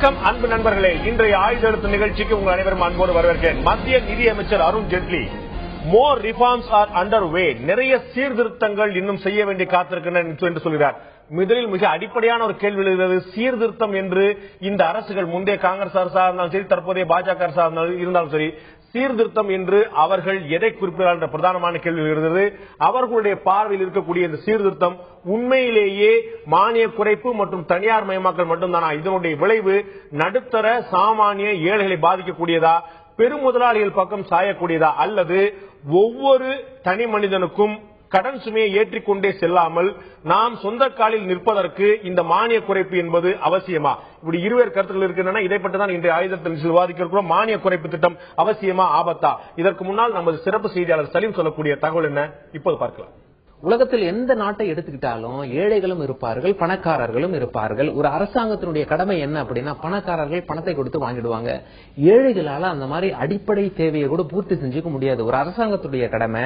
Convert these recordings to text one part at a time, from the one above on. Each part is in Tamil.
வணக்கம் அன்பு நண்பர்களே, இன்றைய ஆயுதெழுத்து நிகழ்ச்சிக்கு உங்கள் அனைவரும் அன்போடு வரவேற்கிறேன். மத்திய நிதியமைச்சர் அருண் ஜேட்லி மோர் ரிஃபார்ம்ஸ் ஆர் அண்டர் வே, நிறைய சீர்திருத்தங்கள் இன்னும் செய்ய வேண்டி காத்திருக்கின்றன என்று சொல்கிறார். முதலில் மிக அடிப்படையான ஒரு கேள்வி எழுகிறது. சீர்திருத்தம் என்று இந்த அரசுகள், முந்தைய காங்கிரஸ் அரசாக இருந்தாலும் சரி, தற்போதைய பாஜக அரசாக இருந்தாலும் சரி, சீர்திருத்தம் என்று அவர்கள் எதை குறிப்பிடுகிறார் என்ற பிரதானமான கேள்வி எழுகிறது. அவர்களுடைய பார்வையில் இருக்கக்கூடிய இந்த சீர்திருத்தம் உண்மையிலேயே மானிய குறைப்பு மற்றும் தனியார் மயமாக்கல் மட்டும்தானா? இதனுடைய விளைவு நடுத்தர சாமானிய ஏழைகளை பாதிக்கக்கூடியதா, பெரும் முதலாளிகள் பக்கம் சாயக்கூடியதா, அல்லது ஒவ்வொரு தனி மனிதனுக்கும் கடன் சுமையை ஏற்றிக்கொண்டே செல்லாமல் நாம் சொந்த காலில் நிற்பதற்கு இந்த மானிய குறைப்பு என்பது அவசியமா? இப்படி இருவேறு கருத்துக்கள் இருக்கின்றன. இதை பற்றி தான் இன்றைய ஆயுதத்தில் விவாதிக்க இருக்கிறோம். மானிய குறைப்பு திட்டம் அவசியமா, ஆபத்தா? இதற்கு முன்னால் நமது சிறப்பு செய்தியாளர் சலீம் சொல்லக்கூடிய தகவல் என்ன, இப்போது பார்க்கலாம். உலகத்தில் எந்த நாட்டை எடுத்துக்கிட்டாலும் ஏழைகளும் இருப்பார்கள், பணக்காரர்களும் இருப்பார்கள். ஒரு அரசாங்கத்தினுடைய கடமை என்ன அப்படின்னா, பணக்காரர்கள் பணத்தை கொடுத்து வாங்கிடுவாங்க. ஏழைகளால அந்த மாதிரி அடிப்படை தேவையை கூட பூர்த்தி செஞ்சுக்க முடியாது. ஒரு அரசாங்கத்துடைய கடமை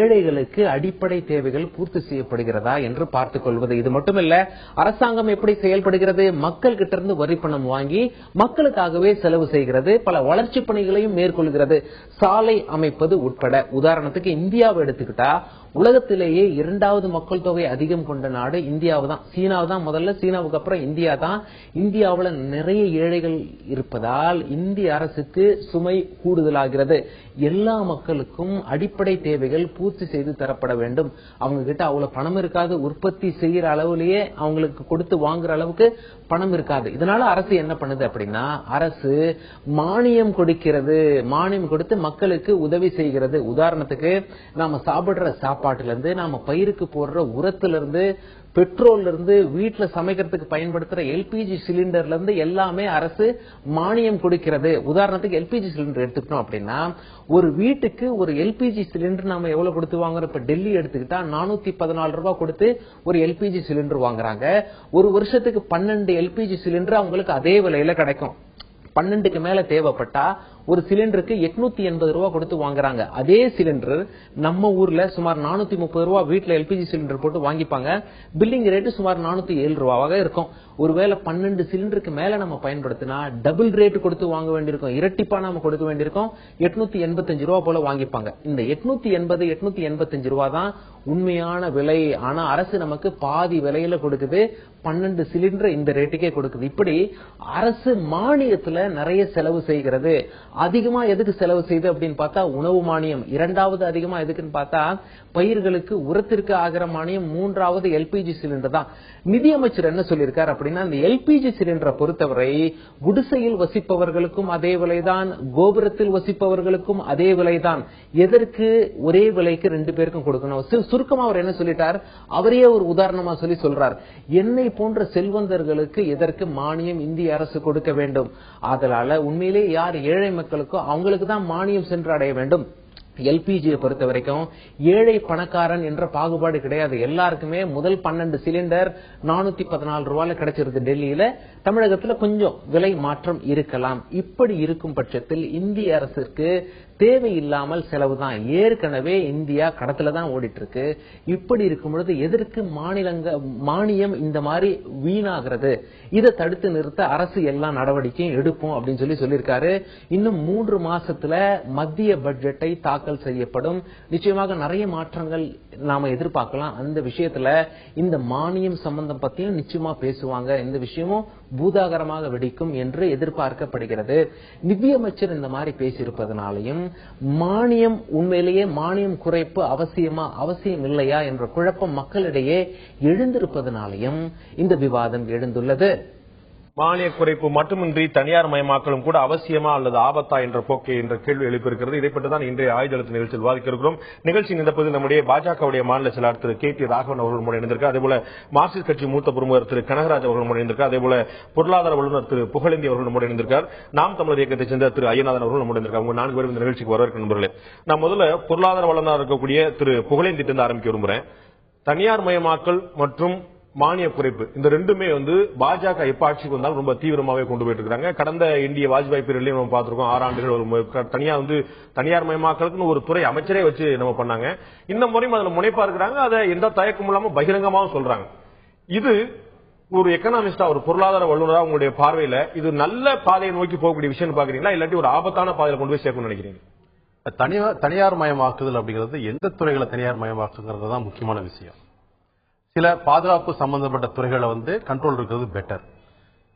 ஏழைகளுக்கு அடிப்படை தேவைகள் பூர்த்தி செய்யப்படுகிறதா என்று பார்த்துக் கொள்வது. இது மட்டுமல்ல, அரசாங்கம் எப்படி செயல்படுகிறது? மக்கள் கிட்ட இருந்து வரி பணம் வாங்கி மக்களுக்காகவே செலவு செய்கிறது. பல வளர்ச்சி பணிகளையும் மேற்கொள்கிறது, சாலை அமைப்பது உட்பட. உதாரணத்துக்கு இந்தியாவை எடுத்துக்கிட்டா, உலகத்திலேயே இரண்டாவது மக்கள் தொகை அதிகம் கொண்ட நாடு இந்தியாவு தான். சீனாவு தான் முதல்ல, சீனாவுக்கு அப்புறம் இந்தியா தான். இந்தியாவில் நிறைய ஏழைகள் இருப்பதால் இந்திய அரசுக்கு சுமை கூடுதலாகிறது. எல்லா மக்களுக்கும் அடிப்படை தேவைகள் பூர்த்தி செய்து தரப்பட வேண்டும். அவங்க கிட்ட அவ்வளவு பணம் இருக்காது, உற்பத்தி செய்யற அளவுலயே அவங்களுக்கு கொடுத்து வாங்குற அளவுக்கு பணம் இருக்காது. இதனால அரசு என்ன பண்ணுது அப்படின்னா, அரசு மானியம் கொடுக்கிறது. மானியம் கொடுத்து மக்களுக்கு உதவி செய்கிறது. உதாரணத்துக்கு, நாம சாப்பிடுற சாப்பாட்டுல இருந்து, நாம பயிருக்கு போடுற உரத்துல இருந்து, பெட்ரோல்ல இருந்து, வீட்டுல சமைக்கிறதுக்கு பயன்படுத்துற எல்பிஜி சிலிண்டர்ல இருந்து எல்லாமே அரசு மானியம் கொடுக்கிறது. உதாரணத்துக்கு எல்பிஜி சிலிண்டர் எடுத்துக்கிட்டோம் அப்படின்னா, ஒரு வீட்டுக்கு ஒரு எல்பிஜி சிலிண்டர் நாம எவ்வளவு கொடுத்து வாங்குறோம்? இப்ப டெல்லி எடுத்துக்கிட்டா 414 ரூபாய் கொடுத்து ஒரு எல்பிஜி சிலிண்டர் வாங்குறாங்க. ஒரு வருஷத்துக்கு 12 எல்பிஜி சிலிண்டர் அவங்களுக்கு அதே விலையில கிடைக்கும். 12க்கு மேல தேவைப்பட்டா ஒரு சிலிண்டருக்கு 880 ரூபாய் கொடுத்து வாங்குறாங்க. அதே சிலிண்டர் நம்ம ஊர்ல சுமார் 430 ரூபாய் வீட்டுல எல்பிஜி சிலிண்டர் போட்டு வாங்கிப்பாங்க. பில்லிங் ரேட்டு சுமார் 407 ரூபாவாக இருக்கும். ஒருவேளை 12 சிலிண்டருக்கு மேல நம்ம பயன்படுத்தினா டபுள் ரேட் கொடுத்து வாங்க வேண்டியிருக்கும், இரட்டிப்பா நாம கொடுக்க வேண்டியிருக்கும். 885 ரூபாய் போல வாங்கிப்பாங்க. இந்த 880 885 ரூபாய் தான் உண்மையான விலை. ஆனா அரசு நமக்கு பாதி விலையில கொடுக்குது. 12 சிலிண்டர் இந்த ரேட்டுக்கே கொடுக்குது. இப்படி அரசு மானியத்துல நிறைய செலவு செய்கிறது. அதிகமா எதுக்கு செலவு செய்யுது அப்படின்னு பார்த்தா உணவு மானியம். இரண்டாவது அதிகமா எதுக்குன்னு பார்த்தா பயிர்களுக்கு உரத்திற்கு ஆகிற மானியம். மூன்றாவது எல்பிஜி சிலிண்டர் தான். நிதியமைச்சர் என்ன சொல்லியிருக்காரு அப்படின்னா, இந்த எல்பிஜி சிலிண்டரை பொறுத்தவரை குடிசையில் வசிப்பவர்களுக்கும் அதே விலைதான், கோபுரத்தில் வசிப்பவர்களுக்கும் அதே விலைதான். எதற்கு ஒரே விலைக்கு 2 பேருக்கும் கொடுக்கணும்? சுருக்கமா அவர் என்ன சொல்லிட்டார், அவரையே ஒரு உதாரணமா சொல்றார். என்னை போன்ற செல்வந்தர்களுக்கு எதற்கு மானியம் இந்திய அரசு கொடுக்க வேண்டும்? அதனால உண்மையிலே யார் ஏழை மக்களுக்கோ அவங்களுக்கு தான் மானியம் சென்று அடைய வேண்டும். எல்பிஜியை பொறுத்த வரைக்கும் ஏழை பணக்காரன் என்ற பாகுபாடு கிடையாது. எல்லாருக்குமே முதல் 12 சிலிண்டர் 414 ரூபாயில கிடைச்சிருது டெல்லியில. தமிழகத்துல கொஞ்சம் விலை மாற்றம் இருக்கலாம். இப்படி இருக்கும் பட்சத்தில் இந்திய அரசுக்கு தேவையில்லாமல் செலவு தான். ஏற்கனவே இந்தியா கடத்துல தான் ஓடிட்டு இருக்கு. இப்படி இருக்கும் பொழுது எதற்கு மானியம் இந்த மாதிரி வீணாகிறது? இதை தடுத்து நிறுத்த அரசு எல்லா நடவடிக்கையும் எடுப்போம் அப்படின்னு சொல்லியிருக்காரு. இன்னும் 3 மாசத்துல மத்திய பட்ஜெட்டை தாக்கல் செய்யப்படும். நிச்சயமாக நிறைய மாற்றங்கள் நாம எதிர்பார்க்கலாம். அந்த விஷயத்துல இந்த மானியம் சம்பந்தம் பத்தியும் நிச்சயமா பேசுவாங்க. இந்த விஷயமும் பூதாகரமாக வெடிக்கும் என்று எதிர்பார்க்கப்படுகிறது. நிதியமைச்சர் இந்த மாதிரி பேசியிருப்பதனாலையும் மானியம் உண்மையிலேயே மானியம் குறைப்பு அவசியமா அவசியம் இல்லையா என்ற குழப்பம் மக்களிடையே எழுந்திருப்பதனாலையும் இந்த விவாதம் எழுந்துள்ளது. மானிய குறைப்பு மட்டுமின்றி தனியார் மயமாக்கலும் கூட அவசியமா அல்லது ஆபத்தா என்ற போக்கை என்ற கேள்வி எழுப்பியிருக்கிறது. இதை பற்றி தான் இன்றைய ஆயுதெழுத்து நிகழ்ச்சியில் விவாதிக்க இருக்கிறோம். நிகழ்ச்சி இந்த பகுதியில் நம்முடைய பாஜகவுடைய மாநில செயலாளர் திரு KT ராகவன் அவர்கள் முறை இணைந்திருக்கார். அதேபோல மார்க்சிஸ்ட் கட்சி மூத்த பிரமுகர் திரு கனகராஜ் அவர்கள் முறை இணைந்திருக்கார். அதேபோல பொருளாதார வல்லுநர் திரு புகழேந்தி அவர்கள் முறை இணைந்திருக்கார். நாம் தமிழர் இயக்கத்தைச் சேர்ந்த திரு ஐயநாதன் அவர்கள் முறை இணைந்திருக்கார். உங்க 4 பேரும் இந்த நிகழ்ச்சிக்கு வரவேற்க நண்பர்களே. நான் முதல்ல பொருளாதார வல்லுநர் இருக்கக்கூடிய திரு புகழேந்தி இருந்து ஆரம்பிக்க விரும்புகிறேன். தனியார் மயமாக்கல் மற்றும் மானிய குறைப்பு இந்த ரெண்டுமே பாஜக எப்ப ஆட்சிக்கு வந்தாலும் ரொம்ப தீவிரமாவே கொண்டு போயிட்டு இருக்காங்க. கடந்த இந்திய வாஜ்பாய் பீரியட்லயும் நம்ம பார்த்திருக்கோம். 6 ஆண்டுகள் தனியா தனியார் மயமாக்கலுக்கு ஒரு துறை அமைச்சரே வச்சு நம்ம பண்ணாங்க. இந்த முறையும் அதுல முனைப்பா இருக்கிறாங்க. அதை எந்த தயக்கமும் இல்லாம பகிரங்கமாவும் சொல்றாங்க. இது ஒரு எக்கனாமிஸ்டா, ஒரு பொருளாதார வல்லுநரா உங்களுடைய பார்வையில இது நல்ல பாதையை நோக்கி போகக்கூடிய விஷயம் பாக்குறீங்களா, இல்லாட்டி ஒரு ஆபத்தான பாதையில கொண்டு போய் சேர்க்கணும்னு நினைக்கிறீங்க? தனியார் மயமாக்குதல் அப்படிங்கிறது எந்த துறைகளை தனியார் மயமாக்குங்கிறது தான் முக்கியமான விஷயம். சில பாதுகாப்பு சம்பந்தப்பட்ட துறைகளை கண்ட்ரோல் இருக்கிறது பெட்டர்.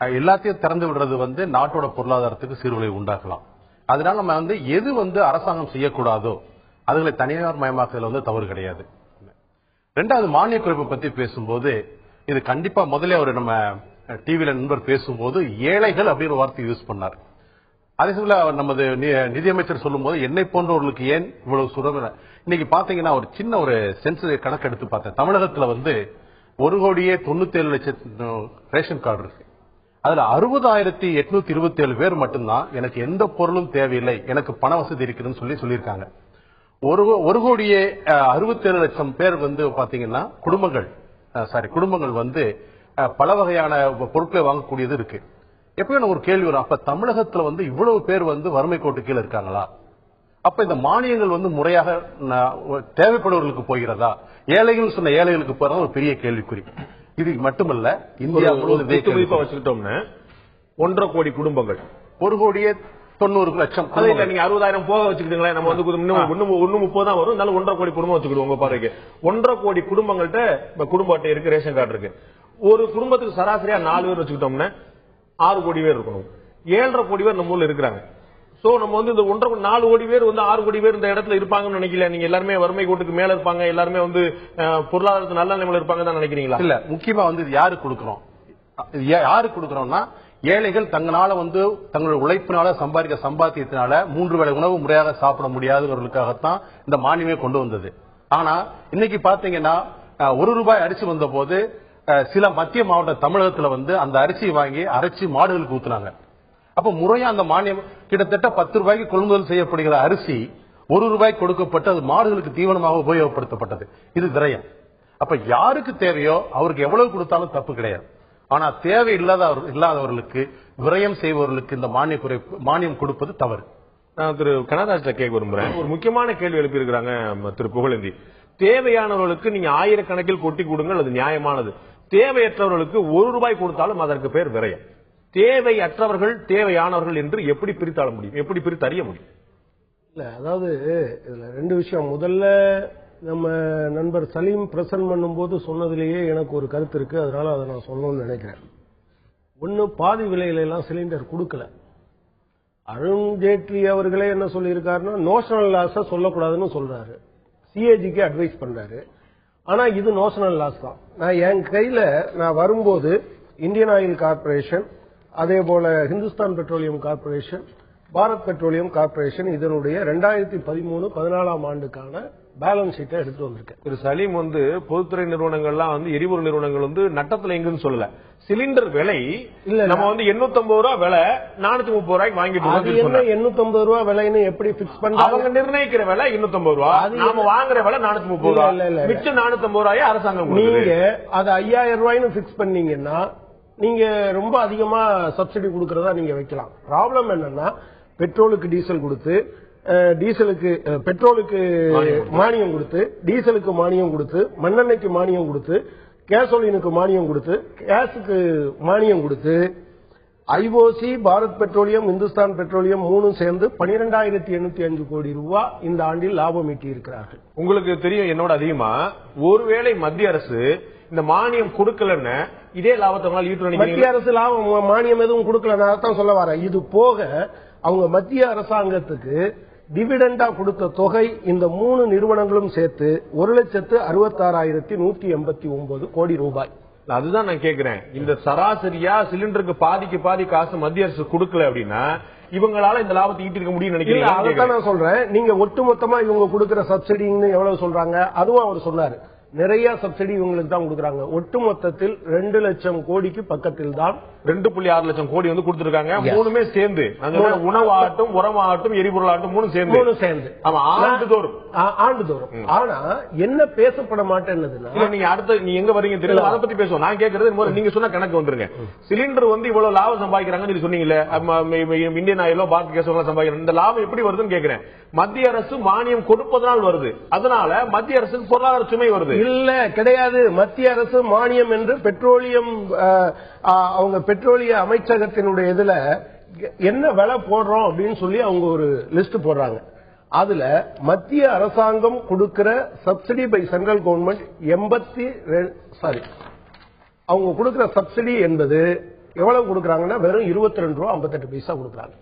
எல்லாத்தையும் திறந்து விடுறது நாட்டோட பொருளாதாரத்துக்கு சீர்குலை உண்டாக்கலாம். அதனால நம்ம எது அரசாங்கம் செய்யக்கூடாதோ அதுகளை தனியார் மயமாக்குதல் தவறு கிடையாது. ரெண்டாவது, மானிய குறைப்பு பத்தி பேசும்போது இது கண்டிப்பா முதல்ல ஒரு நம்ம டிவியில நண்பர் பேசும்போது ஏழைகள் அப்படின்னு ஒரு வார்த்தை யூஸ் பண்ணார். அதே சமயம் நமது நிதியமைச்சர் சொல்லும் போது என்னை போன்றவர்களுக்கு ஏன் இவ்வளவு சுரங்க. இன்னைக்கு பாத்தீங்கன்னா ஒரு சின்ன ஒரு சென்சஸ் கணக்கு எடுத்து பார்த்தேன். தமிழகத்துல 1,97,00,000 ரேஷன் கார்டு இருக்கு. அதுல 60,827 பேர் மட்டும்தான் எனக்கு எந்த பொருளும் தேவையில்லை, எனக்கு பண வசதி இருக்குதுன்னு சொல்லியிருக்காங்க. 1,67,00,000 பேர் பாத்தீங்கன்னா குடும்பங்கள் பல வகையான பொருட்களை வாங்கக்கூடியது இருக்கு. எப்பயும் ஒரு கேள்வி வரும், அப்ப தமிழகத்துல இவ்வளவு பேர் வறுமை கோட்டு கீழே இருக்காங்களா? அப்ப இந்த மானியங்கள் முறையாக தேவைப்படுவர்களுக்கு போகிறதா? ஏழைகள் சொன்ன ஏழைகளுக்கு போறதா ஒரு பெரிய கேள்விக்குறி. இது மட்டுமல்ல, இந்தியா முழுவதும் வச்சுக்கிட்டோம்னா 1.5 கோடி குடும்பங்கள், 1,90,00,000. நீங்க 60,000 போக வச்சுக்கிட்டீங்களா? நம்ம 130 தான் வரும். 1.5 கோடி குடும்பம் வச்சுக்கிடுவோம். உங்க பாருங்க, 1.5 கோடி குடும்பங்கள்ட்ட குடும்ப அட்டை இருக்கு, ரேஷன் கார்டு இருக்கு. ஒரு குடும்பத்துக்கு சராசரியா 4 பேர் வச்சுக்கிட்டோம்னா 6 கோடி பேர் இருக்கணும். 7.5 கோடி பேர் நம்ம ஊர்ல இருக்கிறாங்க. சோ நம்ம இந்த 4 கோடி பேர் 6 கோடி பேர் இந்த இடத்துல இருப்பாங்கன்னு நினைக்கல. நீங்க எல்லாருமே வறுமை கோட்டுக்கு மேல இருப்பாங்க, எல்லாருமே பொருளாதாரத்து நல்ல நிலைமையில இருப்பாங்க தான் நினைக்கிறீங்களா? இல்ல, முக்கியமா யாருக்கு கொடுக்கிறோம்னா ஏழைகள் தங்களால தங்களுடைய உழைப்பினால சம்பாதிக்க சம்பாத்தியத்தினால 3 வேளை உணவு முறையாக சாப்பிட முடியாதவர்களுக்காகத்தான் இந்த மானியமே கொண்டு வந்தது. ஆனா இன்னைக்கு பாத்தீங்கன்னா ₹1 அரிசி வந்த போது சில மத்திய மாவட்ட தமிழகத்துல அந்த அரிசியை வாங்கி அரைச்சி மாடுகளுக்கு ஊத்துனாங்க. அப்ப முறையா அந்த மானியம் கிட்டத்தட்ட ₹10 கொள்முதல் செய்யப்படுகிற அரிசி ₹1 கொடுக்கப்பட்டு அது மாடுகளுக்கு தீவனமாக உபயோகப்படுத்தப்பட்டது. இது விரயம். அப்ப யாருக்கு தேவையோ அவருக்கு எவ்வளவு கொடுத்தாலும் தப்பு கிடையாது. ஆனா தேவை இல்லாதவர்களுக்கு, விரயம் செய்பவர்களுக்கு இந்த மானியம் கொடுப்பது தவறு. நான் திரு கனகராஜ் கேட்க விரும்புறேன். ஒரு முக்கியமான கேள்வி எழுப்பி இருக்கிறாங்க திரு புகழேந்தி. தேவையானவர்களுக்கு நீங்க ஆயிரக்கணக்கில் கொட்டி கொடுங்கள், அது நியாயமானது. தேவையற்றவர்களுக்கு ₹1 கொடுத்தாலும் அதற்கு பேர் விரயம். தேவையற்றவர்கள் தேவையானவர்கள் என்று எப்படி பிரித்தாள முடியும், எப்படி பிரித்தறிய முடியும்? இல்ல, அதாவது இதுல 2 விஷயம். முதல்ல நம்ம நண்பர் சலீம் பிரசன்ட் பண்ணும்போது சொன்னதிலேயே எனக்கு ஒரு கருத்து இருக்கு, அதனால அதை நான் சொல்லணும்னு நினைக்கிறேன். ஒன்னு, பாதி விலையில எல்லாம் சிலிண்டர் கொடுக்கல. அருண்ஜேட்லி அவர்களே என்ன சொல்லியிருக்காருன்னா நோஷனல் லாஸ சொல்லக்கூடாதுன்னு சொல்றாரு, சிஏஜிக்கு அட்வைஸ் பண்றாரு. ஆனா இது நோஷனல் லாஸ் தான். நான் என் கையில நான் வரும்போது இந்தியன் ஆயில் கார்பரேஷன், அதே போல Hindustan petroleum corporation, Bharat petroleum corporation இதனுடைய 2013-14 ஆண்டுக்கான பேலன்ஸ் ஷீட்டை எடுத்து வந்திருக்கேன். திரு சலீம் பொதுத்துறை நிறுவனங்கள்லாம் எரிபொருள் நிறுவனங்கள் நட்டத்துல எங்குன்னு சொல்லல. சிலிண்டர் விலை இல்ல, நம்ம ₹850 விலை ₹430 வாங்கிட்டு என்ன ₹850 விலைன்னு எப்படி பிக்ஸ் பண்ண? அவங்க நிர்ணயிக்கிற விலை ₹850, நாம வாங்குற விலை ₹430. மிச்சம் ₹450 அரசாங்கம். நீங்க அது ₹5000 பிக்ஸ் பண்ணீங்கன்னா நீங்க ரொம்ப அதிகமா சப்சிடி கொடுக்கறதா நீங்க வைக்கலாம். ப்ராப்ளம் என்னன்னா பெட்ரோலுக்கு டீசல் கொடுத்து, பெட்ரோலுக்கு மானியம் கொடுத்து, டீசலுக்கு மானியம் கொடுத்து, மண்ணெண்ணெய்க்கு மானியம் கொடுத்து, கேசோலினுக்கு மானியம் கொடுத்து, கேஸுக்கு மானியம் கொடுத்து, IOC, Bharat petroleum, Hindustan petroleum 3 சேர்ந்து 12,805 கோடி ரூபாய் இந்த ஆண்டில் லாபம் ஈட்டி இருக்கிறார்கள். உங்களுக்கு தெரியும் என்னோட அதிகமா, ஒருவேளை மத்திய அரசு இந்த மானியம் கொடுக்கலன்னு இதே லாபத்தை மத்திய அரசு லாபம் மானியம் எதுவும் கொடுக்கல, நான் தான் சொல்ல வரேன். இது போக அவங்க மத்திய அரசாங்கத்துக்கு டிவிடெண்டா கொடுத்த தொகை இந்த 3 நிறுவனங்களும் சேர்த்து 1,66,189 கோடி ரூபாய். அதுதான் நான் கேக்குறேன். இந்த சராசரியா சிலிண்டருக்கு பாதிக்கு பாதி காசு மத்திய அரசு கொடுக்கல அப்படின்னா இவங்களால இந்த லாபத்தை ஈட்டிருக்க முடியும் நினைக்கிறீங்க? அதான் நான் சொல்றேன். நீங்க ஒட்டுமொத்தமா இவங்க கொடுக்கிற சப்சிடின்னு எவ்வளவு சொல்றாங்க அதுவும் அவர் சொன்னாரு. நிறைய சப்சிடி இவங்களுக்கு தான் கொடுக்கறாங்க. ஒட்டுமொத்தத்தில் 2 லட்சம் கோடிக்கு பக்கத்தில் தான் 2.6 லட்சம் கோடி கொடுத்திருக்காங்க. 3மே சேர்ந்து, உணவாகட்டும், உரமாகட்டும், எரிபொருள் ஆகட்டும் 3 சேர்ந்து ஆண்டுதோறும். ஆனா என்ன பேசப்பட மாட்டேன்னதுன்னா, நீங்க அடுத்த நீ எங்க வரீங்க தெரியல, அதை பத்தி பேசுவோம். நான் கேட்கறது நீங்க சொன்ன கணக்கு வந்துருங்க. சிலிண்டர் இவ்வளவு லாபம் சம்பாதிக்கிறாங்கன்னு சொன்னீங்கல்ல, இந்தியன் ஆயிலோ பாரத் கேஸ் சம்பாதிக்கிறாங்க. இந்த லாபம் எப்படி வருதுன்னு கேட்கிறேன். மத்திய அரசு மானியம் கொடுப்பதனால் வருது. அதனால மத்திய அரசுக்கு பொருளாதார சுமை வருது. இல்ல கிடையாது. மத்திய அரசு மானியம் என்று பெட்ரோலியம் அவங்க பெட்ரோலிய அமைச்சகத்தினுடைய இதுல என்ன விலை போடுறோம் அப்படின்னு சொல்லி அவங்க ஒரு லிஸ்ட் போடுறாங்க. அதுல மத்திய அரசாங்கம் கொடுக்கிற சப்சிடி பை சென்ட்ரல் கவர்மெண்ட் அவங்க கொடுக்கிற சப்சிடி என்பது எவ்வளவு கொடுக்கறாங்கன்னா வெறும் 22 ரூபாய் 58 பைசா கொடுக்கறாங்க.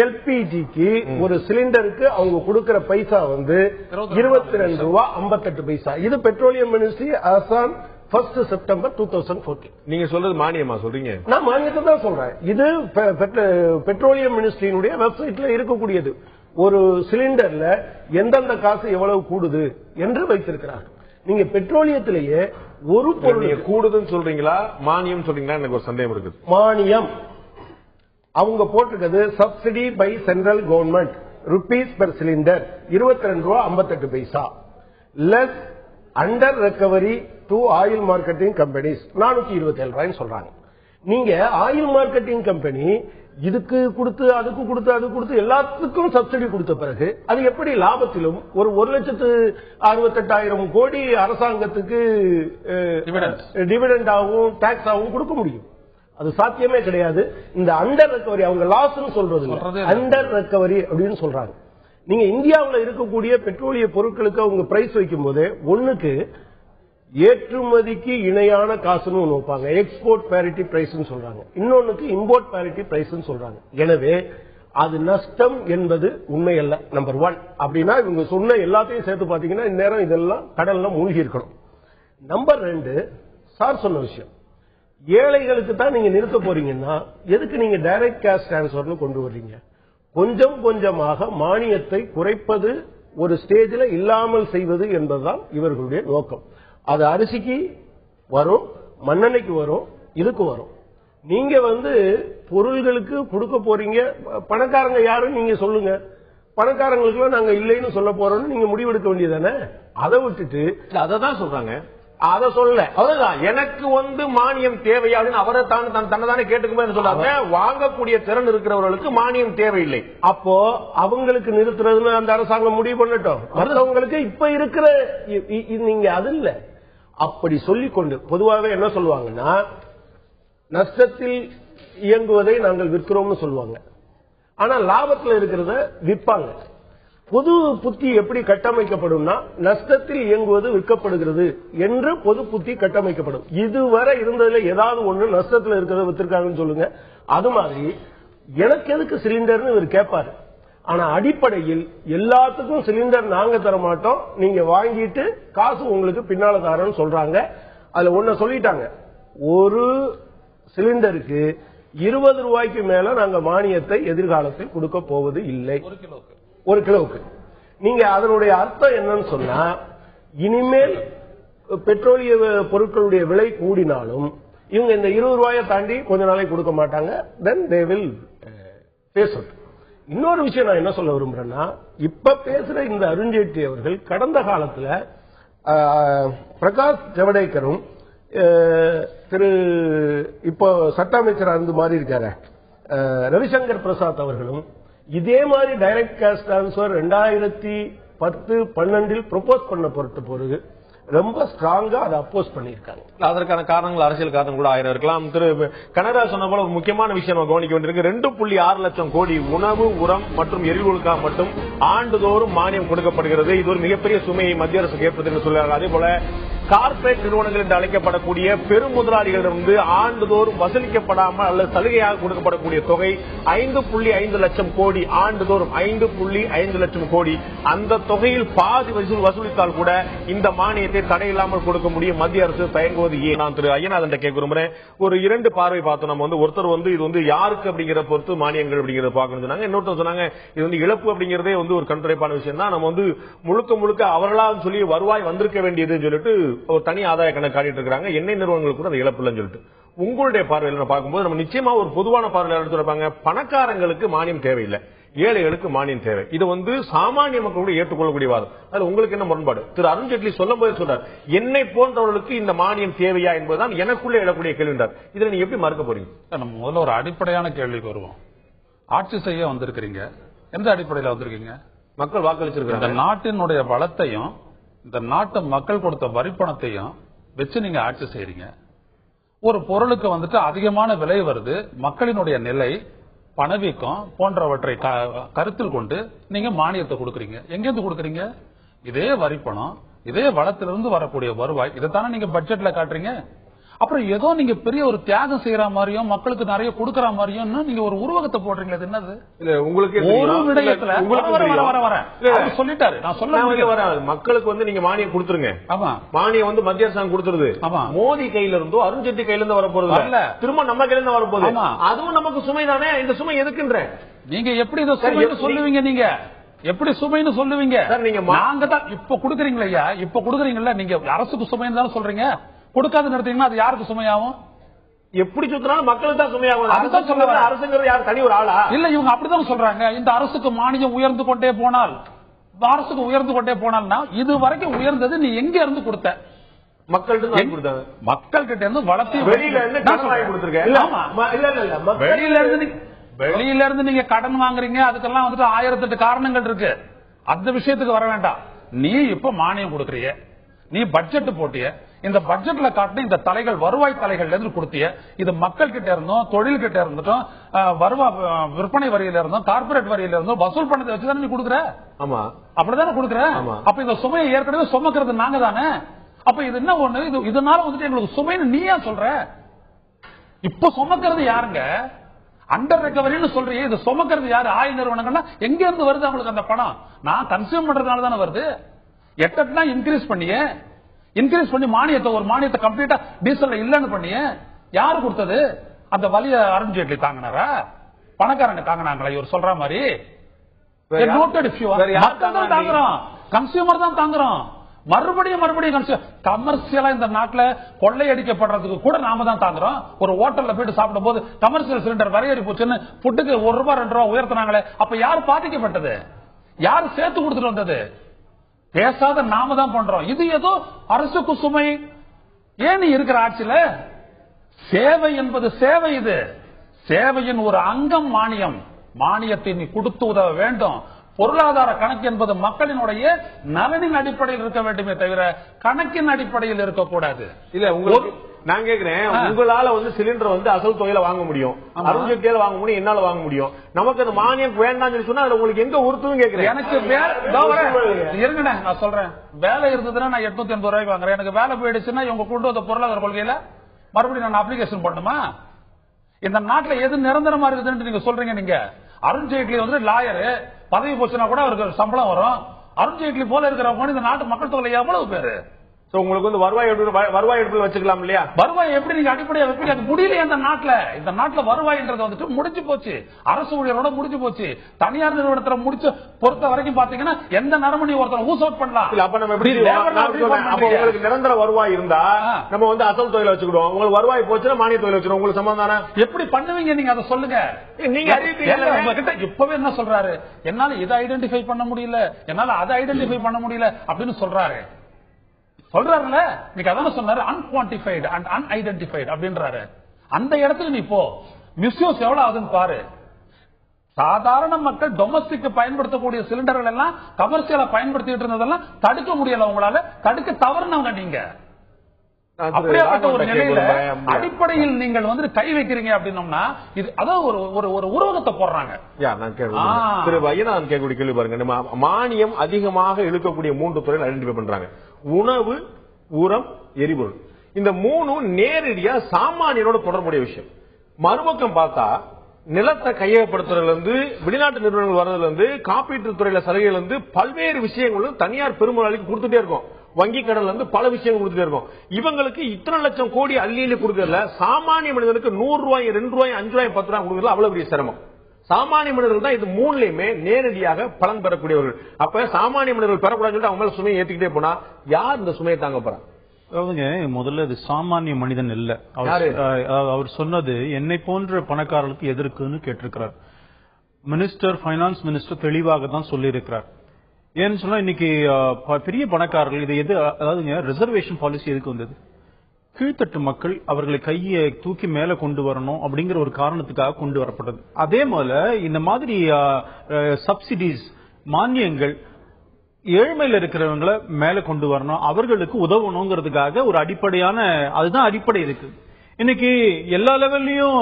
எல்பிஜிக்கு ஒரு சிலிண்டருக்கு அவங்க கொடுக்கிற பைசா வந்து 22 ரூபாய் 58 பைசா. இது பெட்ரோலியம் மினிஸ்ட்ரி ஆசான் 1 செப்டம்பர் 2014. நீங்க சொல்றது மானியமா சொல்றீங்க? நான் மானியத்தை தான் சொல்றேன். இது பெட்ரோலியம் மினிஸ்ட்ரியினுடைய வெப்சைட்ல இருக்கக்கூடியது. ஒரு சிலிண்டர்ல எந்தெந்த காசு எவ்வளவு கூடுது என்று வைத்திருக்கிறார்கள். நீங்க பெட்ரோலியத்திலேயே ஒரு பொருள் கூடுதுன்னு சொல்றீங்களா மானியம் சொல்றீங்களா? எனக்கு ஒரு சந்தேகம் இருக்குது. மானியம் அவங்க போட்டிருக்கிறது subsidy by central government rupees per cylinder 22 ரூபாய் 58 பைசா less under recovery to oil marketing companies 427 ரூபாய்ன்னு சொல்றாங்க. நீங்க ஆயில் மார்க்கெட்டிங் கம்பெனி இதுக்கு கொடுத்து அதுக்கு கொடுத்து அது கொடுத்து எல்லாத்துக்கும் சப்சிடி கொடுத்த பிறகு அது எப்படி லாபத்திலும் ஒரு 1,68,000 கோடி அரசாங்கத்துக்கு டிவிடெண்டாகவும் டாக்ஸ் ஆகவும் கொடுக்க முடியும்? அது சாத்தியமே கிடையாது. இந்த அண்டர் ரெக்கவரி அவங்க லாஸ் சொல்றது அண்டர் ரெக்கவரி அப்படின்னு சொல்றாங்க. நீங்க இந்தியாவில் இருக்கக்கூடிய பெட்ரோலிய பொருட்களுக்கு அவங்க பிரைஸ் வைக்கும் போது ஒண்ணுக்கு ஏற்றுமதிக்கு இணையான காசுன்னு ஒண்ணு வைப்பாங்க, எக்ஸ்போர்ட் பேரிட்டி பிரைஸ் சொல்றாங்க. இன்னொன்னுக்கு இம்போர்ட் பேரிட்டி பிரைஸ் சொல்றாங்க. எனவே அது நஷ்டம் என்பது உண்மை அல்ல. நம்பர் 1 அப்படின்னா இவங்க சொன்ன எல்லாத்தையும் சேர்த்து பாத்தீங்கன்னா இந்நேரம் இதெல்லாம் கடல்ல மூழ்கி இருக்கணும். நம்பர் 2 சார் சொன்ன விஷயம், ஏழைகளுக்கு தான் நீங்க நிறுத்த போறீங்கன்னா எதுக்கு நீங்க டைரக்ட் கேஷ் டிரான்ஸ்பர்னு கொண்டு வர்றீங்க? கொஞ்சம் கொஞ்சமாக மானியத்தை குறைப்பது, ஒரு ஸ்டேஜில் இல்லாமல் செய்வது என்பதுதான் இவர்களுடைய நோக்கம். அது அரிசிக்கு வரும், மண்ணெண்ணெய்க்கு வரும், இதுக்கு வரும். நீங்க பொருள்களுக்கு கொடுக்க போறீங்க. பணக்காரங்க யாருன்னு நீங்க சொல்லுங்க. பணக்காரங்களுக்கு நாங்க இல்லைன்னு சொல்ல போறோம்னு நீங்க முடிவெடுக்க வேண்டியதானே. அதை விட்டுட்டு அதை தான் சொல்றாங்க. அதை சொல்ல அதுதான் எனக்கு மானியம் தேவையாதுன்னு அவரை தன்னைதானே கேட்டுக்குமே சொல்றாங்க. வாங்கக்கூடிய திறன் இருக்கிறவர்களுக்கு மானியம் தேவையில்லை. அப்போ அவங்களுக்கு நிறுத்துறதுன்னு அந்த அரசாங்கம் முடிவு பண்ணட்டும். மற்றவங்களுக்கு இப்ப இருக்கிற நீங்க அது இல்ல அப்படி சொல்லிக்கொண்டு பொதுவாக என்ன சொல்லுவாங்கன்னா நஷ்டத்தில் இயங்குவதை நாங்கள் விற்கிறோம்னு சொல்லுவாங்க. ஆனா லாபத்தில் இருக்கிறத விற்பாங்க. பொது புத்தி எப்படி கட்டமைக்கப்படும்னா நஷ்டத்தில் இயங்குவது விற்கப்படுகிறது என்று பொது புத்தி கட்டமைக்கப்படும். இதுவரை இருந்ததுல ஏதாவது ஒண்ணு நஷ்டத்தில் இருக்கிறத வித்திருக்காங்கன்னு சொல்லுங்க. அது மாதிரி எனக்கு எதுக்கு சிலிண்டர்னு இவர் கேட்பாரு. ஆனா அடிப்படையில் எல்லாத்துக்கும் சிலிண்டர் நாங்க தர மாட்டோம், நீங்க வாங்கிட்டு காசு உங்களுக்கு பின்னால தரேன்னு சொல்றாங்க. அதுல ஒன்ன சொல்லிட்டாங்க, ஒரு சிலிண்டருக்கு 20 ரூபாய்க்கு மேல நாங்க மானியத்தை எதிர்காலத்தில் கொடுக்க போவது இல்லை. ஒரு கிலோவுக்கு. நீங்க அதனுடைய அர்த்தம் என்னன்னு சொன்னா இனிமேல் பெட்ரோலிய பொருட்களுடைய விலை கூடினாலும் இவங்க இந்த 20 ரூபாயை தாண்டி கொஞ்ச நாளைக்கு கொடுக்க மாட்டாங்க. தென் தே வில் பேஸ் அவுட். இன்னொரு விஷயம் நான் என்ன சொல்ல விரும்புறேன்னா இப்ப பேசுற இந்த அருண்ஜேட்லி அவர்கள் கடந்த காலத்துல பிரகாஷ் ஜவடேகரும் திரு இப்போ சட்ட அமைச்சர் இருந்து மாறி இருக்காரு ரவிசங்கர் பிரசாத் அவர்களும் இதே மாதிரி டைரக்ட் கேஷ் டிரான்ஸ்பர் 2010-12 ப்ரொபோஸ் பண்ண பொறுத்து ரொம்ப ஸ்ட்ராங்கா அதை அப்போஸ் பண்ணிருக்காங்க. அதற்கான காரணங்கள் அரசியல் காரணம் கூட ஆயிரம் இருக்கலாம். திரு கனடா சொன்ன போல முக்கியமான விஷயம் நம்ம கவனிக்க வேண்டியிருக்கு. 2.6 லட்சம் கோடி உணவு, உரம் மற்றும் எரிபொருளுக்காக மட்டும் ஆண்டுதோறும் மானியம் கொடுக்கப்படுகிறது. இது ஒரு மிகப்பெரிய சுமையை மத்திய அரசுக்கு ஏற்படுத்தி என்று சொல்கிறார்கள். அதே போல கார்பரேட் நிறுவனங்கள் என்று அழைக்கப்படக்கூடிய பெரும் முதலாளிகளிடமிருந்து ஆண்டுதோறும் வசூலிக்கப்படாமல் அல்லது சலுகையாக கொடுக்கப்படக்கூடிய தொகை 5.5 லட்சம் கோடி. ஆண்டுதோறும் 5.5 லட்சம் கோடி. அந்த தொகையில் பாதி வசூலித்தால் கூட இந்த மானியத்தை தடையில்லாமல் கொடுக்க முடியும். மத்திய அரசு தயங்குவது ஏன்? நான் திரு ஐயநாதன் கேட்க விரும்புறேன். ஒரு 2 பார்வை பார்த்தோம். நம்ம ஒருத்தர் இது யாருக்கு அப்படிங்கிற பொறுத்து மானியங்கள் அப்படிங்கறத பார்க்கணும் சொன்னாங்க. இன்னொருத்தர் சொன்னாங்க இது இழப்பு அப்படிங்கறதே ஒரு கண்துடைப்பான விஷயம் தான். நம்ம முழுக்க முழுக்க அவர்களால் சொல்லி வருவாய் வந்திருக்க வேண்டியதுன்னு சொல்லிட்டு ஒரு தனி ஆதாய கணக்கு காட்டிட்டு இருக்காங்க. எண்ணெய் நிறுவனங்களுக்கு கூட அது இழப்பு இல்லைன்னு சொல்லிட்டு உங்களுடைய பார்வையில் பார்க்கும்போது நம்ம நிச்சயமா ஒரு பொதுவான பார்வையில் எடுத்துருப்பாங்க. பணக்காரங்களுக்கு மானியம் தேவையில்லை, ஏழைகளுக்கு மானியம் தேவை. இது சாமானிய மக்களுடைய ஏற்றுக்கொள்ளக்கூடிய வாதம். அது உங்களுக்கு என்ன முரண்பாடு? திரு அருண்ஜேட்லி சொல்லும் போது சொல்றார் என்னை போன்றவர்களுக்கு இந்த மானியம் தேவையா என்பதுதான் எனக்குள்ளே எழக்கூடிய கேள்வின்றார். இதை நீங்க எப்படி மறுக்க போறீங்க? நம்ம முதல்ல ஒரு அடிப்படையான கேள்விக்கு வருவோம். ஆட்சி செய்ய வந்திருக்கிறீங்க, எந்த அடிப்படையில் வந்திருக்கீங்க? மக்கள் வாக்களிச்சிருக்காங்க. இந்த நாட்டினுடைய வளத்தையும் இந்த நாட்டு மக்கள் கொடுத்த வரிப்பணத்தையும் வச்சு நீங்க ஆட்சி செய்றீங்க. ஒரு பொருளுக்கு வந்துட்டு அதிகமான விலை வருது, மக்களினுடைய நிலை, பணவீக்கம் போன்றவற்றை கருத்தில் கொண்டு நீங்க மானியத்தை கொடுக்கறீங்க. எங்கிருந்து கொடுக்கறீங்க? இதே வரிப்பணம், இதே வளத்திலிருந்து வரக்கூடிய வருவாய், இதைத்தானே நீங்க பட்ஜெட்ல காட்டுறீங்க. அப்புறம் ஏதோ நீங்க பெரிய ஒரு தியாகம் செய்யற மாதிரியும் மக்களுக்கு நிறைய கொடுக்கற மாதிரியும் நீங்க ஒரு உருவகத்தை போடுறீங்களா? இது என்னது? உங்களுக்கு ஒரு விடயத்துல சொல்லிட்டாரு. நான் சொல்ல மக்களுக்கு வந்து நீங்க மானியம் கொடுத்துருங்க. ஆமா, மானியம் வந்து மத்திய அரசாங்கம் கொடுத்துருது. ஆமா, மோடி கையில இருந்தோ அருண் ஜேட்லி கையில இருந்து வரப்போறது திரும்ப நம்ம கையில இருந்து வரப்போகுது. அதுவும் நமக்கு சுமை தானே. இந்த சுமை எதுக்குன்ற நீங்க எப்படி இதை சுமைன்னு சொல்லுவீங்க? நீங்க எப்படி சுமைன்னு சொல்லுவீங்க? நீங்க நாங்க தான் இப்ப குடுக்கறீங்களா? இப்ப குடுக்கறீங்களா? நீங்க அரசுக்கு சுமைன்னு தானே சொல்றீங்க. கொடுக்காத நடத்தீங்கன்னா அது யாருக்கு சுமையாகும்? எப்படி சுத்தினாலும் மக்களுக்கு தான் சுமையாகும். அதுதான் சொல்ல அரசுங்கிறது யார் தனி ஒரு ஆளா? இல்ல, இவங்க அப்படிதான் சொல்றாங்க. இந்த அரசுக்கு மானியம் உயர்ந்து கொண்டே போனால், அரசுக்கு உயர்ந்து கொண்டே போனால்னா இது வரைக்கும் உயர்ந்தது நீ எங்க இருந்து கொடுத்த? மக்கள்கிட்ட மக்கள்கிட்ட இருந்து வளர்த்தி வெளியில இருந்து கடன் வாங்கி கொடுத்திருக்கேன். வெளியில இருந்து நீங்க கடன் வாங்குறீங்க. அதுக்கெல்லாம் வந்துட்டு 1008 காரணங்கள் இருக்கு. அந்த விஷயத்துக்கு வர வேண்டாம். நீ இப்ப மானியம் கொடுக்கறிய, நீ பட்ஜெட் போட்டிய, இந்த பட்ஜெட்ல காட்டின இந்த தலைகள் வருவாய் தலைகள்ல இருந்து கொடுத்திய, இது மக்கள் கிட்ட இருந்தும் தொழில் கிட்ட இருந்துட்டும் விற்பனை வரியில இருந்தும் கார்பரேட் வரியில இருந்தும் வசூல் பண்ணதை வச்சுதானே நீ கொடுக்குற. ஆமா, அப்படிதானே கொடுக்குற. அப்ப இந்த சுமையை ஏற்கனவே சுமக்கிறது நாங்க தானே. அப்ப இது என்ன ஒண்ணு, இதனால வந்துட்டு எங்களுக்கு சுமைன்னு நீ ஏன் சொல்ற? இப்ப சுமக்கிறது யாருங்க? அண்டர் ரெக்கவரின்னு சொல்றீங்க. இது சுமக்கிறது யாரு? ஆயில் நிறுவனங்கள்னா எங்க இருந்து வருது அவங்களுக்கு அந்த பணம்? நான் கன்சியூம் பண்றதுனால தானே வருது. எட்டா இன்கிரீஸ் பண்ணி மானியத்தை ஒரு மானியத்தை கம்ப்ளீட்டா டீசல்ல இல்லன்னு பண்ணிய யாரு கொடுத்தது? அந்த வலிய அருண் ஜேட்லி தாங்கினாரா? பணக்காரங்க தாங்கினாங்களா? இவர் சொல்ற மாதிரி தாங்குறோம், கன்சியூமர் தான் தாங்குறோம். மறுபடியும் கமர்சியலா இந்த நாட்டுல கொள்ளையடிக்கப்படுறதுக்கு கூட நாம தான் தாங்குறோம். ஒரு ஹோட்டல்ல போயிட்டு சாப்பிடும் போது கமர்சியல் சிலிண்டர் விலையேறி போச்சுன்னு ஃபுட்டுக்கு ₹1 ₹2 உயர்த்தினாங்களே, அப்ப யாரு பாதிக்கப்பட்டது? யாரு சேர்த்து கொடுத்துட்டு வந்தது? பேசாத நாம தான் பண்றோம். இது ஏதோ அரசுக்கு சுமை. ஏன் நீ இருக்கிற ஆட்சியில சேவை என்பது சேவை, இது சேவையின் ஒரு அங்கம். மானியத்தை நீ கொடுத்து உதவ வேண்டும். பொருளாதார கணக்கு என்பது மக்களினுடைய நலனின் அடிப்படையில் இருக்க வேண்டுமே தவிர கணக்கின் அடிப்படையில் இருக்கக்கூடாது. இல்ல, உங்களுக்கு நான் கேக்குறேன், உங்களால வந்து சிலிண்டர் வந்து அசல் தொகையில வாங்க முடியும், அருண் ஜேட்லியால வாங்க முடியும், என்னால வாங்க முடியும். நமக்கு அந்த மானியம் வேண்டாம்னு சொன்னா உங்களுக்கு எங்க உறுத்துன்னு கேக்குறேன். எனக்கு இருங்க, நான் சொல்றேன். வேலை இருந்ததுன்னா நான் 880 ரூபாய்க்கு வாங்குறேன். எனக்கு வேலை போயிடுச்சுன்னா இவங்க கொண்டு வந்த பொருளாதார கொள்கையில மறுபடியும் நான் அப்ளிகேஷன் பண்ணுமா? இந்த நாட்டுல எது நிரந்தரமா இருக்குதுன்னு நீங்க சொல்றீங்க. நீங்க அருண் ஜேட்லி வந்து லாயரு, பதவி போச்சுன்னா கூட அவருக்கு சம்பளம் வரும். அருண் ஜேட்லி போல இருக்கிறவங்க இந்த நாட்டு மக்கள் தொகை எவ்வளவு பேரு? உங்களுக்கு வந்து வருவாய் எடுப்பு வச்சுக்கலாம் இல்லையா? வருவாய் எப்படி நீங்க அடிப்படையா வைப்பீங்க? அது முடியல. இந்த நாட்டுல வருவாய்ன்றது வந்துட்டு முடிஞ்சு போச்சு. அரசு ஊழியரோட முடிஞ்சு போச்சு. தனியார் நிறுவனத்துல முடிச்சு பொறுத்த வரைக்கும் பாத்தீங்கன்னா எந்த நேரமும் நீ ஒருத்தர் ஊஸ் அவுட் பண்ணலாம். அப்ப நம்ம எப்படி உங்களுக்கு நிரந்தர வருவாய் இருந்தா நம்ம வந்து அசல் தொகையில வச்சுக்கிடுவோம். உங்களுக்கு வருவாய் போச்சுன்னா மானிய தொகையில வச்சுருவோம். உங்களுக்கு சமாதானம் எப்படி பண்ணுவீங்க? நீங்க அதை சொல்லுங்க. நீங்க இப்பவே என்ன சொல்றாரு? என்னால இதை ஐடென்டிஃபை பண்ண முடியல, என்னால அதை ஐடென்டிஃபை பண்ண முடியல அப்படின்னு சொல்றாருல. நீங்க அதான சொன்னாரு, அன்குவான்டிஃபைடு அண்ட் அன்ஐடென்டிஃபைடு அப்படின்றாரு. அந்த இடத்துக்கு நீ போ. மிஸ்யூஸ் எவ்வளவு ஆகுதுன்னு பாரு. சாதாரண மக்கள் டொமஸ்டிக் பயன்படுத்தக்கூடிய சிலிண்டர்கள் எல்லாம் கமர்சியலா பயன்படுத்திட்டு இருந்ததெல்லாம் தடுக்க முடியல. உங்களால தடுக்க தவறுனவங்க நீங்க. அப்படியாப்பட்ட ஒரு நிலையில அடிப்படையில் நீங்கள் வந்து கை வைக்கிறீங்க அப்படின்னோம்னா இது அதான் ஒரு உருவகத்தை போடுறாங்க. திரு ஐயனார் கேட்கக்கூடிய கேள்வி பாருங்க. நம்ம மானியம் அதிகமாக இழுக்கக்கூடிய 3 துறைகள் ஐடென்டிஃபை பண்றாங்க. உணவு, உரம், எரிபொருள். இந்த 3 நேரடியா சாமானியனோட தொடர்புடைய விஷயம். மறுபக்கம் பார்த்தா நிலத்தை கையகப்படுத்துறதுல இருந்து, வெளிநாட்டு நிறுவனங்கள் வர்றதுல இருந்து, காப்பீட்டு துறையில சலுகைகள் இருந்து, பல்வேறு விஷயங்களும் தனியார் பெருமுதலாளிக்கு கொடுத்துட்டே இருக்கும். வங்கி கடன்ல இருந்து பல விஷயங்கள் கொடுத்துட்டே இருக்கும். இவங்களுக்கு இத்தனை லட்சம் கோடி அள்ளி கொடுக்கறதுல சாமானிய மனிதனுக்கு ₹100, ₹2, ₹5, ₹10 கொடுக்கறதுல அவ்வளவு பெரிய சிரமம். சாமானிய மனிதர்கள் தான் இது 3லயுமே நேரடியாக பலன் பெறக்கூடியவர்கள். அப்ப சாமானிய மனிதர்கள் பெறக்கூடாதுன்னு அவங்க மேல சுமையை ஏத்திக்கிட்டே போனா யார் இந்த சுமையை தாங்க போறா? அதாவதுங்க, முதல்ல இது சாமானிய மனிதன் இல்ல. அவர் சொன்னது என்னை போன்ற பணக்காரர்களுக்கு எதிர்க்குன்னு கேட்டிருக்கிறார். மினிஸ்டர், பைனான்ஸ் மினிஸ்டர் தெளிவாக தான் சொல்லி இருக்கிறார். ஏன்னு சொன்னா இன்னைக்கு பெரிய பணக்காரர்கள் இது எது, அதாவது ரிசர்வேஷன் பாலிசி எதுக்கு வந்தது? கீழ்த்தட்டு மக்கள் அவர்களை கையை தூக்கி மேல கொண்டு வரணும் அப்படிங்கிற ஒரு காரணத்துக்காக கொண்டு வரப்பட்டது. அதே போல இந்த மாதிரி சப்சிடிஸ், மானியங்கள் ஏழ்மையில இருக்கிறவங்களை மேல கொண்டு வரணும், அவர்களுக்கு உதவணுங்கிறதுக்காக ஒரு அடிப்படையான அதுதான் அடிப்படை இருக்கு. இன்னைக்கு எல்லா லெவல்லையும்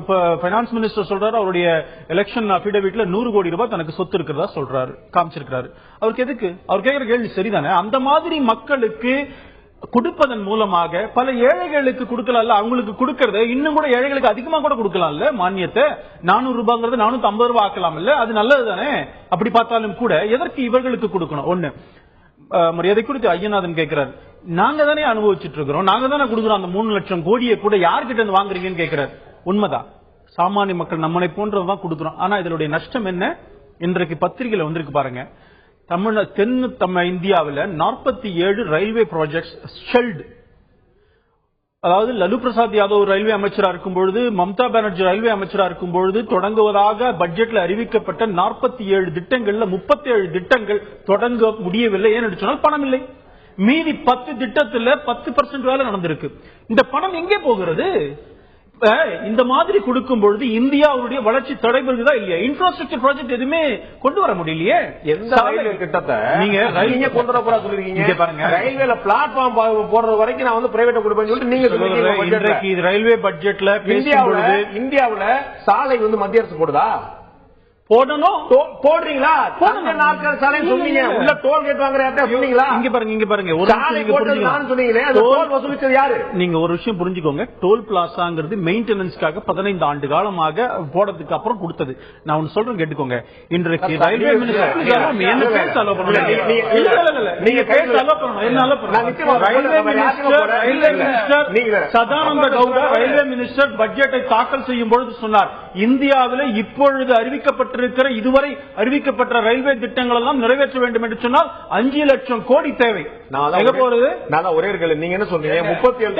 இப்ப பைனான்ஸ் மினிஸ்டர் சொல்றாரு அவருடைய எலெக்ஷன் அபிடவிட்ல 100 கோடி ரூபாய் தனக்கு சொத்து இருக்கிறதா சொல்றாரு, காமிச்சிருக்காரு. அவருக்கு எதுக்கு? அவர் கேட்கிற கேள்வி சரிதானே? அந்த மாதிரி மக்களுக்கு கொடுப்பதன் மூலமாக பல ஏழைகளுக்கு கொடுக்கலாம்ல, அவங்களுக்கு கொடுக்கறத இன்னும் கூட ஏழைகளுக்கு அதிகமா கூட கொடுக்கலாம்ல. மானியத்தை 400 ரூபாய்ங்கிறது 450 ரூபாய் ஆக்கலாம் இல்ல, அது நல்லது தானே? அப்படி பார்த்தாலும் கூட எதற்கு இவர்களுக்கு கொடுக்கணும்? ஒண்ணு மரியாதை குறித்து ஐயநாதன் கேட்கிறார், நாங்க தானே அனுபவிச்சுட்டு இருக்கிறோம், நாங்க தானே கொடுக்குறோம், அந்த 3 லட்சம் கோடியை கூட யார்கிட்ட இருந்து வாங்குறீங்கன்னு கேட்கிறார். உண்மைதான், சாமானிய மக்கள் நம்மளை போன்றதான் கொடுக்குறோம். ஆனா இதனுடைய நஷ்டம் என்ன? இன்றைக்கு பத்திரிகையில வந்திருக்கு பாருங்க, தென் இந்தியாவில் 47 ரயில்வே ப்ராஜெக்ட்ஸ் ஷெல்ட். அதாவது லலு பிரசாத் யாதவ் ரயில்வே அமைச்சரா இருக்கும் பொழுது, மம்தா பானர்ஜி ரயில்வே அமைச்சரா இருக்கும் பொழுது தொடங்குவதாக பட்ஜெட்ல அறிவிக்கப்பட்ட 47 திட்டங்கள்ல 37 திட்டங்கள் தொடங்க முடியவில்லை. ஏன்னு சொன்னால் பணம் இல்லை. மீதி 10 திட்டத்துல 10% வேலை நடந்திருக்கு. இந்த பணம் எங்கே போகிறது? இந்த மாதிரி கொடுக்கும் பொழுது இந்தியாவுடைய வளர்ச்சி தடைபடுகிறதா இல்லையா? இன்ஃப்ராஸ்ட்ரக்சர் ப்ராஜெக்ட் எதுவுமே கொண்டு வர முடியலையே. எந்த ரயில்வே திட்டத்தை நீங்க கொண்டு வர போறா சொல்லிருக்கீங்க? பாருங்க, ரயில்வேல பிளாட்ஃபார்ம் போடுறது வரைக்கும் நான் வந்து பிரைவேட் கொடுப்பேன்னு சொல்லிட்டு நீங்க சொல்றீங்க. ரயில்வே பட்ஜெட்ல இந்தியாவுல சாலை வந்து மத்திய அரசு போடுதா? போடணும். போடுறீங்களா? நாட்கள் சாலை சொன்னீங்க, உள்ள டோல் கேட் வாங்குற சொன்னீங்களா? இங்க பாருங்க ஒரு டோல் வசூலிச்சது யாரு? நீங்க ஒரு விஷயம் புரிஞ்சுக்கோங்க, டோல் பிளாசாங்கிறது மெயின்டெனன்ஸ்க்காக 15 ஆண்டு காலமாக போடுறதுக்கு அப்புறம் கொடுத்தது. நான் ஒன்னு சொல்றேன் கேட்டுக்கோங்க. இன்றைக்கு ரயில்வே மினிஸ்டர் என்ன பேச அலோவ் பண்ணணும்? நீங்க பேச அலோவ் பண்ணணும். என்ன அலோவ் பண்ணணும்? Railway minister Sadananda Gowda railway minister பட்ஜெட்டை தாக்கல் செய்யும் பொழுது சொன்னார், இந்தியாவில் இப்பொழுது அறிவிக்கப்பட்ட இதுவரை அறிவிக்கப்பட்ட ரயில்வே திட்டங்கள் எல்லாம் நிறைவேற்ற வேண்டும் என்று சொன்னால் 5 லட்சம் கோடி தேவை. ஒரே நீங்க என்ன சொல்றீங்க? 37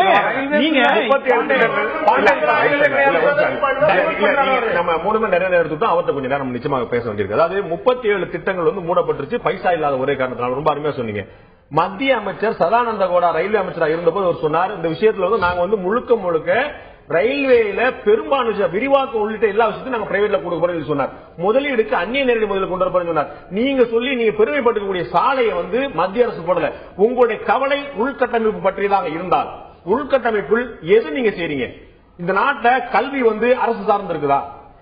நம்ம 3 மணி நேரம் எடுத்துட்டோம், அவர்கிட்ட கொஞ்சம் நேரம் நிச்சயமாக பேச வேண்டியிருக்கு. அதாவது 37 திட்டங்கள் வந்து மூடப்பட்டுருச்சு, பைசா இல்லாத ஒரே காரணத்தினால. ரொம்ப அருமையா சொன்னீங்க. மத்திய அமைச்சர் சதானந்த கவுடா ரயில்வே அமைச்சராக இருந்தபோது அவர் சொன்னார், இந்த விஷயத்துல வந்து நாங்க வந்து முழுக்க ரயில்வேல பெரும்பான்மை விரிவாக்கம் உள்ளிட்ட எல்லா விஷயத்தையும் நாங்க பிரைவேட்ல கொடுக்க போறோம் சொன்னார். முதலீடுக்கு அந்நிய நேரடி முதலில் கொண்டு வரப்போறோம் சொன்னார். நீங்க சொல்லி நீங்க பெருமைப்பட்டுக்கூடிய சாலையை வந்து மத்திய அரசு போடல. உங்களுடைய கவலை உள்கட்டமைப்பு பற்றியதாக இருந்தால் உள்கட்டமைப்பில் எது நீங்க செய்றீங்க? இந்த நாட்டுல கல்வி வந்து அரசு சார்ந்து இருக்குதா?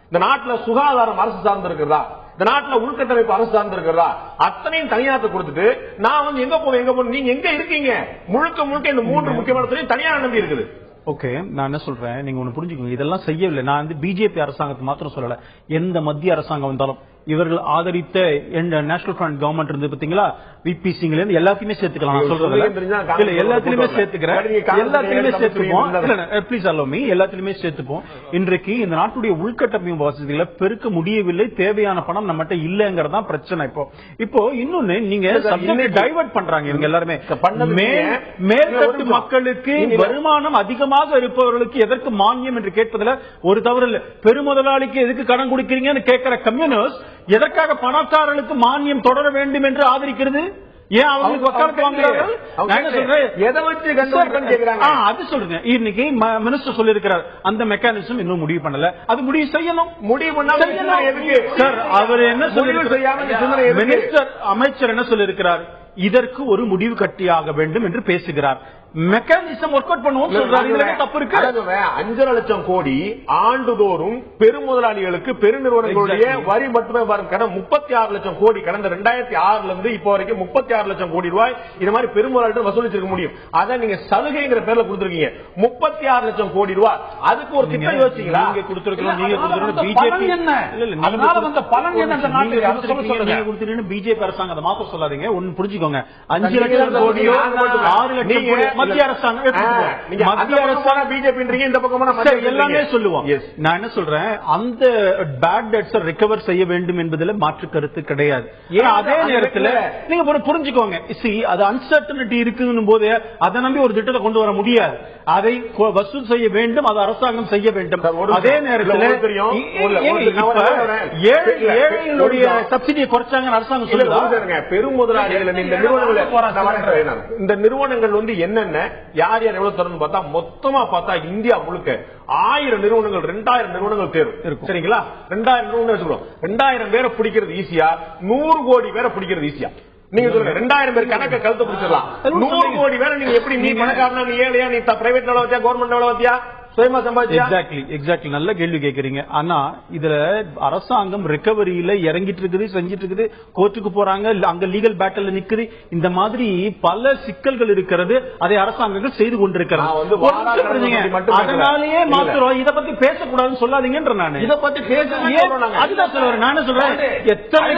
இந்த நாட்டுல சுகாதாரம் அரசு சார்ந்து இருக்கிறதா? இந்த நாட்டுல உள்கட்டமைப்பு அரசு சார்ந்து இருக்கிறதா? அத்தனையும் தனியாரத்தை கொடுத்துட்டு நான் வந்து எங்க போவேன் நீங்க எங்க இருக்கீங்க? முழுக்க இந்த 3 முக்கியமான துறையும் தனியார் நம்பி இருக்குது. ஓகே, நான் என்ன சொல்றேன், நீங்க ஒண்ணு புரிஞ்சுக்கோங்க, இதெல்லாம் செய்யவில்லை. நான் வந்து பிஜேபி அரசாங்கத்தை மாத்திரம் சொல்லல, எந்த மத்திய அரசாங்கம் வந்தாலும் இவர்கள் ஆதரித்த நேஷனல் ஃப்ரண்ட் கவர்மெண்ட் இருந்து பாத்தீங்களா, விபி சிங்ல இருந்து எல்லாத்தையுமே சேர்த்துக்கலாம். நான் சொல்றேன் எல்லாத்திலுமே சேர்த்துக்கிறேன், எல்லாத்திலுமே சேர்த்துப்போம். ப்ளீஸ் அலோ மீ, எல்லாத்திலுமே சேர்த்துப்போம். இன்றைக்கு இந்த நாட்டுடைய உள்கட்டமைப்பு வசதிகளை பெருக்க முடியவில்லை, தேவையான பணம் நம்மகிட்ட இல்லங்கிறதா பிரச்சனை. இப்போ இன்னொன்னு, நீங்க சப்ஜெக்ட் டைவர்ட் பண்றாங்க இவங்க எல்லாருமே. மேல்தட்டு மக்களுக்கு வருமானம் அதிகமாக இருப்பவர்களுக்கு எதற்கு மானியம் என்று கேட்பதில் ஒரு தவறு இல்லை. பெருமுதலாளிக்கு எதுக்கு கடன் கொடுக்கிறீங்கன்னு கேட்கிற கம்யூனிஸ்ட் எதற்காக பணக்காரர்களுக்கு மானியம் தொடர வேண்டும் என்று ஆதரிக்கிறது? ஏன் அவங்களுக்கு வக்காலத்து வாங்குறார்கள்? அது சொல்லுங்க. இன்னைக்கு மினிஸ்டர் சொல்லியிருக்கிறார், அந்த மெக்கானிசம் இன்னும் முடிவு பண்ணல, அது முடிவு செய்யணும். சார் அவர் என்ன சொல்லியிருக்கிறார்? மினிஸ்டர் அமைச்சர் என்ன சொல்லியிருக்கிறார்? இதற்கு ஒரு முடிவு கட்டியாக வேண்டும் என்று பேசுகிறார். மெக்கானிசம் ஒர்க் அவுட் பண்ணுவோம் சொல்றாரு. இதுல தப்பு இருக்கு. 5 லட்சம் கோடி ஆண்டுதோறும் பெருமுதலாளிகளுக்கு பெருநிறுவனங்களுடைய வரி மட்டுமே கடன் 36 லட்சம் கோடி கடந்த 2006 இருந்து இப்போ வரைக்கும் 36 லட்சம் கோடி ரூபாய் இது மாதிரி பெருமுதலாளிகள் வசூலிச்சிருக்க முடியும். அதை நீங்க சலுகைங்கிற பேர்ல கொடுத்திருக்கீங்க 36 லட்சம் கோடி ரூபாய். அதுக்கு ஒரு திட்டம் யோசிச்சீங்களா? நீங்க கொடுத்திருக்கீங்க, நீங்க கொடுத்திருக்கீங்க. பிஜேபி என்ன அதனால வந்த பலன் என்ன? அந்த நாட்டுக்கு நீங்க கொடுத்திருக்கீங்க. பிஜேபி அரசாங்கம் அதை மாத்த சொல்லாதீங்க. ஒன்னு புரிஞ்சுக்கோங்க, 5 லட்சம் கோடியோ 6 லட்சம் கோடி மத்திய அரசாங்கம், மத்திய அரசாங்கம் பிஜேபி இந்த பக்கமான எல்லாமே சொல்லுவோம். நான் என்ன சொல்றேன், அந்த பேட் டெட்ஸ் ரெக்கவர் செய்ய வேண்டும் என்பதில் மாற்று கருத்து கிடையாது. அதே நேரத்தில் நீங்க புரிஞ்சுக்கோங்க, அது அன்சர்டனிட்டி இருக்குன்னு போது அதை நம்பி ஒரு திட்டத்தை கொண்டு வர முடியாது. அதை வசூல் செய்ய வேண்டும், அது அரசாங்கம் செய்ய வேண்டும். அதே நேரத்தில் ஏழைகளுடைய சப்சிடியை குறைச்சாங்க அரசாங்கம் சொல்லுங்க. பெருமுதலாளிகள் இந்த இந்த நிறுவனங்கள் வந்து என்னென்ன யார் யார் எவ்வளவு தரணும் பார்த்தா மொத்தமா பார்த்தா இந்தியா முழுக்க 1000 நிறுவனங்கள் 2000 நிறுவனங்கள் தேர்வு சரிங்களா 2000 நிறுவனங்கள் வச்சுக்கிறோம் 2000 பேரை பிடிக்கிறது ஈஸியா 100 கோடி பேரை பிடிக்கிறது ஈஸியா நீங்க சொல்லுங்க 2000 பேர் கணக்க கழுத்து பிடிச்சிடலாம் 100 கோடி பேரை நீங்க எப்படி நீ பணக்காரனா நீ ஏழையா நீ பிரைவேட் லெவல் வச்சியா கவர்மெண்ட் லெவல் வச்சியா சுயமா சம்பாதிச்சியா எக்ஸாக்ட்லி நல்ல கேள்வி கேக்குறீங்க ஆனா இதுல அரசாங்கம் ரெக்கவரியில இறங்கிட்டு இருக்குது செஞ்சிட்டு இருக்குது கோர்ட்டுக்கு போறாங்க அங்க லீகல் பேட்டல்ல நிக்குது இந்த மாதிரி பல சிக்கல்கள் இருக்கிறது அதை அரசாங்கங்கள் செய்து கொண்டிருக்கிறது அதனாலேயே மாத்திரம் இதை பத்தி பேசக்கூடாதுன்னு சொல்லாதீங்கன்ற நான் இதை பத்தி அதுதான் சொல்றேன் நானே சொல்றேன் எத்தனை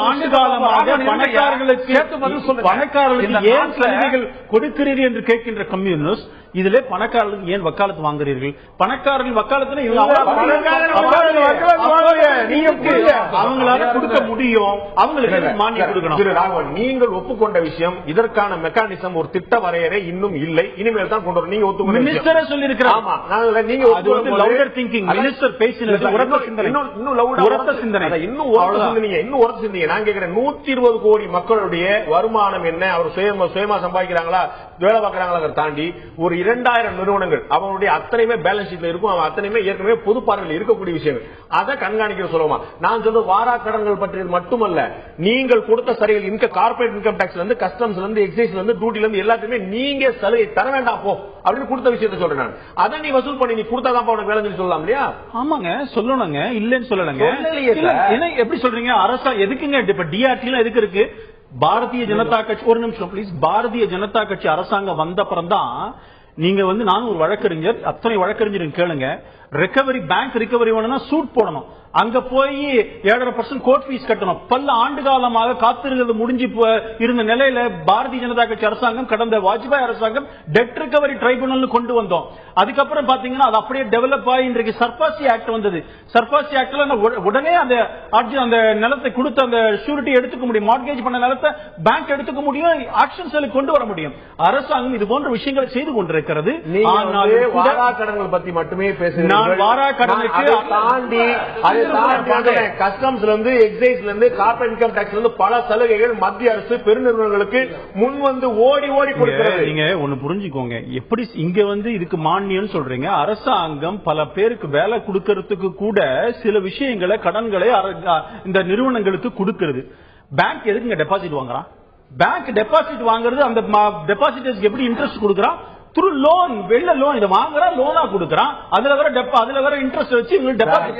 ஆண்டு காலமாக பணக்காரர்களுக்கு ஏன் சலுகைகள் கொடுக்கிறீர்கள் என்று கேட்கின்ற கம்யூனிஸ்ட் இதுல பணக்காரர்களுக்கு ஏன் வக்காலத்து வாங்குறீர்கள் பணக்காரர்கள் வக்காலத்துல அவங்களால கொடுக்க முடியும் அவங்களுக்கு மானியம் கொடுக்கணும் நீங்கள் ஒப்புக்கொண்ட விஷயம் இதற்கான மெக்கானிசம் ஒரு திட்ட வரையறை இன்னும் இல்லை இனிமேல் தான் கொண்டு வரும் நீங்க ஒத்துக்கொண்ட மினிஸ்டரே சொல்லியிருக்கிறார் நீங்க லவுடர் திங்கிங் மினிஸ்டர் பேசினது உரத்த சிந்தனை இன்னும் உரத்த சிந்தனை நான் கேட்கிறேன் 120 கோடி மக்களுடைய வருமானம் என்ன அவர் சுயமா சம்பாதிக்கிறாங்களா வேலை பார்க்கறாங்களா தாண்டி ஒரு 2000 நிறுவனங்கள் அவங்களுடைய அத்தனையுமே பேலன்ஸ் ஷீட்ல இருக்கும் அவன் அத்தனையுமே ஏற்கனவே பொது பார்வையில் இருக்கக்கூடிய விஷயங்கள் அதை கண்காணிக்க சொல்லுமா நான் சொல்ற வாராக்கடன்கள் பற்றியது மட்டுமல்ல நீங்கள் கொடுத்த சரிகள் கார்பரேட் இன்கம் டாக்ஸ்ல இருந்து கஸ்டம்ஸ்ல இருந்து எக்ஸைஸ்ல இருந்து டியூட்டில இருந்து எல்லாத்தையுமே நீங்க சலுகை தர வேண்டாம் போ அப்படின்னு கொடுத்த விஷயத்தை சொல்றேன் நான் அதை நீ வசூல் பண்ணி நீ கொடுத்தாதான் உனக்கு வேலை சொல்லி சொல்லலாம் இல்லையா ஆமாங்க சொல்லணுங்க இல்லன்னு சொல்லலங்க எப்படி சொல்றீங்க அரசா எதுக்குங்க இப்ப டிஆர்டி எதுக்கு இருக்கு பாரதிய ஜனதா கட்சி ஒரு நிமிஷம் பிளீஸ் பாரதிய ஜனதா கட்சி அரசாங்கம் வந்த அப்புறம் தான் நீங்க வந்து நானும் ஒரு வழக்கறிஞர் அத்தனை வழக்கறிஞர் கேளுங்க ரெக்கவரி பேங்க் ரெக்கவரி வேணும்னா சூட் போடணும் அங்க போய் 7.5% கோர்ட் ஃபீஸ் கட்டணும் பல ஆண்டு காலமாக காத்திருக்கிறது முடிஞ்சு இருந்த நிலையில பாரதிய ஜனதா கட்சி அரசாங்கம் கடந்த வாஜ்பாய் அரசாங்கம் டெட் ரெக்கவரி ட்ரைபுனல் கொண்டு வந்தோம் அதுக்கப்புறம் பாத்தீங்கன்னா அது அப்படியே டெவலப் ஆகி இன்றைக்கு சர்பாசி ஆக்ட் வந்தது சர்பாசி ஆக்ட்ல உடனே அந்த நிலத்தை கொடுத்து அந்த ஷூரிட்டி எடுத்துக்க முடியும் மார்கேஜ் பண்ண நிலத்தை பேங்க் எடுத்துக்க முடியும் ஆக்ஷன்ஸ் கொண்டு வர முடியும் அரசாங்கம் இது போன்ற விஷயங்களை செய்து கொண்டிருக்கிறது வாராக்கடன்கள் பத்தி மட்டுமே பேசுகிறேன் வாராக்கடனுக்கு தாண்டி கஸ்டம்ஸ்ல இருந்து எக்ஸைஸ்ல இருந்து கார்பரேட் இன்கம் டாக்ஸ்ல இருந்து பல சலுகைகள் மத்திய அரசு பெருநிறுவனங்களுக்கு முன் வந்து ஓடி ஓடி கொடுக்கிறது நீங்க ஒண்ணு புரிஞ்சுக்கோங்க எப்படி இங்க வந்து இதுக்கு மானியம் சொல்றீங்க அரசாங்கம் பல பேருக்கு வேலை கொடுக்கறதுக்கு கூட சில விஷயங்களை கடன்களை இந்த நிறுவனங்களுக்கு கொடுக்கிறது பேங்க் எதுக்குங்க டெபாசிட் வாங்குறான் பேங்க் டெபாசிட் வாங்குறது அந்த டெபாசிட்டர்ஸ்க்கு எப்படி இன்ட்ரெஸ்ட் கொடுக்குறான் த்ரூ லோன் வெள்ள லோன் இதை வாங்குறா லோனா கொடுக்கறான் அதுல வர இன்ட்ரெஸ்ட் வச்சு உங்களுக்கு டெபாசிட்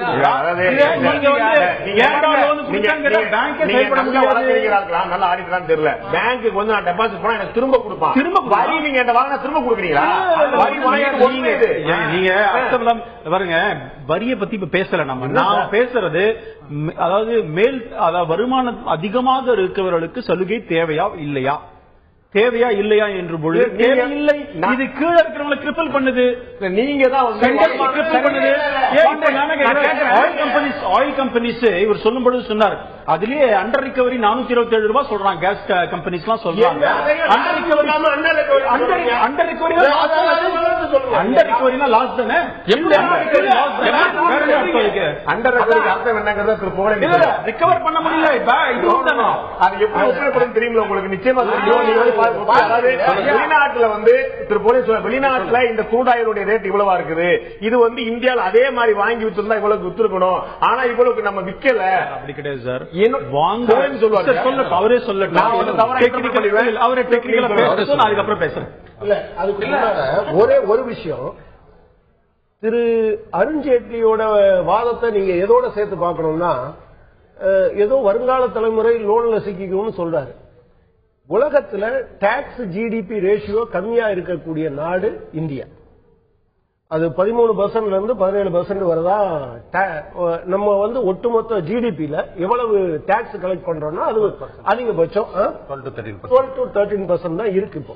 நீங்க வந்து லோன் கொடுத்தாங்க பேங்க் செயல்பட முடியாது நல்லா ஆடிக்கிறான்னு தெரியல பேங்க்கு வந்து நான் டெபாசிட் பண்ணா எனக்கு திரும்ப கொடுப்பான் திரும்ப வரி நீங்க என்ன வாங்கினா திரும்ப கொடுக்குறீங்களா வரி வாங்கிட்டு நீங்க அர்த்தம் பாருங்க வரியை பத்தி இப்ப பேசல நான் பேசுறது அதாவது வருமானம் அதிகமாக இருக்கிறவர்களுக்கு சலுகை தேவையா இல்லையா தேவையா இல்லையா என்று பொழுது தேவையில்லை இது கீழே இருக்கிறவங்களை கிரிப்பல் பண்ணுது நீங்க தான் ஆயில் கம்பெனிஸ் இவர் சொல்லும் பொழுது சொன்னார் அதுலயே அண்டர் ரிகவரி 427 ரூபாய் சொல்றாங்க கேஸ் கம்பெனிஸ் எல்லாம் சொல்றாங்க அண்டர் ரிகவரினா லாஸ் தானே ரிகவர் பண்ண முடியல அது எப்படி தெரியுங்களா உங்களுக்கு நிச்சயமா தெரியும் வெளிநாட்டுல வந்து வெளிநாட்டுல இந்த crude oil ரேட் இவ்வளவா இருக்குது இது வந்து இந்தியாவில் அதே மாதிரி வாங்கி வித்துருந்தா இவ்வளவு வித்துருக்கணும் ஆனா இவ்வளவுக்கு நம்ம விக்கல அப்படி கிடையாது சார் அவரே சொல்லட்டும் அதுக்கப்புறம் பேசுறேன் இல்ல அதுக்கு ஒரே ஒரு விஷயம் திரு அருண்ஜேட்லியோட வாதத்தை நீங்க எதோட சேர்த்து பார்க்கணும்னா ஏதோ வருங்கால தலைமுறை லோன்ல சிக்கணும்னு சொல்றாரு உலகத்துல டாக்ஸ் ஜிடிபி ரேஷியோ கம்மியா இருக்கக்கூடிய நாடு இந்தியா அது 13% இருந்து 17% வரதா நம்ம வந்து ஒட்டுமொத்த ஜிடிபியில எவ்வளவு டாக்ஸ் கலெக்ட் பண்றோம்னா அது அதிகபட்சம் 12 to 13% தான் இருக்கு இப்போ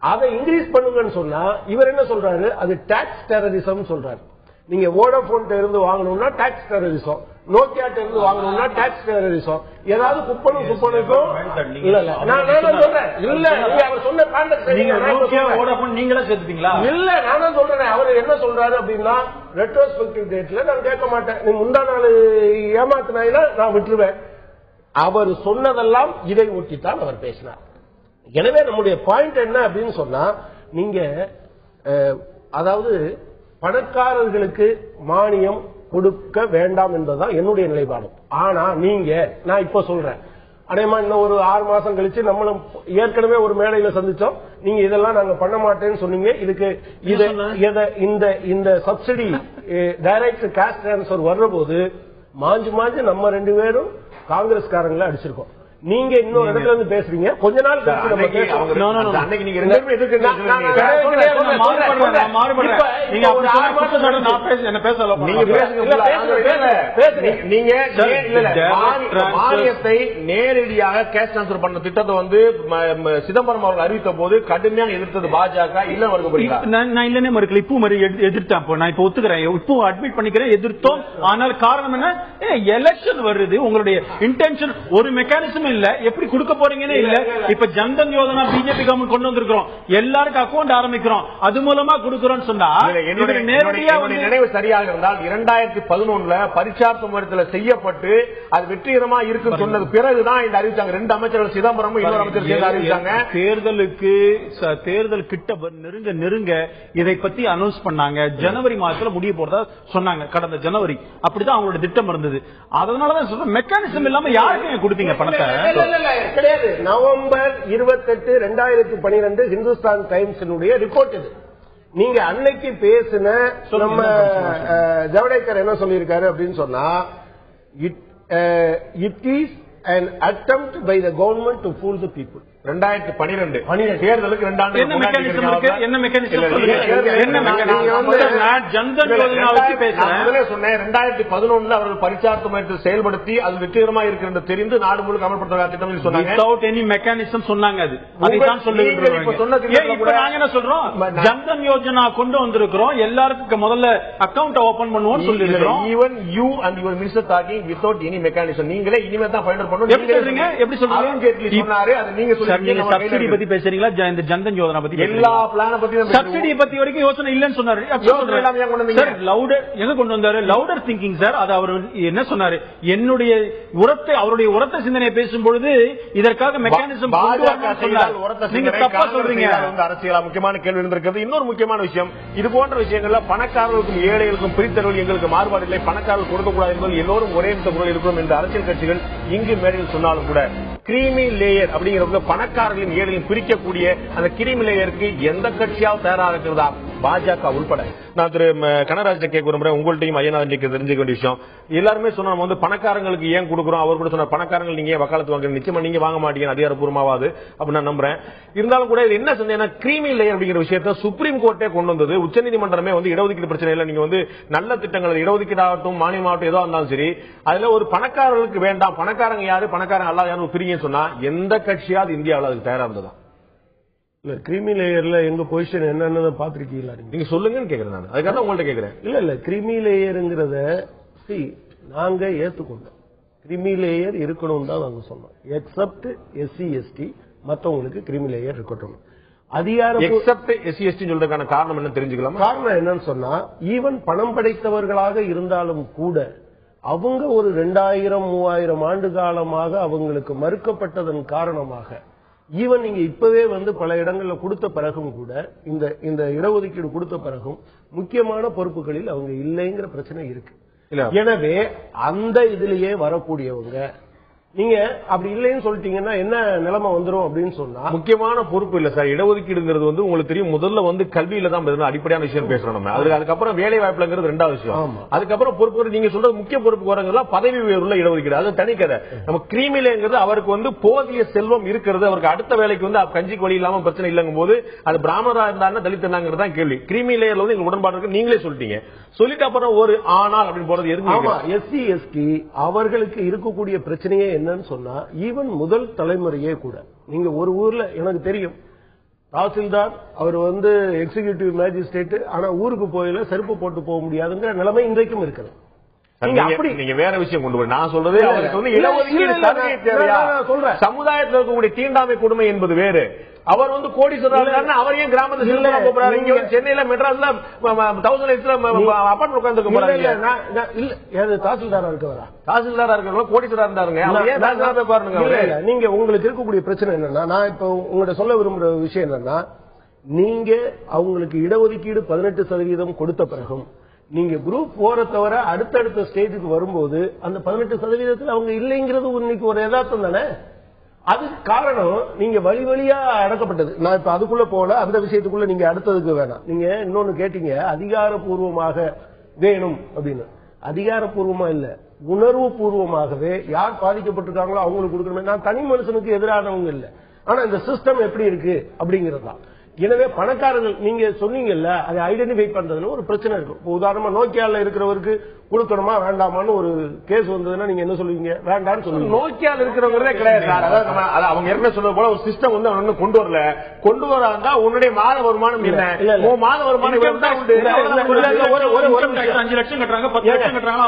அதை இன்க்ரீஸ் பண்ணுங்கன்னு சொன்னா இவர் என்ன சொல்றாரு அது டாக்ஸ் டெரரிசம் சொல்றாரு நீங்க வோடாபோன் இருந்து வாங்கணும்னா டாக்ஸ் டெரரிசம் நோக்கியாட்ட இருந்து வாங்கணும்னா டாக்ஸ் டெரரிசம் ஏதாவது குப்பனுக்கும் இல்ல நான் சொல்றேன் இல்ல அவர் சொன்ன நீங்களே சேர்த்துட்டீங்களா இல்ல நான் சொல்றேன் அவர் என்ன சொல்றாரு அப்படின்னா ரெட்ரோஸ்பெக்டிவ் டேட்ல நான் கேட்க மாட்டேன் நீ முந்தா நாள் ஏமாத்தினா நான் விட்டுருவேன் அவர் சொன்னதெல்லாம் இதை ஒட்டித்தான் அவர் பேசினார். எனவே நம்முடைய பாயிண்ட் என்ன அப்படின்னு சொன்னா, நீங்க அதாவது பணக்காரர்களுக்கு மானியம் கொடுக்க வேண்டாம் என்பதுதான் என்னுடைய நிலைப்பாடு. ஆனா நீங்க, நான் இப்ப சொல்றேன், அடையமா இன்னும் ஒரு 6 மாசம் கழிச்சு நம்மளும் ஏற்கனவே ஒரு மேடையில சந்திச்சோம், நீங்க இதெல்லாம் நாங்க பண்ண மாட்டேன்னு சொன்னீங்க. இதுக்கு இந்த சப்சிடி டைரக்ட் கேஷ் டிரான்ஸ்பர் வர்ற போது மாஞ்சு நம்ம 2 பேரும் காங்கிரஸ்காரங்களை அடிச்சிருக்கோம். நீங்க இன்னொரு இடத்துல இருந்து பேசுறீங்க, கொஞ்ச நாள் மானியத்தை நேரடியாக கேஷ் டிரான்ஸ்பர் பண்ண திட்டத்தை வந்து சிதம்பரம் அவர்கள் அறிவித்த போது கடுமையாக எதிர்த்தது பாஜக. இல்ல நான் இல்லனே மறுக்கல, இப்போ எதிர்த்தேன். நான் இப்ப ஒத்துக்கிறேன், இப்போ அட்மிட் பண்ணிக்கிறேன், எதிர்த்தோம். ஆனால் காரணம் என்ன? எலெக்ஷன் வருது, உங்களுடைய இன்டென்ஷன் ஒரு மெக்கானிசம் இல்ல, எப்படி கொடுக்க போறீங்கன்னு இல்ல. இப்ப ஜன்தன் யோஜனா பிஜேபி கவர்மெண்ட் கொண்டு வந்திருக்கிறோம், எல்லாருக்கும் அக்கௌண்ட் ஆரம்பிக்கிறோம், அது மூலமா கொடுக்கிறோம் சொன்னா நேரடியா நினைவு சரியாக இருந்தால் 2011 பரீட்சார்த்த முறையில் செய்யப்பட்டு அது வெற்றிகரமா இருக்கு சொன்னது பிறகுதான் இந்த அறிவிச்சாங்க. 2 அமைச்சர்கள் சிதம்பரமும் இன்னொரு அமைச்சர் சேர்ந்து அறிவிச்சாங்க. தேர்தல் கிட்ட நெருங்க இதை பத்தி அனௌன்ஸ் பண்ணாங்க. ஜனவரி மாதத்துல முடிய போறதா சொன்னாங்க, கடந்த ஜனவரி. அப்படிதான் அவங்களோட திட்டம் இருந்தது. அதனாலதான் சொல்றேன், மெக்கானிசம் இல்லாம யாருக்கு கொடுத்தீங்க பணத்தை? கிடையாது. நவம்பர் 28, 2012 ஹிந்துஸ்தான் டைம்ஸ் ரிப்போர்ட் இது. நீங்க அன்னைக்கு பேசின நம்ம ஜவடேகர் என்ன சொல்லியிருக்காரு அப்படின்னு சொன்னா, it is an attempt by the government to fool the people. 2012 தேர்தலுக்கு 2 ஆண்டு என்ன மெக்கானிசம் இருக்கு? என்ன மெக்கானிசம் ஜன்தன் யோஜனா வச்சு பேசுறேன். 2011 அவர்கள் பரிச்சார்த்த முறையில் செயல்படுத்தி அது வெற்றிகரமா இருக்கு தெரிந்து நாடு முழுக்க அமல்படுத்த திட்டம் சொன்னாங்க. வித்அவுட் எனி மெக்கானிசம் சொன்னாங்க. அது அதைத்தான் சொல்லுங்க. இப்ப நாங்க என்ன சொல்றோம், ஜன்தன் யோஜனா கொண்டு வந்திருக்கிறோம், எல்லாருக்கும் முதல்ல அக்கவுண்ட் ஓபன் பண்ணுவோம் சொல்லி இருக்கிறோம். Even you and your minister talking without any mechanism. நீங்களே இனிமே தான் ஃபைண்ட் அவுட் பண்ணணும். எப்படி சொல்றீங்க? எப்படி சொல்றீங்க? சொன்னாரு, அது நீங்க சப்சிடி பத்தி பேசுறீங்களா? இந்த ஜன்தன் யோஜனா பத்தி எல்லா பிளான பத்தி சப்சிடி பத்தி வரைக்கும் யோசனை இல்லன்னு சொன்னாரு. எங்க கொண்டு வந்தாரு? Louder thinking sir. அது அவர் என்ன சொன்னாரு? என்னுடைய அவருடைய உரத்த சிந்தனையை பேசும்பொழுது இதற்காக மெக்கானிசம் நீங்க தப்பா சொல்றீங்க. அரசியலா முக்கியமான கேள்வி இருந்திருக்கிறது. இன்னொரு முக்கியமான விஷயம், இது போன்ற விஷயங்கள்ல பணக்காரர்களுக்கும் ஏழைகளுக்கும் பிரித்தவர்கள் எங்களுக்கு மாறுபாடு இல்லை, பணக்காரர்கள் கொடுக்கக்கூடாது என்பது எல்லோரும் ஒரே குரல் இருக்கிறோம் என்ற அரசியல் கட்சிகள் இங்கு மேடையில் சொன்னாலும் கூட, கிரீமி லேயர் அப்படிங்கிறது பணக்காரர்களின் ஏழையும் பிரிக்கக்கூடிய அந்த கிரீமி லேயருக்கு எந்த கட்சியாவது தயாராக இருக்கிறதா? பாஜக உள்பட. நான் திரு கனகராஜ் கேட்க விரும்புறேன், உங்கள்கிட்டையும் ஐயனாథன் தெரிஞ்சுக்க வேண்டிய விஷயம். எல்லாருமே சொன்னா நம்ம வந்து பணக்காரங்களுக்கு ஏன் கொடுக்குறோம், அவர் கூட சொன்ன பணக்காரங்கள் நீங்க வக்காலத்து வாங்க, நிச்சயமா நீங்க வாங்க மாட்டீங்க அதிகாரப்பூர்வமாவது அப்படின்னு நான் நம்புறேன். இருந்தாலும் கூட இது என்ன செஞ்சேன்னா, கிரீமி லேயர் அப்படிங்கிற விஷயத்தை சுப்ரீம் கோர்ட்டே கொண்டு வந்தது. உச்சநீதிமன்றமே வந்து இடஒதுக்கீடு பிரச்சனை இல்லை, நீங்க வந்து நல்ல திட்டங்கள் இடஒதுக்கீடு ஆகட்டும் மானியமாகட்டும் ஏதோ இருந்தாலும் சரி, அதுல ஒரு பணக்காரர்களுக்கு வேண்டாம், பணக்காரங்க யாரு பணக்காரங்க அல்லாத யாரும் பிரிங்கன்னு சொன்னா எந்த கட்சியாவது இந்தியாவில் அதுக்கு தயாரா இருந்ததா? இல்ல, கிரீமி லேயர்ல எங்க பொசிஷன் என்னன்னு பாத்திருக்கீங்களா? நீங்க சொல்லுங்கன்னு கேக்குறேன். நான் அதுக்காக உங்கள்ட்ட கேக்குறேன். இல்ல கிரீமி லேயருங்கிறத நாங்க ஏத்துக்கொண்டோம். கிரீமி லேயர் இருக்கணும் தான் நாங்க சொன்னோம். எக்ஸப்ட் SC ST மற்றவங்களுக்கு கிரீமி லேயர் இருக்கட்டும். சொல்றதுக்கான காரணம் என்ன தெரிஞ்சுக்கலாம்? காரணம் என்னன்னு சொன்னா, ஈவன் பணம் படைத்தவர்களாக இருந்தாலும் கூட அவங்க ஒரு 2000-3000 ஆண்டு காலமாக அவங்களுக்கு மறுக்கப்பட்டதன் காரணமாக, ஈவன் நீங்க இப்பவே வந்து பல இடங்கள்ல கொடுத்த பிறகும் கூட, இந்த இடஒதுக்கீடு கொடுத்த பிறகும் முக்கியமான பொறுப்புகளில் அவங்க இல்லைங்கிற பிரச்சனை இருக்கு. எனவே அந்த இதுலயே வரக்கூடியவங்க நீங்க அப்படி இல்லைன்னு சொல்லிட்டீங்கன்னா என்ன நிலைமை வந்துரும் அப்படின்னு சொன்னா, முக்கியமான பொறுப்பு இல்ல சார். இடஒதுக்கீடுங்கிறது வந்து உங்களுக்கு தெரியும், முதல்ல வந்து கல்வியில தான் அடிப்படையான விஷயம் பேசுறோம் நம்ம. அதுக்கப்புறம் வேலை வாய்ப்புங்கிறது 2வது விஷயம். அதுக்கப்புறம் பொறுப்பு நீங்க சொல்றது முக்கிய பொறுப்பு வரங்கெல்லாம் பதவி உயர்வுள்ள இடஒதுக்கீடு, அது தனி கதை. நம்ம கிரீமிலேங்கிறது அவருக்கு வந்து போதிய செல்வம் இருக்கிறது, அவருக்கு அடுத்த வேலைக்கு வந்து கஞ்சிக்கு வழி இல்லாம பிரச்சனை இல்லங்கும் போது அது பிராமணரா இருந்தாருன்னா தலித் இருந்தாங்கிறது தான் கேள்வி. கிரீமி லேயர்ல வந்து எங்களுக்கு உடன்பாடு இருக்கு, நீங்களே சொல்லிட்டீங்க. சொல்லிட்டு அப்புறம் ஒரு ஆனால் அப்படின்னு போறது எதுக்கு? SC ST அவர்களுக்கு இருக்கக்கூடிய பிரச்சனையே என்னன்னு சொன்னா, ஈவன் முதல் தலைமுறையே கூட, நீங்க ஒரு ஊர்ல எனக்கு தெரியும் தாசில்தார் அவர் வந்து எக்ஸிகியூட்டிவ் மேஜிஸ்ட்ரேட், ஆனா ஊருக்கு போயில செருப்பு போட்டு போக முடியாதுங்கிற நிலைமை இன்றைக்கும் இருக்குது. நீங்க வேற விஷயம் கொண்டு போய் நான் சொல்றது அவருக்கு வந்து இடஒதுக்கீடு சலுகை தேவையா சொல்றேன். சமுதாயத்தில் இருக்கக்கூடிய தீண்டாமை கொடுமை என்பது வேறு. அவர் வந்து கோடீஸ்வரர் அவர் ஏன் கிராமத்தை சிறுதா போறாரு? இங்க சென்னையில மெட்ராஸ்ல 1000 அப்பார்ட்மெண்ட் உட்கார்ந்து போறாங்க. தாசில்தாரா இருக்கவரா? தாசில்தாரா இருக்கிறவங்க கோடீஸ்வரா இருந்தாருங்க. அவர் ஏன் தாசில்தாரா பாருங்க. நீங்க உங்களுக்கு இருக்கக்கூடிய பிரச்சனை என்னன்னா, நான் இப்ப உங்கள்ட்ட சொல்ல விரும்புற விஷயம் என்னன்னா, நீங்க அவங்களுக்கு இடஒதுக்கீடு 18% கொடுத்த பிறகும் நீங்க குரூப் 4 தவிர அடுத்தடுத்த ஸ்டேஜுக்கு வரும்போது அந்த 18% அவங்க இல்லைங்கிறது இன்னைக்கு ஒரு யதார்த்தம் தானே. அதுக்கு காரணம் நீங்க வழி வழியா அடக்கப்பட்டது. நான் இப்ப அதுக்குள்ள போல அந்த விஷயத்துக்குள்ள நீங்க அடுத்ததுக்கு வேணாம். நீங்க இன்னொன்னு கேட்டீங்க, அதிகாரப்பூர்வமாக வேணும் அப்படின்னு. அதிகாரப்பூர்வமா இல்ல, உணர்வு பூர்வமாகவே யார் பாதிக்கப்பட்டிருக்காங்களோ அவங்களுக்கு கொடுக்கணும். நான் தனி மனுஷனுக்கு எதிரானவங்க இல்ல, ஆனா இந்த சிஸ்டம் எப்படி இருக்கு அப்படிங்கிறது தான். எனவே பணக்காரர்கள் நீங்க சொன்னீங்கல்ல, அதை ஐடென்டிஃபை பண்றதுல ஒரு பிரச்சனை இருக்கும். உதாரணமா நோக்கியால இருக்கிறவருக்கு கொடுக்கணுமா வேண்டாமான்னு ஒரு கேஸ் வந்ததுன்னா நீங்க என்ன சொல்லுவீங்க? வேண்டாம்னு சொல்லுவீங்க. நோக்கியால இருக்கிறவங்களே கிடையாது. அவங்க ஏற்கனவே சொல்றது போல ஒரு சிஸ்டம் வந்து அவன் கொண்டு வரல. கொண்டு வராந்தா உன்னுடைய மாத வருமானம் என்ன? மாத வருமானம் 5 லட்சம் கட்டுறாங்க, 10 லட்சம் கட்டுறாங்க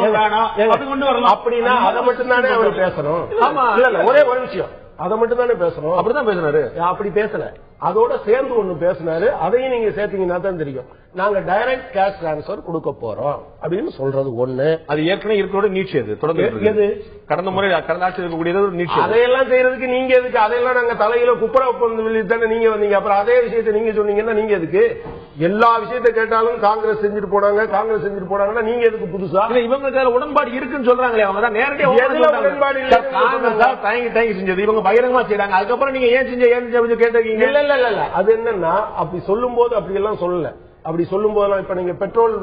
அப்படின்னா அதை மட்டும்தானே அவர் பேசணும். ஆமா, இல்ல ஒரே ஒரு விஷயம், அதை மட்டும் தானே பேசணும். அப்படிதான் பேசினாரு. அப்படி பேசல, அதோட சேர்ந்து ஒண்ணு பேசினாரு. அதையும் நீங்க சேர்த்தீங்கன்னா தான் தெரியும். நாங்க டைரக்ட் கேஷ் டிரான்ஸ்பர் கொடுக்க போறோம் அப்படின்னு சொல்றது ஒண்ணு. அது ஏற்கனவே இருக்கிறோட நீட்சி. அது தொடர்ந்து கடந்த முறை கடந்த ஆட்சி இருக்கக்கூடியது ஒரு நீட்சி. அதையெல்லாம் செய்யறதுக்கு நீங்க எதுக்கு? அதையெல்லாம் நாங்க தலையில குப்புற தானே நீங்க வந்தீங்க. அப்புறம் அதே விஷயத்தை நீங்க சொன்னீங்கன்னா நீங்க எதுக்கு? எல்லா விஷயத்த கேட்டாலும் காங்கிரஸ் செஞ்சுட்டு போனாங்க, காங்கிரஸ் செஞ்சுட்டு போனாங்கன்னா நீங்க எதுக்கு புதுசா? இவங்க உடன்பாடு இருக்குன்னு சொல்றாங்களே, அவங்க தான் நேரடியாக உடன்பாடு தயங்கி செஞ்சது இவங்க பகிரங்கமா செய்யறாங்க. அதுக்கப்புறம் நீங்க ஏன் செஞ்ச கேட்டீங்க? இல்ல இல்ல இல்ல, அது என்னன்னா அப்படி சொல்லும் போது அப்படி எல்லாம் சொல்லல. அப்படி சொல்லும் போதெல்லாம் இப்ப நீங்க பெட்ரோல்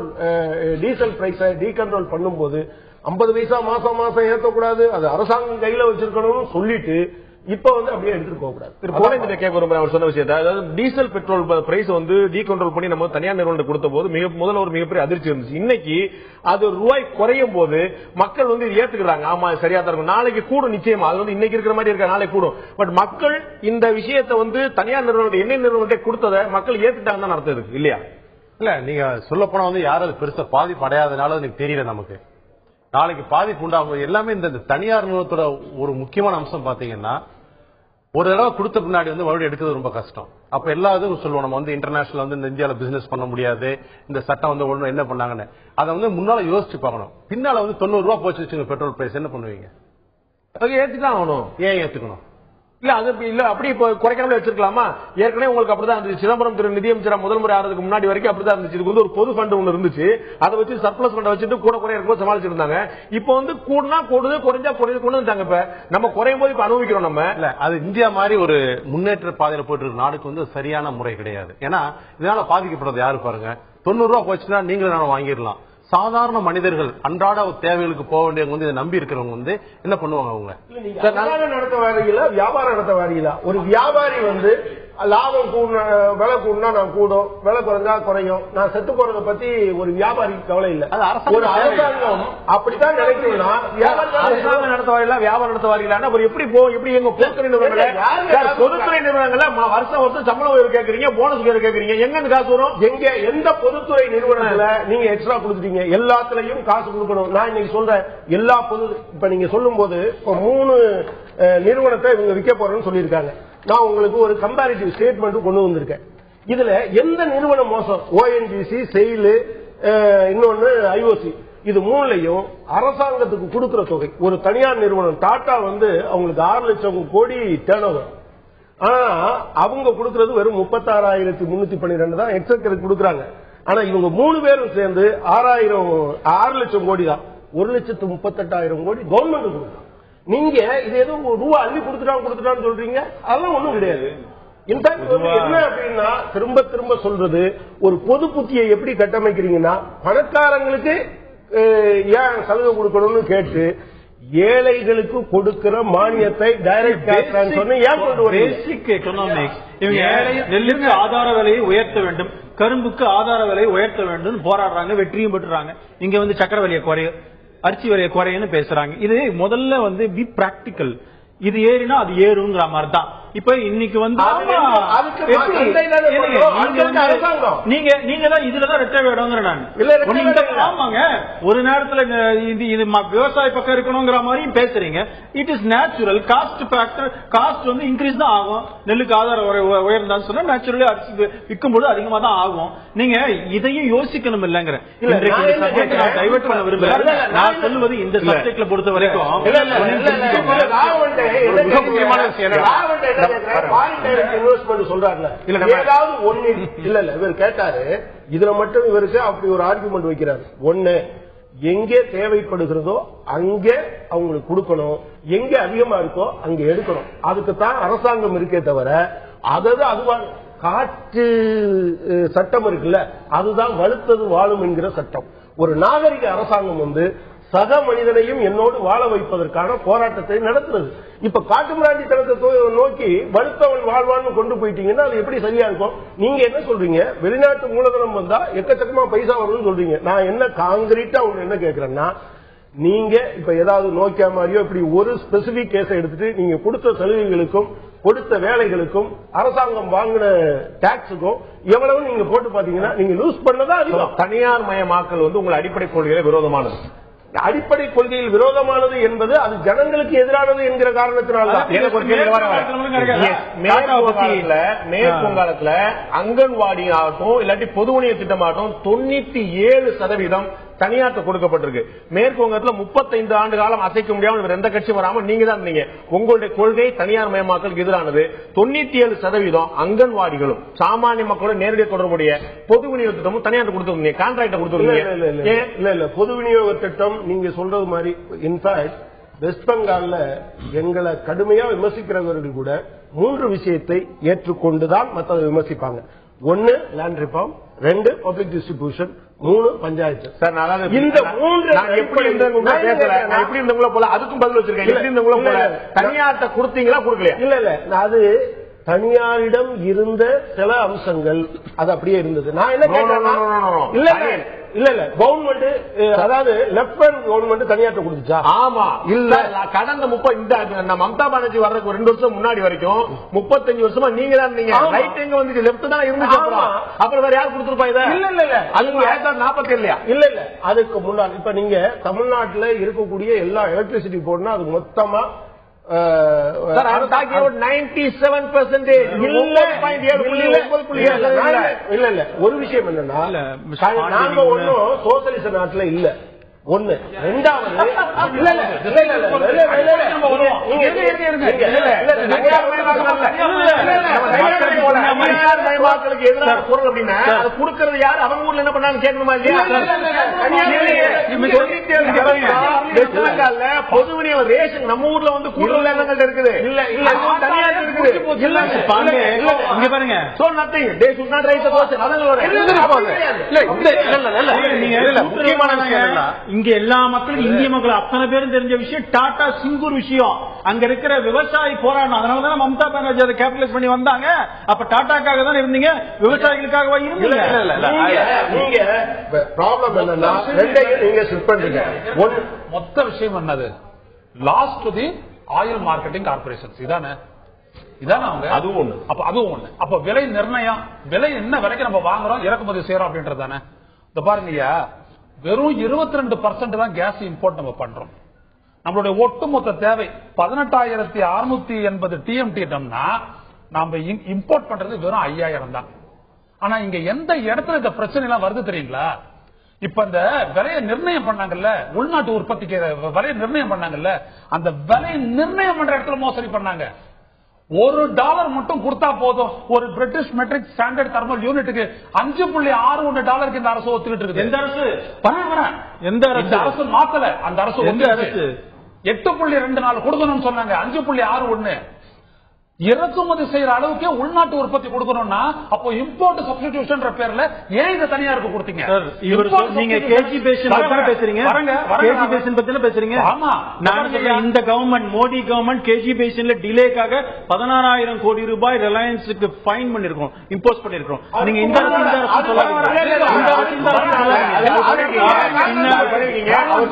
டீசல் பிரைஸை டீகண்ட்ரோல் பண்ணும்போது 50 பைசா மாசம் மாசம் ஏற்றக்கூடாது, அது அரசாங்கம் கையில வச்சிருக்கணும்னு சொல்லிட்டு இப்ப வந்து அப்படியே எடுத்துட்டு போக கூடாது. கேட்க விரும்புறேன் அவர் சொன்ன விஷயத்தை. அதாவது டீசல் பெட்ரோல் பிரைஸ் வந்து டீகண்ட்ரோல் பண்ணி நம்ம தனியார் நிறுவனம் கொடுத்த போது முதல்ல ஒரு மிகப்பெரிய அதிர்ச்சி இருந்துச்சு. இன்னைக்கு அது ரூபாய் குறையும் போது மக்கள் வந்து ஏத்துக்கிறாங்க. ஆமா சரியா தான் இருக்கும். நாளைக்கு கூடும் நிச்சயமா. அது வந்து இன்னைக்கு இருக்கிற மாதிரி இருக்க, நாளைக்கு கூடும். பட் மக்கள் இந்த விஷயத்தை வந்து தனியார் நிறுவனத்தை எண்ணெய் நிறுவனத்தை கொடுத்ததை மக்கள் ஏத்துட்டாங்க தான் அர்த்தம் இருக்கு இல்லையா? இல்ல நீங்க சொல்ல போனா வந்து யாரும் அது பெருசா பாதிப்பு அடையாதனால எனக்கு தெரியல. நமக்கு நாளைக்கு பாதிப்பு உண்டாகும். எல்லாமே இந்த தனியார் நிறுவனத்தோட ஒரு முக்கியமான அம்சம் பாத்தீங்கன்னா, ஒரு தடவை கொடுத்த பின்னாடி வந்து மறுபடியும் எடுக்கிறது ரொம்ப கஷ்டம். அப்ப எல்லா இதுவும் சொல்லுவோம், நம்ம வந்து இன்டர்நேஷனல் வந்து இந்த இந்தியாவில பிசினஸ் பண்ண முடியாது, இந்த சட்டம் வந்து ஒண்ணு என்ன பண்ணாங்கன்னு. அதை வந்து முன்னால யோசிச்சு பார்க்கணும். பின்னால வந்து 90 ரூபாய் போச்சு வச்சுங்க பெட்ரோல் பிரைஸ், என்ன பண்ணுவீங்க? ஏத்துதான் ஆகணும். ஏன் ஏத்துக்கணும்? இல்ல அது இல்ல அப்படி குறைக்காமலே வச்சிருக்கலாமா? ஏற்கனவே உங்களுக்கு அப்படிதான் இருந்துச்சு. சிதம்பரம் திரு நிதியமைச்சரா முதல் முறை ஆறதுக்கு முன்னாடி வரைக்கும் அப்படிதான் இருந்துச்சு. இதுக்கு வந்து ஒரு பொது ஃபண்ட் ஒண்ணு இருந்துச்சு. அதை வச்சு சர்ப்ளஸ் ஃபண்ட் வச்சுட்டு கூட குறைய இருக்கும் சமாளிச்சிருந்தாங்க. இப்போ வந்து கூடுனா கூடுது, குறைஞ்சா குறைஞ்சு கொண்டு வந்துட்டாங்க. இப்ப நம்ம குறையும் போது இப்ப அனுபவிக்கிறோம். நம்ம இல்ல அது இந்தியா மாதிரி ஒரு முன்னேற்ற பாதையில போயிட்டு இருக்க நாடுக்கு வந்து சரியான முறை கிடையாது. ஏன்னா இதனால பாதிக்கப்படுறது யாரு பாருங்க. 90 ரூபாய் போச்சுன்னா நீங்களும் நானும் வாங்கிடலாம். சாதாரண மனிதர்கள் அன்றாட தேவைகளுக்கு போக வேண்டியவங்க வந்து இதை நம்பி இருக்கிறவங்க வந்து என்ன பண்ணுவாங்க? அவங்க நடத்த வாரிகளா வியாபாரம் நடத்த வாரிகளா? ஒரு வியாபாரி வந்து லாபம் விலை கூடனா நான் கூடும், விலை குறைஞ்சா குறையும், நான் செத்து போறதை பத்தி ஒரு வியாபாரி கவலை இல்ல. ஒரு அரசாங்கம் அப்படித்தான் நினைக்கணும்னா அரசாங்கம் நடத்த வாரிகளா வியாபாரம் நடத்த வாரிகளா? அப்புறம் எப்படி எப்படி எங்க பொதுத்துறை நிறுவனங்கள் பொதுத்துறை நிறுவனங்கள்ல வருஷம் வருஷம் சம்பளம் உயர்வு கேட்கறீங்க, போனஸ் உயர்வு கேட்கறீங்க, எங்க காசு வரும்? எங்க எந்த பொதுத்துறை நிறுவனத்துல நீங்க எக்ஸ்ட்ரா கொடுத்துட்டீங்க? எல்லாத்துலயும் காசு கொடுக்கணும். நான் இன்னைக்கு சொல்றேன் எல்லா இப்ப நீங்க சொல்லும் போது 3 நிறுவனத்தை இவங்க விற்க போறேன்னு சொல்லியிருக்காங்க. நான் உங்களுக்கு ஒரு கம்பேரிட்டிவ் ஸ்டேட்மெண்ட் கொண்டு வந்திருக்கேன். இதுல எந்த நிறுவனம் மோசம்? ONGC, SAIL, இன்னொன்னு IOC. இது 3லையும் அரசாங்கத்துக்கு கொடுக்கிற தொகை. ஒரு தனியார் நிறுவனம் டாடா வந்து அவங்களுக்கு 6 லட்சம் கோடி டர்ன்ஓவர். ஆனா அவங்க கொடுக்கறது வெறும் 36,312 தான் எக்ஸெக்டருக்கு கொடுக்கறாங்க. ஆனா இவங்க 3 பேரும் சேர்ந்து 6 லட்சம் கோடி தான். 1,38,000 கோடி கவர்மெண்ட் கொடுக்கும். நீங்க இது ஏதோ ரூபா அள்ளி கொடுத்துட்டான்னு சொல்றீங்க. அதெல்லாம் ஒண்ணும் கிடையாது. இன்ஃபேக்ட் என்ன அப்படின்னா திரும்ப திரும்ப சொல்றது, ஒரு பொது புத்தியை எப்படி கட்டமைக்கிறீங்கன்னா, பணக்காரங்களுக்கு ஏன் சலுகை கொடுக்கணும்னு கேட்டு ஏழைகளுக்கு கொடுக்கிற மானியத்தை டைரக்ட் கேஷ் ட்ரான்ஸ்ஃபர் ஏன் கொண்டு வரீங்க? பேசிக் எக்கனாமிக்ஸ். இவங்க நெல்லுக்கு ஆதார விலையை உயர்த்த வேண்டும், கரும்புக்கு ஆதார விலையை உயர்த்த வேண்டும் போராடுறாங்க, வெற்றியும் பெற்றுறாங்க. இங்க வந்து சக்கர விலையை குறைய, அரிசி விலையை குறையன்னு பேசுறாங்க. இது முதல்ல வந்து பி பிராக்டிக்கல். இது ஏறினா அது ஏறுங்கிற மாதிரி தான். இப்ப இன்னைக்கு வந்து நீங்க தான் இதுலதான் ரெட்டை வேடங்கிற நான் ஆமாங்க. ஒரு நேரத்துல இது விவசாய பக்கம் இருக்கணுங்கிற மாதிரி பேசுறீங்க. It is natural. Cost factor, cost வந்து இன்க்ரீஸ் தான் ஆகும். நெல்லுக்கு ஆதார உயர்ந்தான்னு சொன்னா நேச்சுரலி அரிசி விற்கும்போது அதிகமா தான் ஆகும். நீங்க இதையும் யோசிக்கணும் இல்லங்கிற. நான் டைவர்ட் பண்ண விரும்பல. நான் சொல்லுவது இந்த சப்ஜெக்ட்ல பொறுத்த வரைக்கும் முக்கியமான விஷயம் சொல்றாருல, ஏதாவது ஒண்ணு இல்ல இவர் கேட்டாரு. இதுல மட்டும் இவருக்கு அப்படி ஒரு ஆர்குமெண்ட் வைக்கிறாரு. ஒண்ணு, எங்கே தேவைப்படுகிறதோ அங்கே அவங்களுக்கு கொடுக்கணும், எங்க அதிகமா இருக்கோ அங்க எடுக்கணும். அதுக்கு தான் அரசாங்கம் இருக்கே தவிர அதாவது அதுவா காற்று சட்டம் இருக்குல்ல, அதுதான் வலுத்தது வாழும் என்கிற சட்டம். ஒரு நாகரிக அரசாங்கம் வந்து சக மனிதனையும் என்னோடு வாழ வைப்பதற்கான போராட்டத்தை நடத்துறது. இப்ப காட்டுமிராண்டித்தனத்தை நோக்கி வலுத்தவன் வாழ்வான்னு கொண்டு போயிட்டீங்கன்னா அது எப்படி சரியா இருக்கும்? நீங்க என்ன சொல்றீங்க? வெளிநாட்டு மூலதனம் வந்தா எக்கச்சக்கமா பைசா வரும்னு சொல்றீங்க. நான் என்ன காங்கிரீட்டா உங்களுக்கு என்ன கேட்கிறேன்னா, நீங்க இப்ப ஏதாவது நோக்கியா மாதிரியோ இப்படி ஒரு ஸ்பெசிபிக் கேஸை எடுத்துட்டு நீங்க கொடுத்த சலுகைகளுக்கும் கொடுத்த வேலைகளுக்கும் அரசாங்கம் வாங்கின டாக்ஸுக்கும் எவ்வளவு நீங்க போட்டு பாத்தீங்கன்னா நீங்க லூஸ் பண்ணதா அதிகம். தனியார் மயமாக்கல் வந்து உங்கள் அடிப்படை கொள்கையில விரோதமானது. அடிப்படை கொள்கையில் விரோதமானது என்பது அது ஜனங்களுக்கு எதிரானது என்கிற காரணத்தினால்தான். மேற்கு வங்காளத்துல அங்கன்வாடி ஆகட்டும் இல்லாட்டி பொதுவுணிய திட்டமாகட்டும் 97% தனியார்ட்ட கொடுக்கப்பட்டிருக்கு. மேற்கு வங்கத்துல 35 ஆண்டு காலம் அசைக்க முடியாமல் எந்த கட்சி வராம நீங்க தான் இருந்தீங்க. உங்களுடைய கொள்கை தனியார் மயமாக்கலுக்கு எதிரானது. 97% அங்கன்வாடிகளும் சாமானிய மக்களோட நேரடி தொடர்புடைய பொது விநியோக திட்டமும் தனியார் கொடுத்துருந்தீங்க, கான்ட்ராக்ட கொடுத்துருந்தீங்க. இல்ல பொது விநியோக திட்டம் நீங்க சொல்றது மாதிரி இன்ஃபேக்ட் வெஸ்ட் பெங்கால்ல எங்களை கடுமையா விமர்சிக்கிறவர்கள் கூட 3 விஷயத்தை ஏற்றுக்கொண்டுதான் மற்றதை விமர்சிப்பாங்க. 1 land reform, 2 public distribution, 3 panchayat. Sir இந்த 3 நான் எப்படி இருந்தவங்கள போல அதுக்கும் பதில் வச்சிருக்கேன். எப்படி இருந்தவங்கள போல தனியார்ட்ட கொடுத்தீங்களா கொடுக்கலையா? இல்ல அது தனியாரிடம் இருந்த சில அம்சங்கள் அது அப்படியே இருந்தது. நான் என்ன கேட்டேன், இல்ல கவர்மெண்ட் அதாவது லெப்ட் ஹேண்ட் கவர்மெண்ட் தனியார்ட்ட கொடுத்துச்சா? ஆமா. இல்ல கடந்த மம்தா பானர்ஜி வர்றதுக்கு 2 வருஷம் முன்னாடி வரைக்கும் 35 வருஷமா நீங்க தான் இருந்தீங்க. ரைட் எங்க வந்து லெப்ட் தான் இருந்துச்சு. அப்புறம் வேற யார் கொடுத்துருப்பா இதை? இல்ல அது 47 இல்ல அதுக்கு முன்னாடி இப்ப நீங்க தமிழ்நாட்டுல இருக்கக்கூடிய எல்லா எலக்ட்ரிசிட்டி போர்டுனா அது மொத்தமா 97% இல்ல ஒரு விஷயம் என்னன்னா நாங்க ஒன்னும் சோசியலிச நாட்டுல இல்ல. ஒண்ணு. ரெண்டாவது பொருள் அப்படின்னா கொடுக்கறது யாரு? அவங்க ஊர்ல என்ன பண்ணாங்க கேட்கணுமா இல்லையா? பொது விநியோக ரேஷன் நம்ம ஊர்ல வந்து கூடுதல் இடங்கள் இருக்குது. தனியார் இருக்குது. பாருங்க முக்கியமான இங்க எல்லா மக்களும் இந்திய மக்கள் அத்தனை பேரும் தெரிஞ்ச விஷயம் டாடா சிங்கூர் விஷயம். அங்க இருக்கிற விவசாயி போராட்டம். அதனாலதான் மம்தா பானர்ஜி அதை கேபிடலைஸ் பண்ணி வந்தாங்க. அப்ப டாடாக்காக தான் இருந்தீங்க, விவசாயிகளுக்காக இருந்தீங்க. நீங்க ப்ராப்ளம் என்னன்னா நீங்க ஷிஃப்ட் பண்றீங்க. மொத்த விஷயம் என்னது? லாஸ்ட் தி ஆயில் மார்க்கெட்டிங் கார்பரேஷன்ஸ் இதானே அவங்க. அதுவும் ஒண்ணு. அப்ப அதுவும் ஒண்ணு. அப்ப விலை நிர்ணயம், விலை என்ன விலைக்கு நம்ம வாங்குறோம் இறக்குமதி செய்யறோம் அப்படின்றது தானே. இந்த பாருங்க, வெறும் 22% தான் கேஸ் இம்போர்ட் நம்ம பண்றோம். நம்மளுடைய ஒட்டுமொத்த தேவை 18,680 TMT-னா நாம இம்போர்ட் பண்றது வெறும் 5,000 தான். ஆனா இங்க எந்த இடத்துல இந்த பிரச்சனை எல்லாம் வருது தெரியுங்களா? இப்ப இந்த விலையை நிர்ணயம் பண்ணாங்கல்ல, உள்நாட்டு உற்பத்திக்கு விலையை நிர்ணயம் பண்ணாங்கல்ல, அந்த விலையை நிர்ணயம் பண்ற இடத்துல மோசடி பண்ணாங்க. $1 மட்டும் கொடுத்தா போதும். ஒரு பிரிட்டிஷ் மெட்ரிக் ஸ்டாண்டர்ட் தெர்மல் யூனிட்டுக்கு $5.61 இந்த அரசு ஒத்துக்கிட்டு இருக்குது. எந்த அரசு? எந்த அரசு மாத்தல. அந்த அரசு 8.24 கொடுக்கணும்னு சொன்னாங்க. 5.61 இறக்குமதி செய்யற அளவுக்கு உள்நாட்டு உற்பத்தி கொடுக்கணும்னா அப்போ இம்போர்ட் சப்ஸ்டிடியூஷன் பேர்ல ஏன் இதை தனியாருக்கு கொடுத்தீங்க? நீங்க கேஜி பேஷன் பத்தி பேசுறீங்க. கேஜி பேஷன் பத்தி பேசுறீங்க. ஆமா, நான் இந்த கவர்மெண்ட் மோடி கவர்மெண்ட் கேஜி பேஷன்ல டிலேக்காக 16,000 கோடி ரூபாய் ரிலையன்ஸுக்கு ஃபைன் பண்ணிருக்கோம், இம்போஸ் பண்ணிருக்கோம். நீங்க இந்த அரசு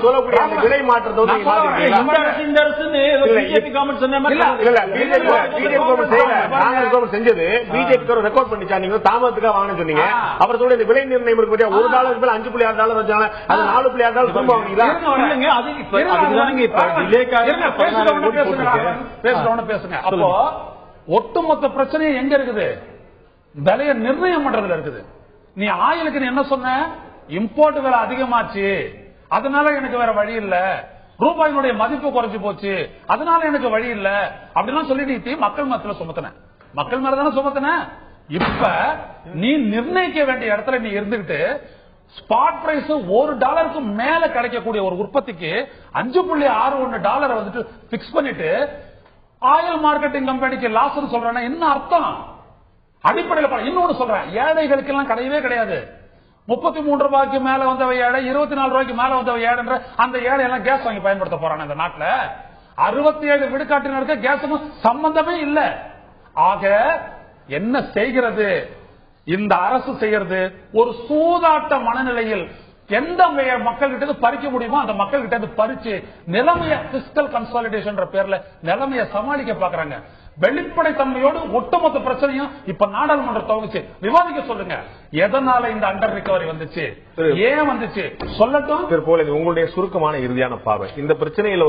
சொல்லக்கூடிய விலை மாற்றத்தை இந்த அரசு பிஜேபி கவர்மெண்ட் சொன்ன மாதிரி செஞ்சது பிஜேபி ரெக்கார்ட் பண்ணிச்சா? நீங்க தாமதத்துக்காக வாங்கன்னு சொன்னீங்க. அவர் சொல்ல இந்த விலை நிர்ணயம் இருக்கு பத்தியா, $1 மேல $5.6 வச்சாங்க, அது $4.6 திரும்ப வாங்கிங்களா? பேசுங்க. அப்போ ஒட்டுமொத்த பிரச்சனை எங்க இருக்குது? விலையை நிர்ணயம் பண்றதுல இருக்குது. நீ ஆயிலுக்கு என்ன சொன்ன? இம்போர்ட் விலை அதிகமாச்சு, அதனால எனக்கு வேற வழி இல்ல, ரூபாயினுடைய மதிப்பு குறைஞ்சு போச்சு, அதனால எனக்கு வழி இல்ல அப்படிலாம் சொல்லி நீ மக்கள் மத்தியில சுமத்தின. மக்கள் மேலதானே சுமத்தின. இப்ப நீ நிர்ணயிக்க வேண்டிய இடத்துல நீ இருந்துகிட்டு ஸ்பாட் பிரைஸ் $1 மேல கிடைக்கக்கூடிய ஒரு உற்பத்திக்கு $5.61 வந்துட்டு பிக்ஸ் பண்ணிட்டு ஆயில் மார்க்கெட்டிங் கம்பெனிக்கு லாஸ் சொல்றேன்னா என்ன அர்த்தம்? அடிப்படையில் இன்னொன்னு சொல்றேன், ஏழைகளுக்கு எல்லாம் கிடையவே கிடையாது. $33 மேல வந்தவ ஏழை, $24 மேல வந்தவ ஏழைன்ற அந்த ஏழை எல்லாம் கேஸ் வாங்கி பயன்படுத்த போறாங்க இந்த நாட்டுல. 67 விழுக்காட்டினருக்கு கேஸுக்கும் சம்பந்தமே இல்ல. ஆக என்ன செய்கிறது இந்த அரசு? செய்யறது ஒரு சூதாட்ட மனநிலையில் எந்த மக்கள் கிட்ட பறிக்க முடியுமோ அந்த மக்கள் கிட்ட பறிச்சு நிலைமைய பிஸ்கல் கன்சாலிடேஷன் பேர்ல நிலைமையை சமாளிக்க பாக்குறாங்க. வெளிப்படை தன்மையோடு ஒட்டுமொத்த பிரச்சனையும் இப்ப நாடாளுமன்ற துவங்குச்சு, விவாதிக்க சொல்லுங்க. எதனால இந்த அண்டர் ரிகவரி வந்துச்சு, ஏன் வந்துச்சு சொல்லட்டும். உங்களுடைய சுருக்கமான இறுதியான பார்வை இந்த பிரச்சனையில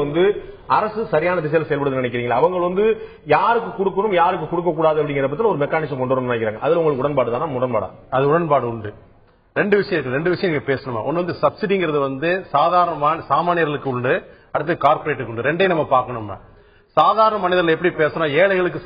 அரசு சரியான திசையில் செயல்படுது நினைக்கிறீங்களா? அவங்க யாருக்கு கொடுக்கணும் யாருக்கு கொடுக்க கூடாது அப்படிங்கிற பத்தி ஒரு மெக்கானிசம் கொண்டு வரணும்னு நினைக்கிறாங்க. அதுல உங்களுக்கு உடன்பாடு தானே? முரண்பாடா? அது உடன்பாடு உண்டு. ரெண்டு விஷயம் பேசணுமா? ஒன்னு சப்சிடிங்கிறது சாமானியர்களுக்கு உண்டு, அடுத்து கார்பரேட்டுக்கு உண்டு. ரெண்டையும் நம்ம பார்க்கணுமா? சாதாரண மனிதர்கள் எப்படி பேசணும், ஏழைகளுக்கு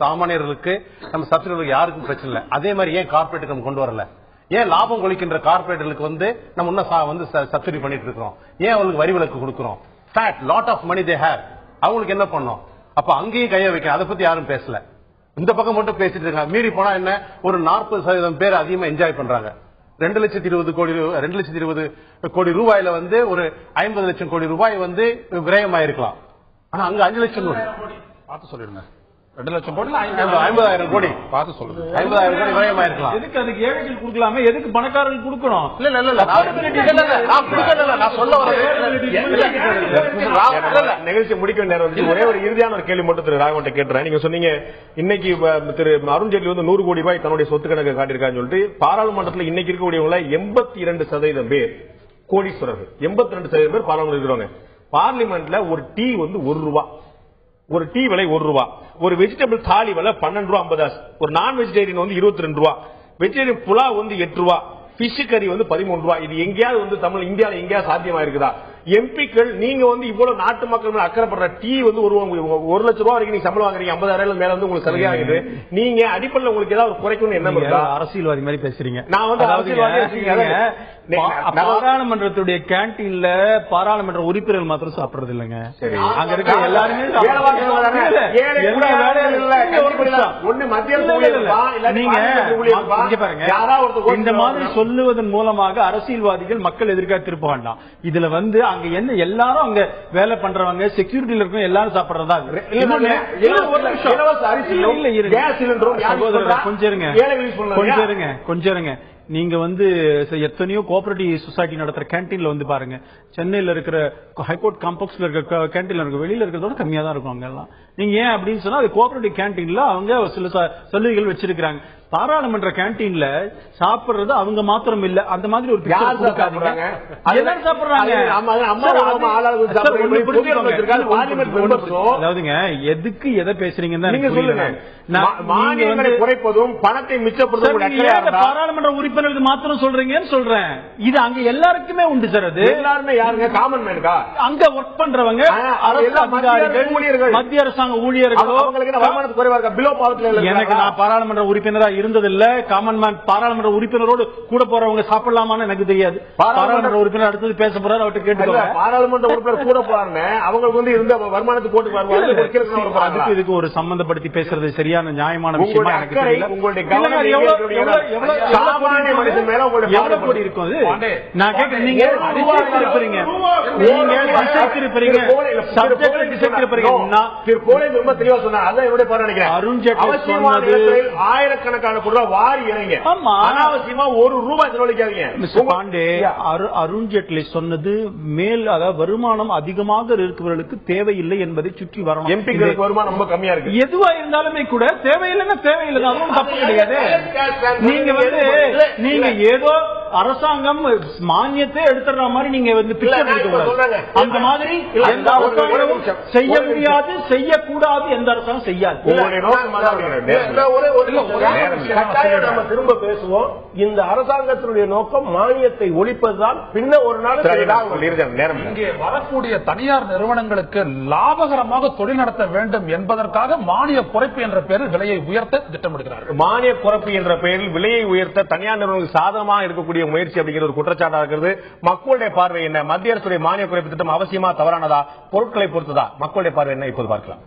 சாமானியர்களுக்கு நம்ம சப்சிடி யாருக்கும் பிரச்சனை இல்லை. அதே மாதிரி ஏன் கார்பரேட்டுக்கு நம்ம கொண்டு வரல? ஏன் லாபம் கொளிக்கின்ற கார்பரேட்டுகளுக்கு நம்ம இன்னும் சப்சிடி பண்ணிட்டு இருக்கோம்? ஏன் அவங்களுக்கு வரி விலக்கு கொடுக்கிறோம்? Fat lot of money they have. அவங்களுக்கு என்ன பண்ணோம்? அப்ப அங்கேயும் கைய வைக்கணும். அதை பத்தி யாரும் பேசல. இந்த பக்கம் மட்டும் பேசிட்டு இருக்காங்க. மீறி போனா என்ன, ஒரு 40% பேர் அதிகமா என்ஜாய் பண்றாங்க. 2,20,20 கோடி ரூபாயில ஒரு 50 லட்சம் கோடி ரூபாய் விரயமாயிருக்கலாம். ஆனா அங்க 5 லட்சம் கோடி பார்த்து சொல்லிடுங்க. 2 லட்சம் கோடி 50,000 கோடி பார்த்து சொல்லுங்க. 50,000 கோடி விரயமாயிருக்கலாம். எதுக்கு அதுக்கு ஏழைகள் கொடுக்கலாமே, எதுக்கு பணக்காரர்கள் கொடுக்கணும்? நிகழ்ச்சி முடிக்க நேரம் ஒரே ஒரு இறுதியான ஒரு கேள்வி மட்டும் திரு ராகவன் கேட்டுறேன். நீங்க சொன்னீங்க இன்னைக்கு திரு அருண்ஜேட்லி 100 கோடி ரூபாய் தன்னுடைய சொத்து கணக்கு காட்டியிருக்கான்னு சொல்லிட்டு பாராளுமன்றத்தில் இன்னைக்கு இருக்கக்கூடியவங்கள 82% பேர் கோடீஸ்வரர்கள், 82% பேர் பாராளுமன்றம் இருக்கிறவங்க. பார்லிமெண்ட்ல ஒரு டீ ₹1, ஒரு டீ விலை ₹1, ஒரு வெஜிடபிள் தாலி விலை ₹12.50, ஒரு நான் வெஜிடேரியன் ₹22, வெஜிடேரியன் புலாவ் ₹8, பிஷ் கறி ₹13. இது எங்கேயாவது தமிழ் இந்தியாவில் எங்கேயாவது சாத்தியமா இருக்குதா? எம்பிக்கள் நீங்க இவ்வளவு நாட்டு மக்கள் மேல அக்கறைப்படுற டீ ₹1 லட்சம் வரைக்கும் நீங்க சம்பளம் வாங்குறீங்க, 50,000 மேல உங்களுக்கு சலுகை ஆகுது. நீங்க அடிப்படையில் உங்களுக்கு ஏதாவது குறைக்கணும் என்ன இருக்கா? அரசியல்வாதி மாதிரி பேசுறீங்க. நான் பாராளுமன்றத்துடைய கேன்டீன்ல பாராளுமன்ற உறுப்பினர்கள் மாத்திரம் சாப்பிடுறது இல்லைங்க. அங்க இருக்க எல்லாருமே இந்த மாதிரி சொல்லுவதன் மூலமாக அரசியல்வாதிகள் மக்கள் எதிர்க்க திருப்ப வேண்டாம். இதுல அங்க என்ன எல்லாரும் அங்க வேலை பண்றவங்க செக்யூரிட்டில இருக்கும் எல்லாரும் சாப்பிடுறதா? கொஞ்சம் இருங்க. நீங்க எத்தனையோ கோஆபரேட்டிவ் சொசைட்டி நடத்துற கேன்டீன்ல பாருங்க. சென்னையில இருக்கிற ஹைகோர்ட் காம்ப்ளெக்ஸ்ல இருக்கிற கேன்டீன்ல இருக்க வெளியில இருக்கிறதோட கம்மியா தான் இருக்கும் அங்க எல்லாம். நீங்க ஏன் அப்படின்னு சொன்னா அது கோஆபரேட்டிவ் கேன்டீன்ல அவங்க சில சலுகைகள் வச்சிருக்காங்க. பாராளுமன்ற கேன்டீன்ல சாப்பிடுறது அவங்க மாத்திரம் இல்ல, அந்த மாதிரி ஒரு அதாவதுங்க எதுக்கு எதை பேசுறீங்கன்னு குறைப்பதும் பணத்தை மிச்சப்படுத்தும் பாராளுமன்ற உறுப்பினருக்கு மாத்திரம் சொல்றீங்கன்னு சொல்றேன். இது அங்க எல்லாருக்குமே உண்டு சார். அது எல்லாருமே யாருங்க? காமன் மேனுக்கா? அங்க ஒர்க் பண்றவங்க மத்திய அரசாங்க ஊழியர்களோ வருமானத்து குறைவா இருக்கா? பிலோ பாவத்தில் எனக்கு நான் பாராளுமன்ற உறுப்பினரா இருந்ததில்ல. காமன் மேன் பாராளுமன்ற உறுப்பினரோடு கூட போறவங்க சாப்பிடலாமான்னு எனக்கு தெரியாது. பாராளுமன்ற உறுப்பினர் அடுத்தது பேச போறாரு, அவர்கிட்ட கேட்டு பாராளுமன்ற உறுப்பினர் கூட போறாங்க அவங்களுக்கு இருந்த வருமானத்துக்கு போட்டு அதுக்கு இதுக்கு ஒரு சம்பந்தப்படுத்தி பேசுறது சரியான நியாயமான விஷயமா எனக்கு தெரியல. எவ்வளவு கோடி இருக்கும் அது? நான் கேட்கிறேன், நீங்க இருப்பீங்க, ரொம்ப தெளிவா சொன்னார். அதான் என்னுடைய பார்வை நினைக்கிறேன். அருண்ஜேட்லி சொன்னது ஆயிரக்கணக்கான லட்சக்கணக்கான கோடி ரூபாய் வாரி இறங்க. அனாவசியமா ₹1 செலவழிக்காதீங்க. மிஸ்டர் பாண்டே, அருண்ஜேட்லி சொன்னது மேல், அதாவது வருமானம் அதிகமாக இருக்கிறவர்களுக்கு தேவையில்லை என்பதை சுற்றி வரணும். எம்பிக்களுக்கு வருமானம் ரொம்ப கம்மியா இருக்கு. எதுவா இருந்தாலுமே கூட தேவையில்லைன்னா தேவையில்லை, அதுவும் தப்பு கிடையாது. நீங்க ஏதோ அரசாங்கம் மானியத்தை எடுத்துற மாதிரி நீங்க பிக்சர் எடுக்கக்கூடாது. அந்த மாதிரி எந்த அரசாங்கமும் செய்ய முடியாது, செய்யக்கூடாது, எந்த அரசாங்கம் செய்யாது. நம்ம திரும்ப பேசுவோம். இந்த அரசாங்கத்தினுடைய நோக்கம் மானியத்தை ஒழிப்பதுதான். பின்ன ஒரு நாள் இங்கே வரக்கூடிய தனியார் நிறுவனங்களுக்கு லாபகரமாக தொழில் நடத்த வேண்டும் என்பதற்காக மானிய குறைப்பு என்ற பெயரில் விலையை உயர்த்த திட்டமிடுகிறார்கள். மானிய குறைப்பு என்ற பெயரில் விலையை உயர்த்த தனியார் நிறுவனங்களுக்கு சாதகமாக இருக்கக்கூடிய முயற்சி அப்படிங்கிற ஒரு குற்றச்சாட்டாக இருக்கிறது. மக்களுடைய பார்வை என்ன? மத்திய அரசுடைய மானிய குறைப்பு திட்டம் அவசியமா தவறானதா? பொருட்களை பொறுத்ததா? மக்களுடைய பார்வை என்ன? இப்போது பார்க்கலாம்.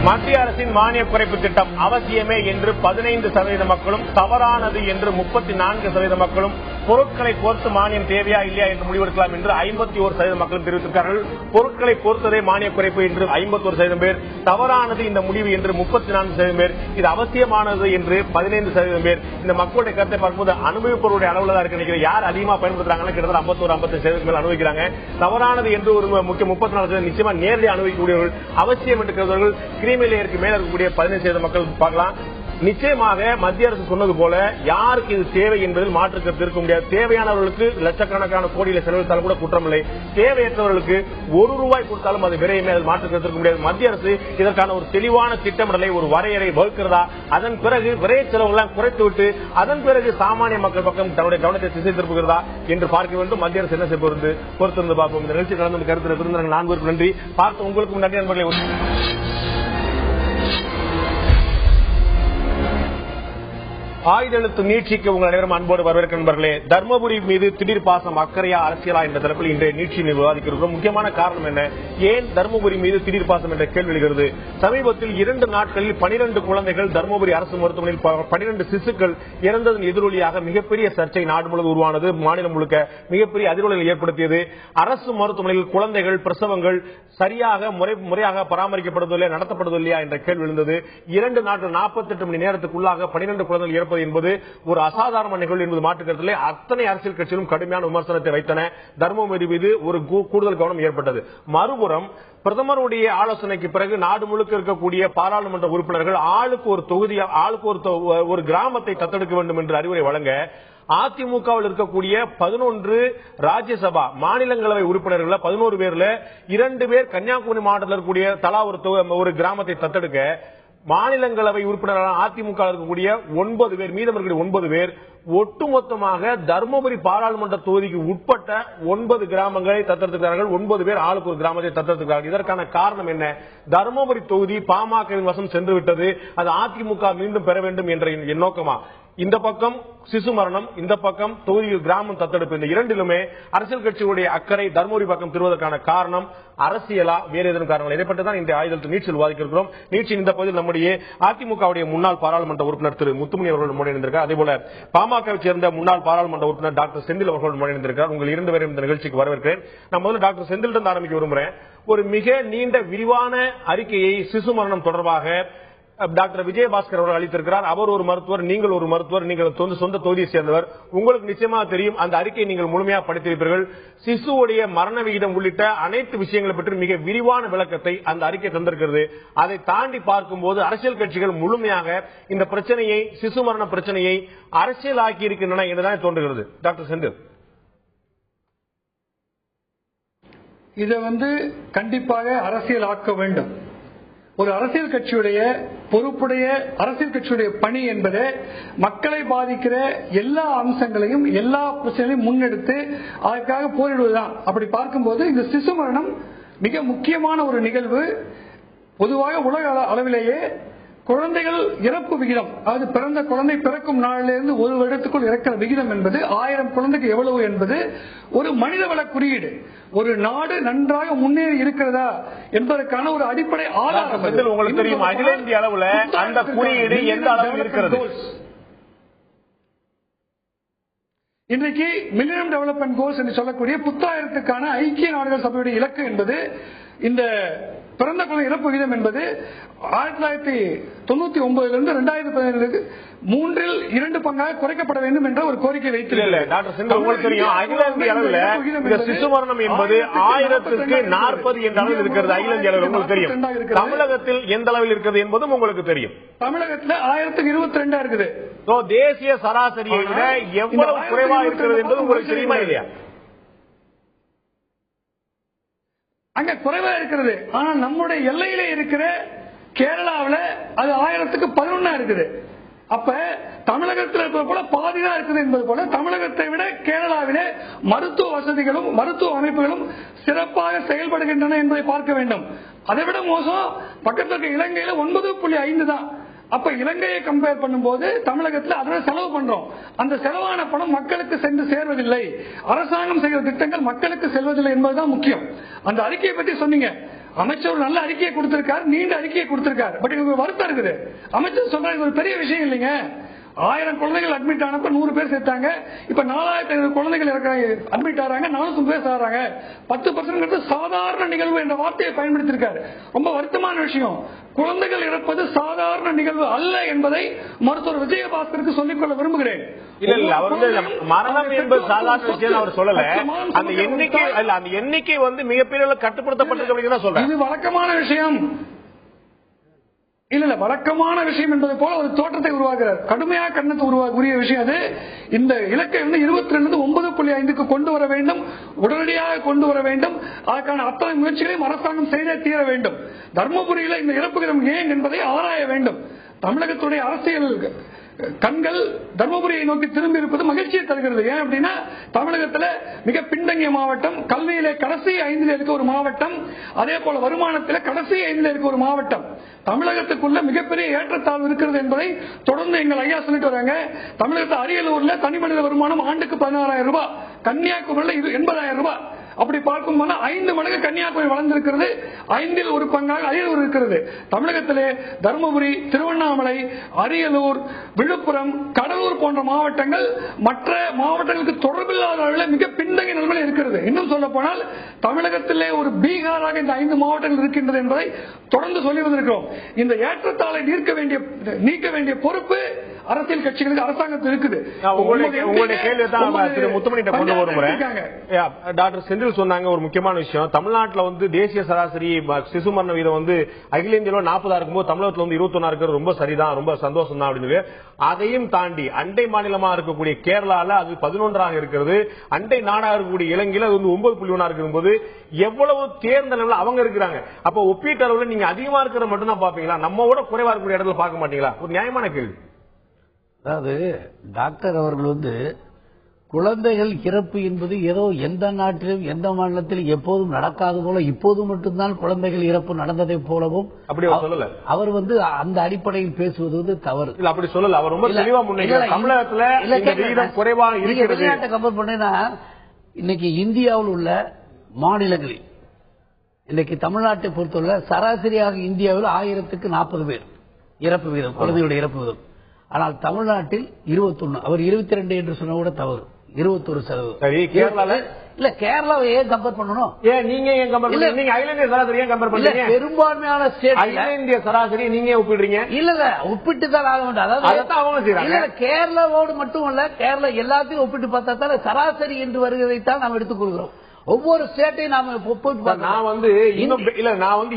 மத்திய அரசின் மானிய குறைப்பு திட்டம் அவசியமே என்று 15% மக்களும், தவறானது என்று 34% மக்களும், பொருட்களை பொறுத்து மானியம் தேவையா இல்லையா என்று முடிவெடுக்கலாம் என்று 51% மக்களும் தெரிவித்திருக்கிறார்கள். பொருட்களை பொறுத்ததே மானிய குறைப்பு என்று 51% பேர், தவறானது இந்த முடிவு என்று 34% பேர், இது அவசியமானது என்று 15% பேர். இந்த மக்களுடைய கருத்தை பார்க்கும்போது அனுபவிப்பவருடைய அளவுல தான் இருக்கு நினைக்கிறேன். யார் அதிகமா பயன்படுத்துறாங்க? கிட்டத்தட்ட 51-55% பேர் அனுபவிக்கிறாங்க. தவறானது என்று ஒரு முக்கிய 34% நிச்சயமா நேரடி அனுபவிக்கக்கூடியவர்கள், அவசியம் என்று கருதுவர்கள் கிரீமி லேயருக்கு மேல இருக்கக்கூடிய 15% மக்கள் பார்க்கலாம். நிச்சயமாக மத்திய அரசு சொன்னது போல யாருக்கு இது தேவை என்பதில் மாற்று கருத்து இருக்க முடியாது. தேவையானவர்களுக்கு லட்சக்கணக்கான கோடியில் செலவழித்தாலும் கூட குற்றமில்லை. தேவையற்றவர்களுக்கு ₹1 கொடுத்தாலும் அது விரைவுமே, அதில் மாற்று கருத்து இருக்க முடியாது. மத்திய அரசு இதற்கான ஒரு தெளிவான திட்டமிடலை, ஒரு வரையறை வகுக்கிறதா? அதன் பிறகு விரைவு செலவுகள் குறைத்துவிட்டு அதன் பிறகு சாமானிய மக்கள் பக்கம் தன்னுடைய கவனத்தை திசை திருப்புகிறதா என்று பார்க்க வேண்டும். மத்திய அரசு என்ன செய்ய போகிறது? பொறுத்திருந்து பார்ப்போம். இந்த நிகழ்ச்சி கலந்து கருத்தில் விருந்தினர் 4 பேருக்கு நன்றி. பார்த்து உங்களுக்கு நன்றி நண்பர்களை. ஆயுத எழுத்து நீட்சிக்கு உங்கள் அனைவரும் அன்போடு வரவேற்க நண்பர்களே. தர்மபுரி மீது திடீர் பாசம், அக்கறையா அரசியலா என்ற தரப்பில் இன்றைய நீட்சியை விவாதிக்கிறோம். முக்கியமான காரணம் என்ன? ஏன் தர்மபுரி மீது திடீர் பாசம் என்ற கேள்வி எழுகிறது. சமீபத்தில் 2 நாட்களில் 12 குழந்தைகள் தர்மபுரி அரசு மருத்துவமனையில் 12 சிசுக்கள் இறந்ததன் எதிரொலியாக மிகப்பெரிய சர்ச்சை நாடு முழுவதும் உருவானது. மாநிலம் முழுக்க மிகப்பெரிய அதிர்வலை ஏற்படுத்தியது. அரசு மருத்துவமனையில் குழந்தைகள் பிரசவங்கள் சரியாக முறையாக பராமரிக்கப்படுவதில்லையா, நடத்தப்படுவதில்லையா என்ற கேள்வி எழுந்தது. 2 நாட்கள் 48 மணி நேரத்துக்குள்ளாக 12 குழந்தைகள் என்பது ஒரு அசாதாரண நிகழ்வு என்பது மாற்றுக்கருத்திலே அத்தனை அரசியல் கட்சிகளும் கடுமையான விமர்சனத்தை வைத்தன. தர்மபுரி மீது ஒரு கூடுதல் கவனம் ஏற்பட்டது. மறுபுறம் பிரதமருடைய ஆலோசனைக்கு பிறகு நாடு முழுக்க இருக்கக்கூடிய பாராளுமன்ற உறுப்பினர்கள் ஆளுக்கு ஒரு தொகுதி, ஆளுக்கு ஒரு கிராமத்தை தத்தெடுக்க வேண்டும் என்று அறிவுரை வழங்க அதிமுகவில் இருக்கக்கூடிய 11 ராஜ்யசபா மாநிலங்களவை உறுப்பினர்கள் 11 பேர்ல 2 பேர் கன்னியாகுமரி மாவட்டத்தில் இருக்கக்கூடிய தலா ஒரு கிராமத்தை தத்தெடுக்க மாநிலங்களவை உறுப்பினர்களான அதிமுக இருக்கக்கூடிய 9 பேர், மீதம் இருக்கக்கூடிய 9 பேர் ஒட்டுமொத்தமாக தர்மபுரி பாராளுமன்ற தொகுதிக்கு உட்பட்ட 9 கிராமங்களை தத்தெடுத்திருக்கிறார்கள். 9 பேர் ஆளுக்கு ஒரு கிராமத்தை தத்தெடுத்திருக்கிறார்கள். இதற்கான காரணம் என்ன? தர்மபுரி தொகுதி பாமகவின் வசம் சென்று விட்டது, அது அதிமுக மீண்டும் பெற வேண்டும் என்ற நோக்கமா? இந்த பக்கம் சிசு மரணம், இந்த பக்கம் தொகுதியில் கிராமம் தத்தெடுப்பு, இந்த இரண்டிலுமே அரசியல் கட்சிகளுடைய அக்கறை தர்மபுரி பக்கம் திருவதற்கான காரணம் அரசியலா வேறு ஏதேனும் காரணங்கள்? இதை பற்றி தான் இந்த ஆயுதத்தில் நீட்சியில் விவாதிக்கிறோம். நீட்சியின் இந்த பகுதியில் நம்முடைய அதிமுகவுடைய முன்னாள் பாராளுமன்ற உறுப்பினர் திரு முத்துமணி அவர்கள் முன்னிலைந்திருக்கிறார். அதேபோல பாமகவை சேர்ந்த முன்னாள் பாராளுமன்ற உறுப்பினர் டாக்டர் செந்தில் அவர்கள் முன்னிலைந்திருக்கிறார். உங்கள் 2 பேரும் இந்த நிகழ்ச்சிக்கு வரவேற்கிறேன். நான் முதல்ல டாக்டர் செந்தில் ஆரம்பிக்க விரும்புகிறேன். ஒரு மிக நீண்ட விரிவான அறிக்கையை சிசு மரணம் தொடர்பாக டாக்டர் விஜயபாஸ்கர் அவர்கள் அளித்திருக்கிறார். அவர் ஒரு மருத்துவர், நீங்கள் ஒரு மருத்துவர், நீங்கள் சொந்த தொகுதியை சேர்ந்தவர். உங்களுக்கு நிச்சயமாக தெரியும், அந்த அறிக்கையை நீங்கள் முழுமையாக படித்திருப்பீர்கள். சிசுவுடைய மரண விகிதம் உள்ளிட்ட அனைத்து விஷயங்களை பற்றி மிக விரிவான விளக்கத்தை அந்த அறிக்கை தந்திருக்கிறது. அதை தாண்டி பார்க்கும்போது அரசியல் கட்சிகள் முழுமையாக இந்த பிரச்சனையை, சிசு மரண பிரச்சனையை அரசியலாக்கி இருக்கின்றன என்றுதான் தோன்றுகிறது. டாக்டர் செந்தில், இதை கண்டிப்பாக அரசியலாக்க வேண்டும். ஒரு அரசியல் கட்சியுடைய பொறுப்புடைய அரசியல் கட்சியுடைய பணி என்பது மக்களை பாதிக்கிற எல்லா அம்சங்களையும், எல்லா பிரச்சனைகளையும் முன்னெடுத்து அதற்காக போரிடுவதுதான். அப்படி பார்க்கும்போது இந்த சிசு மரணம் மிக முக்கியமான ஒரு நிகழ்வு. பொதுவாக உலக அளவிலேயே குழந்தைகள் இறப்பு விகிதம், அதாவது பிறந்த குழந்தை பிறக்கும் நாளிலிருந்து 1 வருடத்துக்குள் இறக்கிற விகிதம் என்பது 1000 குழந்தைக்கு எவ்வளவு என்பது ஒரு மனிதவள குறியீடு. ஒரு நாடு நன்றாக முன்னேறி இருக்கிறதா என்பதற்கான ஒரு அடிப்படை ஆதாரம். உங்களுக்கு தெரியும், அகில இந்திய அளவில் அந்த குறியீடு எந்த அளவில் இருக்கிறது? இன்றைக்கு மில்லினியம் டெவலப்மெண்ட் கோல்ஸ் என்று சொல்லக்கூடிய புத்தாயிரத்துக்கான ஐக்கிய நாடுகள் சபையுடைய இலக்கு என்பது இந்த பிறந்த குழந்தை இறப்பு விகிதம் என்பது 1999 2017 மூன்றில் 2 பங்காக குறைக்கப்பட வேண்டும் என்ற ஒரு கோரிக்கை வைத்திருக்கிறது. சிசு மரணம் என்பது 1000க்கு 40 என்ற அளவில் இருக்கிறது. அகில இந்திய அளவில் உங்களுக்கு தெரியும். தமிழகத்தில் எந்த அளவில் இருக்கிறது என்பதும் உங்களுக்கு தெரியும். தமிழகத்தில் 1000க்கு 22 இருக்குது. தேசிய சராசரியை விட எவ்வளவு குறைவாக இருக்கிறது என்பது உங்களுக்கு தெரியுமா இல்லையா? அங்க குறைவா இருக்கிறது. ஆனா நம்முடைய எல்லையிலே இருக்கிற கேரளாவில் அது 1000க்கு 11 இருக்குது. அப்ப தமிழகத்தில் இருப்பது போல பாதிதான் இருக்குது என்பது போல தமிழகத்தை விட கேரளாவிலே மருத்துவ வசதிகளும் மருத்துவ அமைப்புகளும் சிறப்பாக செயல்படுகின்றன என்பதை பார்க்க வேண்டும். அதை விட மோசம் பக்கத்தில் இருக்க இலங்கையில 9.5 தான். அப்ப இலங்கையை கம்பேர் பண்ணும்போது தமிழகத்தில் அதோட செலவு பண்றோம். அந்த செலவான பணம் மக்களுக்கு சென்று சேர்வதில்லை. அரசாங்கம் செய்கிற திட்டங்கள் மக்களுக்கு செல்வதில்லை என்பதுதான் முக்கியம். அந்த அறிக்கையை பற்றி சொன்னீங்க. அமைச்சர் ஒரு நல்ல அறிக்கையை கொடுத்திருக்காரு, நீண்ட அறிக்கையை கொடுத்திருக்காரு. பட் எனக்கு வருத்தம் இருக்குது. அமைச்சர் சொல்றாரு ஒரு பெரிய விஷயம் இல்லைங்க. 1000 குழந்தைகள் அட்மிட் ஆனப்ப 100 பேர் சேர்த்தாங்க. இப்ப 4500 குழந்தைகள் அட்மிட் ஆறாங்க, 400 பேர் ஆறாங்க. 10% சாதாரண நிகழ்வு என்ற வார்த்தையை பயன்படுத்தியிருக்காரு. ரொம்ப வருத்தமான விஷயம். குழந்தைகள் இறப்பது சாதாரண நிகழ்வு அல்ல என்பதை மருத்துவர் விஜயபாஸ்கருக்கு சொல்லிக்கொள்ள விரும்புகிறேன். மரணம் என்பது சாதாரண விஷயம் அவர் சொல்லல. அந்த எண்ணிக்கை வந்து மிகப்பெரிய கட்டுப்படுத்தப்பட்டிருக்க சொல்றேன். இது வழக்கமான விஷயம் இல்ல. வழக்கமான விஷயம் என்பது போல ஒரு தோற்றத்தை உருவாக்குறார். கடுமையாக கண்ணத்தை உரிய விஷயம் அது. இந்த இலக்கை 22 9.5க்கு கொண்டு வர வேண்டும், உடனடியாக கொண்டு வர வேண்டும். அதற்கான அத்தனை முயற்சிகளையும் அரசாங்கம் செய்தே தீர வேண்டும். தர்மபுரியில இந்த இறப்பு விகிதம் ஏன் என்பதை ஆராய வேண்டும். தமிழகத்துடைய அரசியல் கண்கள் தர்மபுரியை நோக்கி திரும்பி இருப்பது மகிழ்ச்சியை தருகிறது. ஏன் அப்படின்னா தமிழகத்தில் மிக பின்தங்கிய மாவட்டம், கல்வியிலே கடைசி 5ல் இருக்க ஒரு மாவட்டம், அதே போல வருமானத்தில் கடைசி 5ல் இருக்க ஒரு மாவட்டம். தமிழகத்துக்குள்ள மிகப்பெரிய ஏற்றத்தாழ்வு இருக்கிறது என்பதை தொடர்ந்து எங்கள் ஐயா சொல்லிட்டு வராங்க. தமிழகத்தில் அரியலூர்ல தனி மனித வருமானம் ஆண்டுக்கு 16,000 ரூபாய், கன்னியாகுமரியில் 80,000 ரூபாய். அப்படி பார்க்கும் 5 மடங்கு கன்னியாகுமரி வளர்ந்திருக்கிறது, 5ல் ஒரு பங்காக அரியலூர் இருக்கிறது. தமிழகத்திலே தருமபுரி, திருவண்ணாமலை, அரியலூர், விழுப்புரம், கடலூர் போன்ற மாவட்டங்கள் மற்ற மாவட்டங்களுக்கு தொடர்பில்லாத அளவில் மிக பின்தங்கிய நிலைமையில் இருக்கிறது. இன்னும் சொல்ல போனால் தமிழகத்திலே ஒரு பீகாராக இந்த 5 மாவட்டங்கள் இருக்கின்றது என்பதை தொடர்ந்து சொல்லி வந்திருக்கிறோம். இந்த ஏற்றத்தாழை நீக்க வேண்டிய பொறுப்பு அரசியல் கட்சிகளுக்கு அரசாங்கத்தில் இருக்குது. உங்களுடைய கேள்வி தான் திரு முத்துமணிட்ட கொண்டு வருகிறேன். டாக்டர் செந்தில் சொன்னாங்க ஒரு முக்கியமான விஷயம். தமிழ்நாட்டில் வந்து தேசிய சராசரி சிசு மரண வீதம் வந்து அகில இந்தியாவில் 40 இருக்கும்போது தமிழகத்தில் வந்து 21 இருக்கிறது ரொம்ப சரிதான், ரொம்ப சந்தோஷம் தான் அப்படின்னு. அதையும் தாண்டி அண்டை மாநிலமா இருக்கக்கூடிய கேரளால அது 11 இருக்கிறது, அண்டை நாடாக இருக்கக்கூடிய இலங்கையில் அது வந்து 9.1 இருக்கும்போது எவ்வளவு தேர்ந்த அளவில் அவங்க இருக்கிறாங்க. அப்ப ஒப்பீட்டு அளவில் நீங்க அதிகமா இருக்கிற மட்டும் தான் பாப்பீங்களா, நம்மோட குறைவா இருக்கக்கூடிய இடத்துல பார்க்க மாட்டீங்களா? ஒரு நியாயமான கேள்வி. அதாவது டாக்டர் அவர்கள் வந்து குழந்தைகள் இறப்பு என்பது ஏதோ எந்த நாட்டிலும் எந்த மாநிலத்திலும் எப்போதும் நடக்காது போல இப்போது மட்டும்தான் குழந்தைகள் இறப்பு நடந்ததை போலவும் அவர் வந்து அந்த அடிப்படையில் பேசுவது வந்து தவறு. இல்ல அப்படி சொல்லல, அவர் ரொம்ப தெளிவா முன்னேற்றம். தமிழகத்துல குறைவாக இருக்கிறது. வெளிநாட்டை கம்பேர் பண்ணா இன்னைக்கு இந்தியாவில் உள்ள மாநிலங்களில் இன்னைக்கு தமிழ்நாட்டை பொறுத்தவரை சராசரியாக இந்தியாவில் 1000க்கு 40 பேர் இறப்பு வீதம், குழந்தைகளுடைய இறப்பு வீதம். ஆனால் தமிழ்நாட்டில் 21. அவர் 22 என்று சொன்ன கூட தவறு. 21%. இல்ல கேரளாவை ஏன் கம்பேர் பண்ணணும்? நீங்க ஏன் கம்பேர் பண்றீங்க? நீங்க அகில இந்திய சராசரி ஏன் கம்பேர் பண்றீங்க? பெரும்பான்மையான ஸ்டேட் அகில இந்திய சராசரி நீங்க ஒப்பிடுறீங்க. இல்ல ஒப்பிட்டு தான் ஆக வேண்டும். அதாவது அவங்க செய்றாங்க. கேரளாவோடு மட்டுமல்ல, கேரளா எல்லாத்தையும் ஒப்பிட்டு பார்த்தா தான் சராசரி என்று வருவதைத்தான் நாம் எடுத்துக் கொள்கிறோம். ஒவ்வொரு ஸ்டேட்டையும் நாம நான் வந்து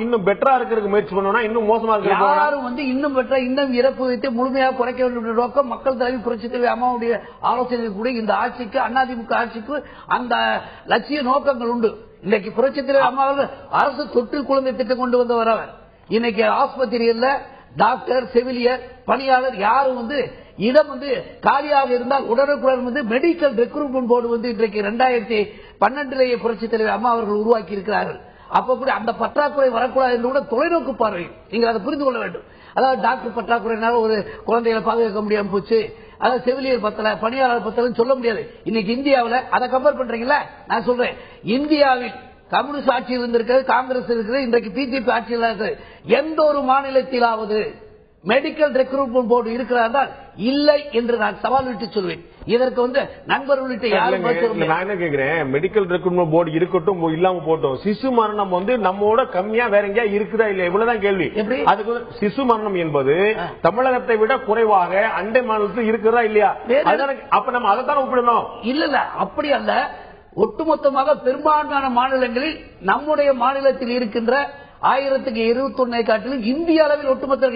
இன்னும் பெட்டரா இருக்கிறதுக்கு முயற்சி பண்ணா இன்னும் மோசமா இருக்கு. யாரும் வந்து இன்னும் பெட்டரா இன்னும் இறப்பு வைத்து முழுமையாக குறைக்க வேண்டும் நோக்கம் மக்கள் தலைவர் புரட்சி தலைவர் அம்மாவுடைய ஆலோசனை கூட இந்த ஆட்சிக்கு, அதிமுக ஆட்சிக்கு அந்த லட்சிய நோக்கங்கள் உண்டு. இன்னைக்கு புரட்சி தலைவர் அம்மாவில் அரசு தொற்று குழந்தை திட்டம் கொண்டு வந்து வரவர். இன்னைக்கு ஆஸ்பத்திரியில் டாக்டர், செவிலியர், பணியாளர் யாரும் வந்து இடம் வந்து காலியாக இருந்தால் உடனுக்குடன் வந்து மெடிக்கல் ரெக்ரூட்மெண்ட் போர்டு வந்து இன்றைக்கு 2012 புரட்சி தலைவர் அம்மா அவர்கள் உருவாக்கி இருக்கிறார்கள். அப்ப கூட அந்த பற்றாக்குறை வரக்கூடாது என்று கூட தொலைநோக்கு பார்வை நீங்கள் அதை புரிந்து கொள்ள வேண்டும். அதாவது டாக்டர் பற்றாக்குறையினால ஒரு குழந்தைகளை பாதுகாக்க முடியாம போச்சு, அதாவது செவிலியர் பத்தல, பணியாளர் பத்தலன்னு சொல்ல முடியாது. இன்னைக்கு இந்தியாவில் அதை கம்பேர் பண்றீங்களா? நான் சொல்றேன், இந்தியாவில் கம்யூனிஸ்ட் ஆட்சியில் இருந்திருக்கிறது, காங்கிரஸ் இருக்கிறது, இன்றைக்கு பிஜேபி ஆட்சியில் இருக்கிறது. எந்த ஒரு மாநிலத்திலாவது மெடிக்கல் ரெக்ரூட்மெண்ட் போர்டு இருக்கிறதா இல்லை என்று நான் சவால் விட்டு சொல்வேன். இதற்கு வந்து நண்பர் உள்ளிட்ட யாரும் நான் என்ன கேக்குறேன், மெடிக்கல் ரெக்ரூட்மெண்ட் போர்டு இருக்கட்டும் இல்லாம போட்டோம், சிசு மரணம் வந்து நம்மோட கம்மியா வேற எங்கேயா இருக்குதா இல்ல, இவ்வளவுதான் கேள்வி. அதுக்கு சிசு மரணம் என்பது தமிழகத்தை விட குறைவாக அண்டை மாநிலத்தில் இருக்கிறதா இல்லையா, அப்ப நம்ம அதைத்தான் ஒப்பிடணும். இல்ல அப்படி அல்ல, ஒட்டுமொத்தமாக பெரும்பான்மையான மாநிலங்களில் நம்முடைய மாநிலத்தில் இருக்கின்ற 1021 காட்டிலும் இந்திய அளவில் ஒட்டுமொத்த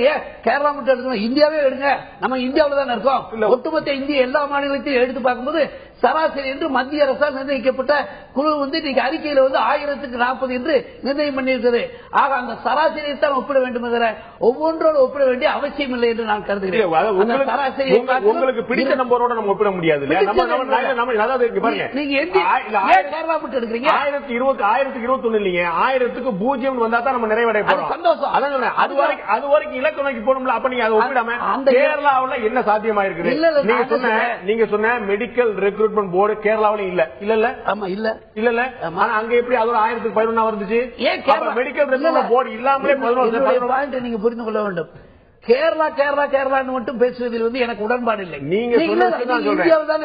கேரளா மட்டும் எடுக்கணும், இந்தியாவே எடுங்க, நம்ம இந்தியாவில் தான் இருக்கோம். ஒட்டுமொத்த இந்திய எல்லா மாநிலத்தையும் எடுத்து பார்க்கும்போது சராசரி என்று மத்திய அரசால் நிர்ணயிக்கப்பட்ட குழு வந்து இன்னைக்கு அறிக்கையில வந்து 1040 என்று நிர்ணயம் பண்ணியிருக்கிறது. ஆக அந்த சராசரியை தான் ஒப்பிட வேண்டும் என்கிற ஒவ்வொன்றோடு ஒப்பிட வேண்டிய அவசியம் இல்லை என்று நான் கருதுகிறேன். உங்களுக்கு பிடித்த நம்பரோட நம்ம ஒப்பிட முடியாது. நீங்க கேரளா மட்டும் எடுக்கிறீங்க, 1021 இல்லைங்க, 1000க்கு 0 வந்தா தான் நம்ம நிறைவடைய போறோம். சந்தோஷம். அது வரைக்கும் இலக்கு நோக்கி போகணும்ல. அப்ப நீங்க அதை ஒப்பிடாம கேரளாவில் என்ன சாத்தியமா இருக்குது? நீங்க சொன்ன மெடிக்கல் ரெக்ரூட்மெண்ட் போர்டு கேரளாவில் இல்ல இல்ல ஆமா இல்ல இல்ல ஆனா அங்க எப்படி அது ஒரு 1011 வந்துச்சு? மெடிக்கல் ரெக்ரூட்மெண்ட் போர்டு இல்லாமலே 11 நீங்க புரிந்து கொள்ள வேண்டும். கேரளா கேரளா கேரளான்னு மட்டும் பேசுவதில் வந்து எனக்கு உடன்பாடு இல்லை. நீங்க இந்தியாவில் தான்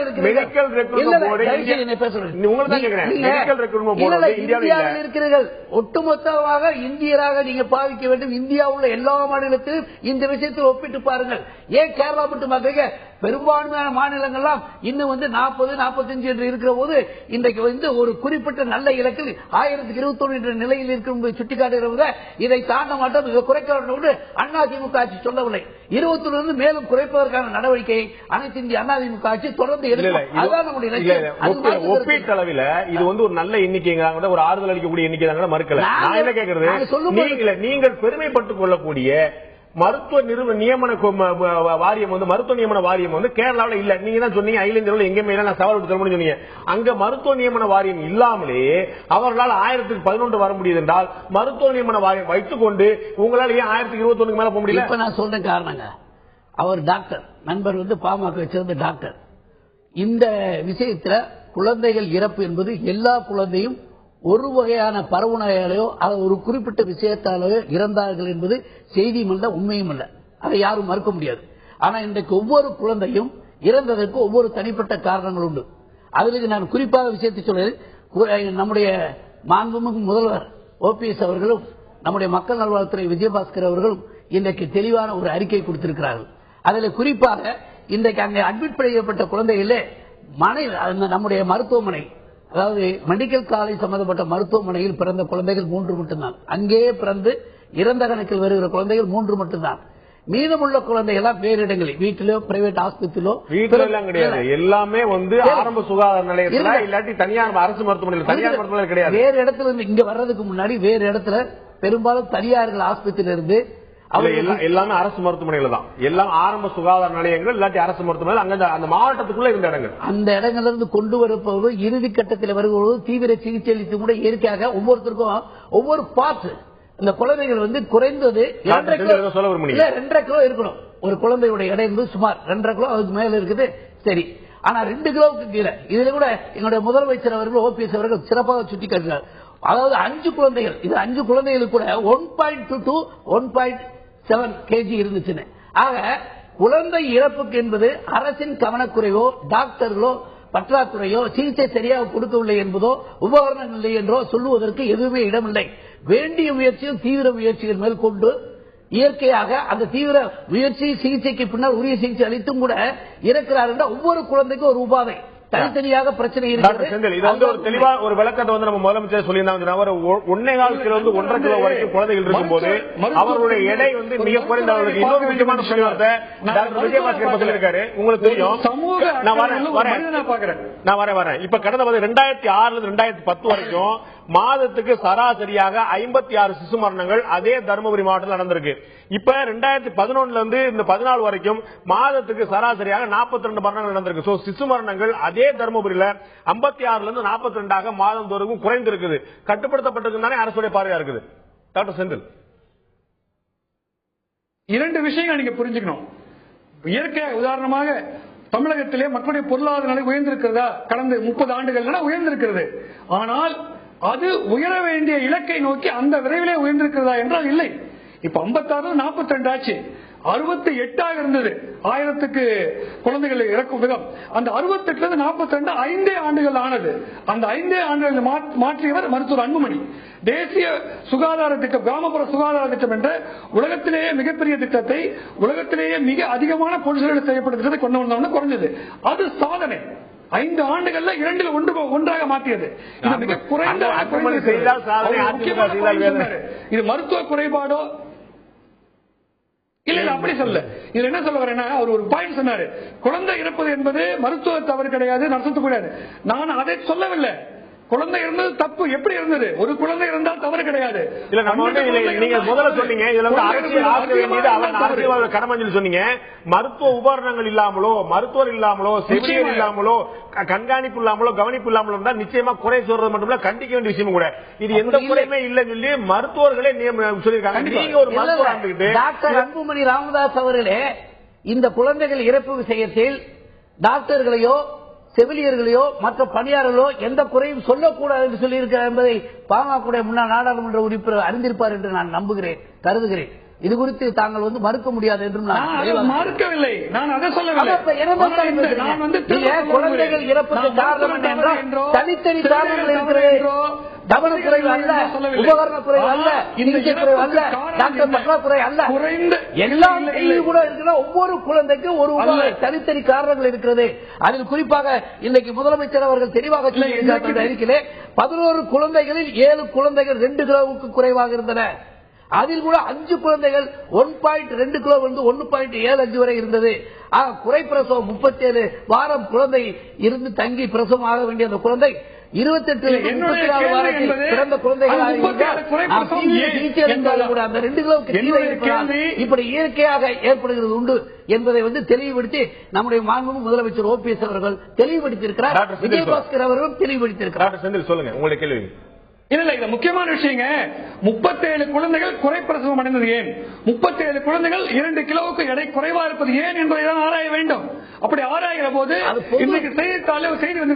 இருக்கிறீர்கள். ஒட்டுமொத்தமாக இந்தியராக நீங்க பாவிக்க வேண்டும். இந்தியாவுள்ள எல்லா மாநிலத்திலும் இந்த விஷயத்தை ஒப்பிட்டு பாருங்கள். ஏன் கேரளா மட்டும் பாக்குறீங்க? பெரும்பான்மையான மாநிலங்கள்லாம் இன்னும் வந்து 40, 45 என்று இருக்கிற போது இன்றைக்கு வந்து ஒரு குறிப்பிட்ட நல்ல இலக்கில் 1021 என்ற நிலையில் இருக்கும் சுட்டிக்காட்டுகிறவங்க இதை தாண்ட மாட்டோம், இதை குறைக்க வேண்டும் என்று அதிமுக ஆட்சி சொல்லவில்லை. 21 மேலும் குறைப்பதற்கான நடவடிக்கையை அனைத்து இந்திய அதிமுக ஆட்சி தொடர்ந்து எடுக்கும். அதுதான் நம்முடைய ஒப்பீட்டளவில் இது வந்து ஒரு நல்ல எண்ணிக்கை, ஒரு ஆறுதல் அளிக்கக்கூடிய எண்ணிக்கை மறுக்கல. நான் என்ன கேட்கறது, நீங்கள் பெருமைப்பட்டுக் கொள்ளக்கூடிய மருத்துவ நியமன வாரியம் வந்து மருத்துவ நியமன வாரியம் வந்து கேரளாவில் இல்ல. நீங்க தான் சொன்னீங்க அகில எங்கேயுமே நான் சவால் விட்டு சொன்னீங்க. அங்க மருத்துவ நியமன வாரியம் இல்லாமலே அவர்களால் 1011 வர முடியுது என்றால் மருத்துவ நியமன வாரியம் வைத்துக் கொண்டு உங்களால் ஏன் 1021 மேல போக முடியல? இப்ப நான் சொல்றேன் காரணங்க, அவர் டாக்டர் நண்பர் வந்து பாமக சேர்ந்த டாக்டர். இந்த விஷயத்துல குழந்தைகள் இறப்பு என்பது எல்லா குழந்தையும் ஒரு வகையான பரவு நோயாலேயோ ஒரு குறிப்பிட்ட விஷயத்தாலேயோ இறந்தார்கள் என்பது செய்தியும் அல்ல, உண்மையும் அல்ல. அதை யாரும் மறுக்க முடியாது. ஆனா இன்றைக்கு ஒவ்வொரு குழந்தையும் இறந்ததற்கு ஒவ்வொரு தனிப்பட்ட காரணங்கள் உண்டு. அதில் நான் குறிப்பாக விஷயத்தை சொல்றேன். நம்முடைய மாண்புமிகு முதல்வர் OPS அவர்களும் நம்முடைய மக்கள் நல்வாழ்வுத்துறை விஜயபாஸ்கர் அவர்களும் இன்றைக்கு தெளிவான ஒரு அறிக்கை கொடுத்திருக்கிறார்கள். அதில் குறிப்பாக இன்றைக்கு அங்கே அட்மிட் செய்யப்பட்ட குழந்தைகளே நம்முடைய மருத்துவமனை, அதாவது மெடிக்கல் காலேஜ் சம்பந்தப்பட்ட மருத்துவமனையில் பிறந்த குழந்தைகள் 3 மட்டும்தான். அங்கேயே பிறந்து இறந்த கணக்கில் வருகிற குழந்தைகள் 3 மட்டும்தான். மீதமுள்ள குழந்தைகள் வேறு இடங்களில் வீட்டிலோ பிரைவேட் ஆஸ்பத்திரியிலோ வீட்டிலாம் கிடையாது. எல்லாமே வந்து ஆரம்ப சுகாதார நிலையத்தில் இல்லாட்டி தனியார் அரசு மருத்துவமனையில், தனியார் மருத்துவமனை கிடையாது. வேறு இடத்துல இருந்து இங்க வர்றதுக்கு முன்னாடி வேறு இடத்துல பெரும்பாலும் தனியார்கள் ஆஸ்பத்திரியில இருந்து எல்லாமே அரசு மருத்துவமனையில தான். எல்லாம் ஆரம்ப சுகாதார நிலையங்கள் இல்லாட்டி அரசு மருத்துவமனை அங்க அந்த மாவட்டத்துக்குள்ள இருந்த இடங்கள். அந்த இடங்கள்ல இருந்து கொண்டு வரப்போது இறுதி கட்டத்தில் வரும்போது தீவிர சிகிச்சை அளித்து கூட இயற்கையாக ஒவ்வொருத்தருக்கும் ஒவ்வொரு பார்ட். இந்த குழந்தைகள் வந்து குறைந்தது 2.5 கிலோ இருக்கணும். ஒரு குழந்தையுடைய எடை என்பது சுமார் 2.5 கிலோ அதுக்கு மேல இருக்குது. சரி, ஆனா 2 கிலோவுக்கு கீழே. இதுல கூட எங்களுடைய முதலமைச்சர் அவர்கள் OPS அவர்கள் சிறப்பாக சுட்டிக்காட்டினார். அதாவது 5 குழந்தைகள், இது 5 குழந்தைகளுக்கு கூட 1.2 to 1.7 kg இருந்துச்சுன்னு. ஆக குழந்தை இறப்புக்கு என்பது அரசின் கவனக்குறைவோ டாக்டர்களோ பற்றாக்குறையோ சிகிச்சை சரியாக கொடுக்கவில்லை என்பதோ உபகரணங்கள் இல்லை என்றோ சொல்லுவதற்கு எதுவுமே இடமில்லை. வேண்டிய முயற்சியும் தீவிர முயற்சிகள் மேற்கொண்டு இயற்கையாக அந்த தீவிர முயற்சி சிகிச்சைக்கு பின்னர் உரிய சிகிச்சை அளித்தும் கூட இருக்கிறார் என்ற ஒவ்வொரு குழந்தைக்கும் ஒரு உபாதை தனித்தனியாக பிரச்சனை இருக்கிறது. ஒரு தெளிவா ஒரு விளக்கத்தை வந்து நம்ம முதலமைச்சர் சொல்லியிருந்தாங்க. 1.25 கிலோ 1.5 கிலோ வரைக்கும் குழந்தைகள் இருக்கும்போது அவர்களுடைய எடை வந்து மிக குறைந்தவர்களுக்கு. இன்னொரு முக்கியமான புள்ளிவார்த்தை டாக்டர் விஜயபாஸ்கர் சொல்லியிருக்காரு. உங்களுக்கு தெரியும், நான் வரேன். இப்ப கடந்த 2006 இருந்து 2010 வரைக்கும் மாதத்துக்கு சராசரியாக 56 சிசு மரணங்கள் அதே தருமபுரி மாவட்டத்தில் நடந்திருக்கு. இப்ப 2011 இருந்து இந்த 14 வரைக்கும் மாதத்துக்கு சராசரியாக 42 மரணங்கள் நடந்திருக்கு. சிசு மரணங்கள் அதே தருமபுரியில 56 இருந்து 42 மாதம் தோறும் குறைந்திருக்குது. கட்டுப்படுத்தப்பட்டிருக்குதானே அரசுடைய பார்வையா இருக்குது. டாக்டர் செந்தில், 2 விஷயங்கள் நீங்க புரிஞ்சுக்கணும். இயற்கையாக உதாரணமாக தமிழகத்திலே மக்களுடைய பொருளாதார நிலை உயர்ந்திருக்கிறதா? கடந்த 30 ஆண்டுகள் உயர்ந்திருக்கிறது. ஆனால் அது உயர வேண்டிய இலக்கை நோக்கி அந்த விரைவிலே உயர்ந்திருக்கிறதா என்றால் இல்லை. இப்ப 56 42 ஆச்சு. 68 இருந்தது 1000க்கு குழந்தைகள் இறக்கும் விதம். அந்த 68 42 5 ஆண்டுகள் ஆனது. அந்த 5 ஆண்டுகள் மாற்றியவர் மருத்துவர் அன்புமணி. தேசிய சுகாதார திட்டம், கிராமப்புற சுகாதார திட்டம் என்ற உலகத்திலேயே மிகப்பெரிய திட்டத்தை, உலகத்திலேயே மிக அதிகமான பொருட்கள் செய்யப்பட்ட திட்டத்தை கொண்டு வந்தோம்னு குறைஞ்சது. அது சாதனை. 5 ஆண்டுகள்ல 2 ஒன்றாக மாற்றியது. இது மிக குறைந்த. இது மருத்துவ குறைபாடோ இல்ல அப்படி சொல்ல. இது என்ன சொல்ல வரேன்னா, அவர் ஒரு பாயிண்ட் சொன்னாரு, குழந்தை இறப்பது என்பது மருத்துவ தவறு கிடையாது, நர்சத்து கிடையாது. நான் அதை சொல்லவில்லை. குழந்தை இருந்தது தப்பு. எப்படி இருந்தது? ஒரு குழந்தை இருந்தால் தவறு கிடையாது. நீங்க முதல்ல சொன்னீங்க இதுல வந்து அரசியல் ஆக்க வேண்டியது அரசியல் கடமைன்னு சொன்னீங்க. மருத்துவ உபகரணங்கள் இல்லாமலோ, மருத்துவர் இல்லாமலோ, செவிலியர் இல்லாமலோ, கண்காணிப்பு இல்லாமலோ, கவனிப்பு இல்லாமலோ இருந்தா நிச்சயமா குறை சொல்றது மட்டும் இல்ல, கண்டிக்க வேண்டிய விஷயம் கூட. இது எந்த குறையுமே இல்லைன்னு சொல்லி மருத்துவர்களே சொல்லியிருக்காங்க. நீங்க ஒரு மருத்துவர் டாக்டர் அன்புமணி ராமதாஸ் அவர்களே இந்த குழந்தைகள் இறப்பு விஷயத்தில் டாக்டர்களையோ செவிலியர்களையோ மற்ற பணியாளர்களோ எந்த குறையும் சொல்லக்கூடாது என்று சொல்லியிருக்கிறார் என்பதை பாமக முன்னாள் நாடாளுமன்ற உறுப்பினர் அறிந்திருப்பார் என்று நான் நம்புகிறேன், கருதுகிறேன். இது குறித்து தாங்கள் வந்து மறுக்க முடியாது என்றும் நான் மறுக்கவில்லை. நான் அதை சொல்லவில்லை. குழந்தைகள் இறப்புக்கு காரணம் என்றால் தனித்தனி காரணங்கள் இருக்கிறது. கவனக்குறைவு அல்ல, உபகரண குறைவு அல்ல, சிகிச்சை குறைவு அல்ல, டாக்டர் பற்றாக்குறை அல்ல, எல்லாம் கூட இருக்கிற ஒவ்வொரு குழந்தைக்கும் ஒரு தனித்தனி காரணங்கள் இருக்கிறது. அதில் குறிப்பாக இன்னைக்கு முதலமைச்சர் அவர்கள் தெளிவாக அறிக்கையிலே 11 குழந்தைகளில் 7 குழந்தைகள் 2 கிலோவுக்கு குறைவாக இருந்தன. அதில் கூட 5 குழந்தைகள் 1.2 கிலோ வந்து 1.75 வரை இருந்தது. குறை பிரசவம் 37 வாரம் குழந்தை இருந்து தங்கி பிரசவம் ஆக வேண்டிய அந்த குழந்தை 28 வாரத்தில் பிறந்த குழந்தைகள் அந்த 2 கிலோவுக்கு இப்படி இயற்கையாக ஏற்படுகிறது உண்டு என்பதை வந்து தெளிவுபடுத்தி நம்முடைய மாண்புமிகு முதலமைச்சர் OPS அவர்கள் தெளிவுபடுத்தியிருக்கிறார். விஜயபாஸ்கர் அவர்களும் தெளிவுபடுத்தியிருக்கிறார். சொல்லுங்க உங்களுடைய கேள்வி. இல்ல இது முக்கியமான விஷயங்க. 37 குழந்தைகள் குறைப்பிரசவம் அடைந்தது ஏன்? 37 குழந்தைகள் 2 கிலோவுக்கு எடை குறைவா இருப்பது ஏன் என்பதை தான் ஆராய வேண்டும். அப்படி ஆராய்கிற போது இன்னைக்கு செய்தித்தாள செய்தி என்று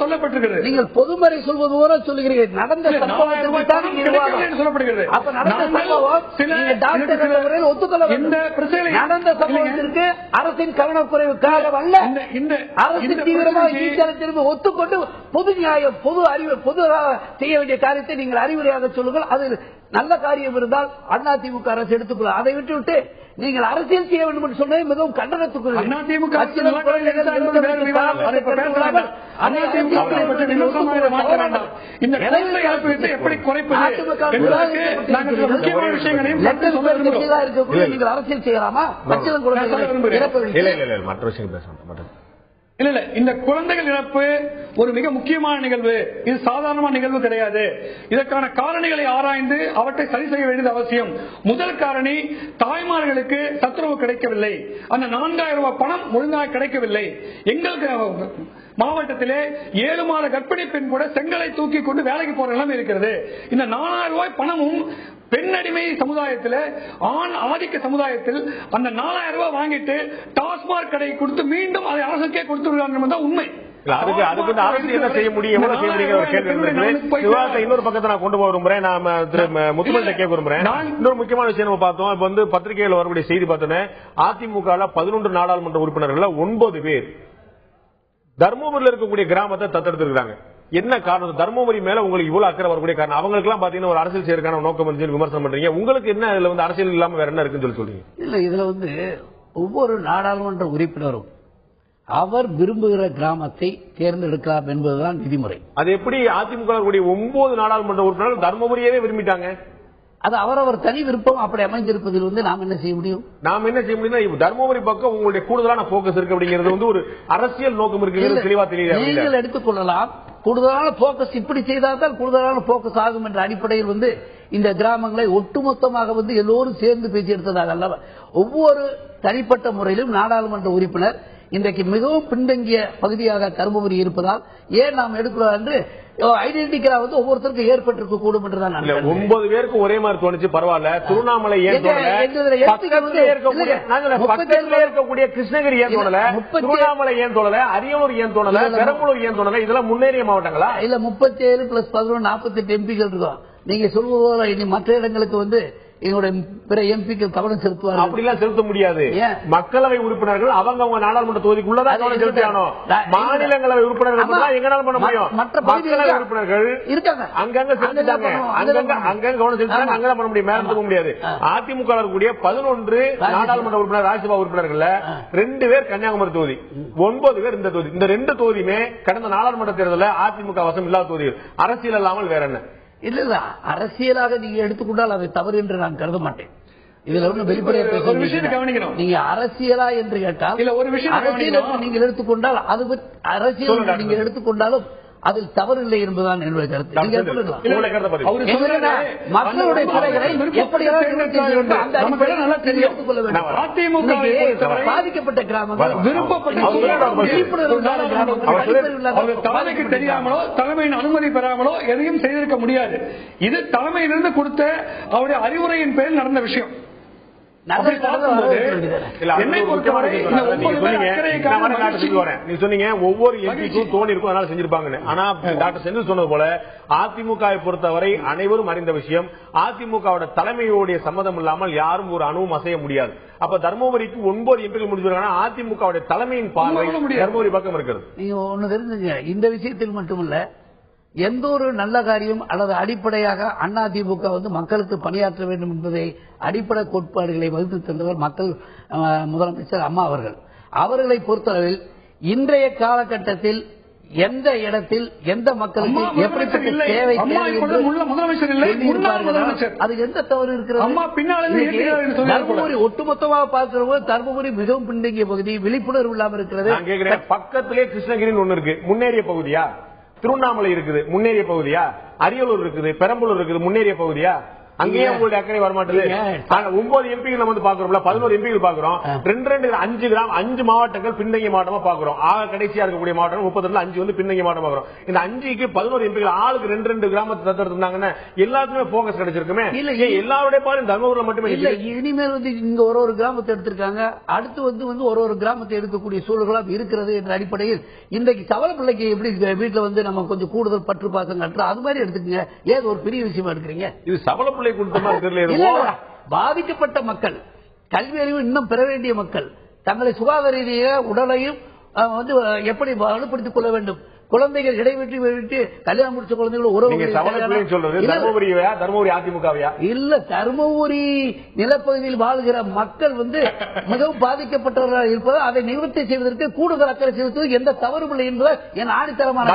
சொல்லப்பட்டிருக்கிறது. நீங்கள் பொதுமறை சொல்வது போல சொல்லுகிறீர்கள். நடந்த சொல்லப்படுகிறது. நடந்த சம்பவத்திற்கு அரசின் கவனக்குறைவு அரசு தீவிரமாக ஒத்துக்கொண்டு பொது நியாயம், பொது அறிவு, பொது செய்ய வேண்டிய காரியத்தை நீங்கள் அறிவுரையாக சொல்லுங்கள். அது நல்ல காரியம் இருந்தால் அதிமுக அரசு எடுத்துக்கொள்ள. அதை விட்டுவிட்டு நீங்கள் அரசியல் செய்ய வேண்டும் என்று சொன்னது மிகவும் கண்டனத்துக்குரிய. எப்படி குறைப்பது நீங்கள் அரசியல் செய்யலாமா? மற்ற விஷயம் பேச இல்ல இந்த குழந்தைகள் இறப்பு ஒரு மிக முக்கியமான நிகழ்வு. இது சாதாரண நிகழ்வு கிடையாது. இதற்கான காரணிகளை ஆராய்ந்து அவற்றை சரி செய்ய வேண்டியது அவசியம். முதல் காரணி, தாய்மார்களுக்கு சத்துணவு கிடைக்கவில்லை. அந்த 4000 ரூபாய் பணம் ஒழுங்காக கிடைக்கவில்லை. எங்களுக்கு மாவட்டத்திலே 7 மாத கர்ப்பிணி பெண் கூட செங்கலை தூக்கி கொண்டு வேலைக்கு போற நிலைமை இருக்கிறது. இந்த 4000 ரூபாய் பணமும் பெண்ணடிமை சமுதாயத்தில், ஆண் ஆதிக்க சமுதாயத்தில் அந்த 4000 ரூபாய் வாங்கிட்டு டாஸ்மாக் கடை கொடுத்து மீண்டும் அதை அரசுக்கே கொடுத்துருக்காங்க உண்மை. செய்ய முடியும். இன்னொரு பக்கத்தை நான் கொண்டு போக விரும்புறேன். நாம முத்துமலை கேட்க விரும்புறேன். இன்னொரு முக்கியமான விஷயம் நம்ம பார்த்தோம். இப்ப வந்து பத்திரிகையில் வரக்கூடிய செய்தி பார்த்தோன்னே அதிமுக 11 நாடாளுமன்ற உறுப்பினர்கள் 9 பேர் தர்மபுரியில் இருக்கக்கூடிய கிராமத்தை தத்தெடுத்திருக்காங்க. என்ன காரணம்? தர்மபுரி மேல உங்களுக்கு இவ்வளவு அக்கறை வரக்கூடிய காரணம்? அவங்களுக்கு எல்லாம் பாத்தீங்கன்னா ஒரு அரசியல் செய்யறதுக்கான நோக்கம் வந்து விமர்சனம் பண்றீங்க. உங்களுக்கு என்ன இதுல வந்து அரசியல் இல்லாம வேற என்ன இருக்குன்னு சொல்றீங்க? இல்ல, இதுல வந்து ஒவ்வொரு நாடாளுமன்ற உறுப்பினரும் அவர் விரும்புகிற கிராமத்தை தேர்ந்தெடுக்கலாம் என்பதுதான் விதிமுறை. அது எப்படி அதிமுக 9 நாடாளுமன்ற உறுப்பினர்கள் தர்மபுரியவே விரும்பிட்டாங்க? அது அவரவர் தனி விருப்பம். அப்படி அமைஞ்சிருப்பதில் வந்து நாம் என்ன செய்ய முடியும்? நாம் என்ன செய்ய முடியும்? தர்மபுரி பக்கம் உங்களுடைய கூடுதலான போக்கஸ் இருக்கு அப்படிங்கிறது வந்து ஒரு அரசியல் நோக்கம் இருக்கு. தெளிவா தெரியுது. நீங்கள் எடுத்துக்கொள்ளலாம். கூடுதலான போக்கஸ் இப்படி செய்தால் தான் கூடுதலான போக்கஸ் ஆகும் என்ற அடிப்படையில் வந்து இந்த கிராமங்களை ஒட்டுமொத்தமாக வந்து எல்லோரும் சேர்ந்து பேசி எடுத்ததாக அல்ல. ஒவ்வொரு தனிப்பட்ட முறையிலும் நாடாளுமன்ற உறுப்பினர் இன்றைக்கு மிகவும் பின்தங்கிய பகுதியாக தருமபுரி இருப்பதால் ஏன் நாம் எடுக்கிறோம் என்று ஐடென்டிக்கலா வந்து ஒவ்வொருத்தருக்கும் ஏற்பட்டிருக்க கூடும் என்றுதான் 9 பேருக்கு ஒரே மாதிரி தோணுச்சு. பரவாயில்ல. திருவண்ணாமலை ஏன் தோணல? பக்கத்துல இருக்கக்கூடிய கிருஷ்ணகிரி ஏன் தோணல? திருவண்ணாமலை ஏன் தோணல? அரியலூர் ஏன் தோணல? பெரம்பலூர் ஏன் தோணல? இதெல்லாம் முன்னேறிய மாவட்டங்களா? இல்ல 37 + 11 48 எம்பிக்கள் இருக்கும். நீங்க சொல்வது போல இனி மற்ற இடங்களுக்கு வந்து எங்களுடைய பிற எம்பிக்கள் கவனம் செலுத்துவார்கள். அப்படிலாம் செலுத்த முடியாது. மக்களவை உறுப்பினர்கள் அவங்க நாடாளுமன்ற தொகுதிக்குள்ளதான் கவனம் செலுத்தணும். மாநிலங்களவை உறுப்பினர்கள் எங்கனாலும் பண்ண முடியும். மற்ற மக்களவை உறுப்பினர்கள் இருக்காங்க, அங்கங்க செலுத்தாங்க, அங்கங்க கவனம் செலுத்தாங்க, அங்கதான் பண்ண முடியும், மேல தூக்க முடியாது. அதிமுக இருக்கக்கூடிய 11 நாடாளுமன்ற உறுப்பினர் ராஜ்யசபா உறுப்பினர்கள் 2 பேர் கன்னியாகுமரி தொகுதி, 9 பேர் இந்த தொகுதி. இந்த 2 தொகுதியுமே கடந்த நாடாளுமன்ற தேர்தலில் அதிமுக வசம் இல்லாத தொகுதிகள். அரசியல் இல்லாமல் வேற என்ன? இல்ல அரசியலாக நீங்க எடுத்துக்கொண்டால் அது தவறு என்று நான் கருத மாட்டேன். இதுல ஒண்ணு வெளிப்படையா கவனிக்கணும். நீங்க அரசியலா என்று கேட்டால் இல்ல ஒரு விஷயம் அரசியல் நீங்கள் எடுத்துக்கொண்டால் அது அரசியல் நீங்க எடுத்துக்கொண்டாலும் அதில் தவறு இல்லை என்பதுதான் என்னுடைய கருத்து. மக்களுடைய குறைகளை பாதிக்கப்பட்ட கிராமங்கள் தலைமைக்கு தெரியாமலோ தலைமையின் அனுமதி பெறாமலோ எதையும் செய்திருக்க முடியாது. இது தலைமையிலிருந்து கொடுத்த அவருடைய அறிவுரையின் பேரில் நடந்த விஷயம். ஒவ்வொரு எம்பிக்கும் தோணி இருக்கும், அதனால செஞ்சிருப்பாங்க. ஆனா டாக்டர் செந்தில் சொன்னது போல அதிமுகவை பொறுத்தவரை அனைவரும் அறிந்த விஷயம், அதிமுக தலைமையோடைய சம்மதம் இல்லாமல் யாரும் ஒரு அணுவும் அசைய முடியாது. அப்ப தர்மபுரிக்கு 9 எம்பிகள் முடிஞ்சிருக்காங்க. அதிமுக தலைமையின் பார்வை தர்மபுரி பக்கம் இருக்கிறது. நீங்க ஒண்ணு தெரிஞ்சுங்க, இந்த விஷயத்தில் மட்டுமல்ல, எந்த ஒரு நல்ல காரியம் அல்லது அடிப்படையாக அதிமுக மக்களுக்கு பணியாற்ற வேண்டும் என்பதை அடிப்படை கோட்பாடுகளை வகுத்து தந்தவர் மக்கள் முதலமைச்சர் அம்மா அவர்கள். அவர்களை பொறுத்தளவில் இன்றைய காலகட்டத்தில் எந்த இடத்தில் எந்த மக்களுக்கு எப்படிப்பட்ட தேவை அது எந்த தவறு இருக்கிறது? தர்மபுரி ஒட்டுமொத்தமாக பார்க்கிறவங்க தர்மபுரி மிகவும் பின்தங்கிய பகுதி, விழிப்புணர்வு இல்லாமல் இருக்கிறது. பக்கத்திலே கிருஷ்ணகிரி ஒண்ணு இருக்கு, முன்னேறிய பகுதியா? திருவண்ணாமலை இருக்குது, முன்னேறிய பகுதியா? அரியலூர் இருக்குது, பெரம்பலூர் இருக்குது, முன்னேறிய பகுதியா? அங்கேயே உங்களுடைய அக்கறை வரமாட்டது. 9 எம்பிகள் நம்ம பாக்குறோம்ல, 11 எம்பிகள் பாக்குறோம். 5 மாவட்டங்கள் பின்தங்கிய மாவட்டமா பாக்குறோம். ஆக கடைசியா இருக்கக்கூடிய மாவட்டம் 32 5 பின்தங்கிய மாவட்டம் பாக்குறோம். இந்த 5க்கு 11 எம்பிகள் ஆளுக்கு 2 கிராமத்தை தத்தெடுத்திருந்தாங்கன்னா எல்லாத்துக்குமே போக்கஸ் கிடைச்சிருக்குமே. எல்லாருடைய பாலும் தர்மபுரியில் மட்டுமே இல்ல. இனிமேல் இங்க ஒரு கிராமத்தை எடுத்திருக்காங்க, அடுத்து ஒரு கிராமத்தை எடுக்கக்கூடிய சூழல்களாக இருக்கிறது என்ற அடிப்படையில் இன்றைக்கு சவல பிள்ளைக்கு எப்படி வீட்டுல நம்ம கொஞ்சம் கூடுதல் பற்று பாசம் கட்டுற அது மாதிரி எடுத்துக்கங்க. ஏது ஒரு பெரிய விஷயமா எடுக்கிறீங்க? இது சவல பாதிக்கப்பட்ட மக்கள், கல்வி அறிவு இன்னும் பெற வேண்டிய மக்கள், தங்களை சுகாதார ரீதியாக உடலையும் எப்படி வலுப்படுத்திக் கொள்ள வேண்டும், குழந்தைகள் இடைவெட்டி விட்டு கல்யாணம் முடிச்ச குழந்தைகள் உறவு தர்மபுரி அதிமுகவையா? இல்ல, தர்மபுரி நிலப்பகுதியில் வாழ்கிற மக்கள் மிகவும் பாதிக்கப்பட்டவர்களாக இருப்பதால் அதை நிவர்த்தி செய்வதற்கு கூடுதல் அக்கறை செலுத்துவது எந்த தவறும் இல்லை என்பதை என் ஆணித்தரமான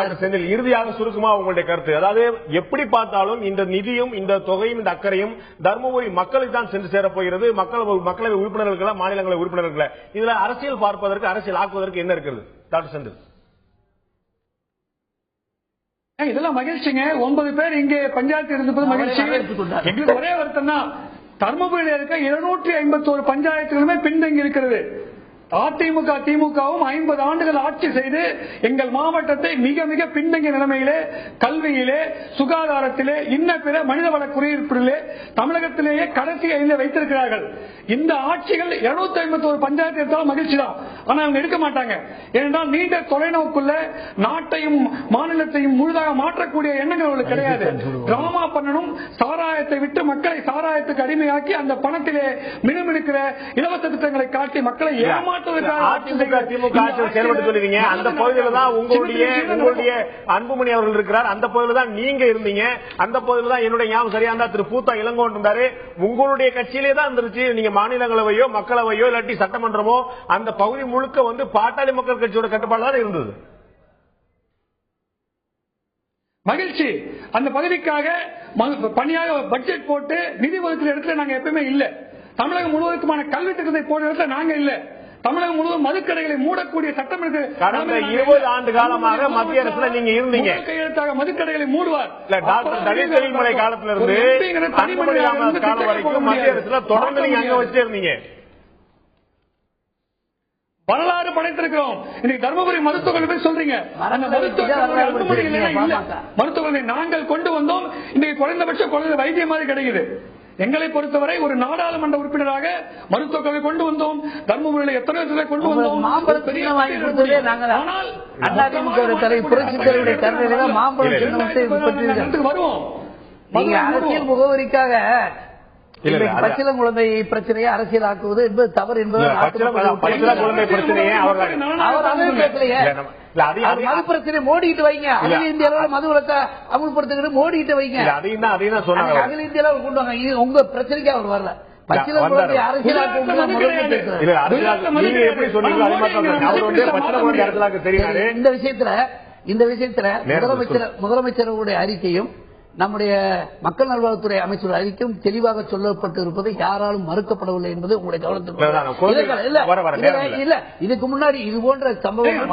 இறுதியாக சுருக்கமா உங்களுடைய கருத்து. அதாவது எப்படி பார்த்தாலும் இந்த நிதியும் இந்த தொகையும் இந்த அக்கறையும் தர்மபுரி மக்களுக்கு தான் சென்று சேரப்போகிறது. மக்களவை உறுப்பினர்கள், மாநிலங்களவை உறுப்பினர்கள், இதுல அரசியல் பார்ப்பதற்கு, அரசியல் ஆக்குவதற்கு என்ன இருக்கிறது டாக்டர் செந்தில்? இதெல்லாம் மகிழ்ச்சிங்க. 9 பேர் இங்கே பஞ்சாயத்து இருந்தது மகிழ்ச்சி. எங்களுக்கு ஒரே வருத்தம் தான், தர்மபுரியில் இருக்க 251 பஞ்சாயத்துகளுமே பின்தங்கி இருக்கிறது. அதிமுக திமுகவும் 50 ஆண்டுகள் ஆட்சி செய்து எங்கள் மாவட்டத்தை மிக மிக பின்தங்கிய நிலைமையிலே, கல்வியிலே, சுகாதாரத்திலே, இன்ன பிற மனிதவள குடியிருப்பிலே தமிழகத்திலேயே கடைசி 5 வைத்திருக்கிறார்கள். இந்த ஆட்சிகள் 251 பஞ்சாயத்து எடுத்தாலும் மகிழ்ச்சி தான். ஆனா அவங்க எடுக்க மாட்டாங்க. ஏனென்றால் நீண்ட தொலைநோக்குள்ள நாட்டையும் மாநிலத்தையும் முழுதாக மாற்றக்கூடிய எண்ணங்கள் அவர்களுக்கு கிடையாது. டிராமா பண்ணணும், சாராயத்தை விட்டு மக்களை சாராயத்துக்கு அடிமையாக்கி அந்த பணத்திலே மினுமினுக்கிற இலவச திட்டங்களை காட்டி மக்களை ஏமாற்ற செயல்பட்டு சொல்லுவீங்க. அந்த பகுதியில் தான் உங்களுடைய அன்புமணி அவர்கள் இருக்கிறார். அந்த பகுதியில் தான் நீங்க இருந்தீங்க. அந்த பகுதியில் தான் என்னுடைய ஞாபகம் சரியா இருந்தா திரு பூத்தா இளங்கோவன் இருந்தாரு. உங்களுடைய கட்சியிலே தான் இருந்துச்சு. நீங்க மாநிலங்களவையோ மக்களவையோ இல்லாட்டி சட்டமன்றமோ அந்த பகுதி முழுக்க பாட்டாளி மக்கள் கட்சியோட கட்டுப்பாடு தான் இருந்தது. மகிழ்ச்சி. அந்த பகுதிக்காக பணியாக பட்ஜெட் போட்டு நிதி ஒதுக்கீடு இடத்துல நாங்க எப்பவுமே இல்ல. தமிழகம் முழுவதுக்குமான கல்வி திட்டத்தை போடுற இடத்துல நாங்க இல்ல. தமிழகம் முழுவதும் மதுக்கடைகளை மூடக்கூடிய சட்டம் இருக்கு. கடந்த 20 ஆண்டு காலமாக மத்திய அரசுல நீங்க இருந்தீங்க. கையெழுத்தாக மதுக்கடைகளை மூடுவார். டாக்டர் தலித் தெளிமலை காலத்துல இருந்து காலம் வரைக்கும் மத்திய அரசுல தொடர்ந்து நீங்க அங்க வச்சிருந்தீங்க. வரலாறு படைத்திருக்கிறோம். இன்னைக்கு தர்மபுரி மருத்துவக் கல்லூரி சொல்றீங்க, அந்த மருத்துவக் கல்லூரி மருத்துவர்களை நாங்கள் கொண்டு வந்தோம். இன்னைக்கு குறைந்தபட்ச குழந்தை வைத்தியம் மாதிரி கிடைக்குது. எங்களை பொறுத்தவரை ஒரு நாடாளுமன்ற உறுப்பினராக மருத்துவக் கல்வி கொண்டு வந்தோம். தர்மபுரியில் எத்தனை கொண்டு வந்தோம். வருவோம். நீங்க அரசியல் முகவரிக்காக பச்சிளம் குழந்தை பிரச்சனையை அரசியலாக்குவது என்பது தவறு என்பது மது பிரச்சனை மோடிட்டு வைங்க. அகில இந்திய அளவில் மது விலக்க அமுல்படுத்துகிறது மோடிட்டு வைங்க. அகில இந்திய அளவில் கொண்டு வாங்க. உங்க பிரச்சனைக்கு அவர் வரல. பச்சிளம் குழந்தை அரசியலாக்க இந்த விஷயத்துல முதலமைச்சருடைய அறிக்கையும் நம்முடைய மக்கள் நல்வாழ்வுத்துறை அமைச்சர் அறிக்கையும் தெளிவாக சொல்லப்பட்டு இருப்பது யாராலும் மறுக்கப்படவில்லை என்பது உங்களுடைய கவனத்துக்கு இல்ல. இதுக்கு முன்னாடி இது போன்ற சம்பவங்கள்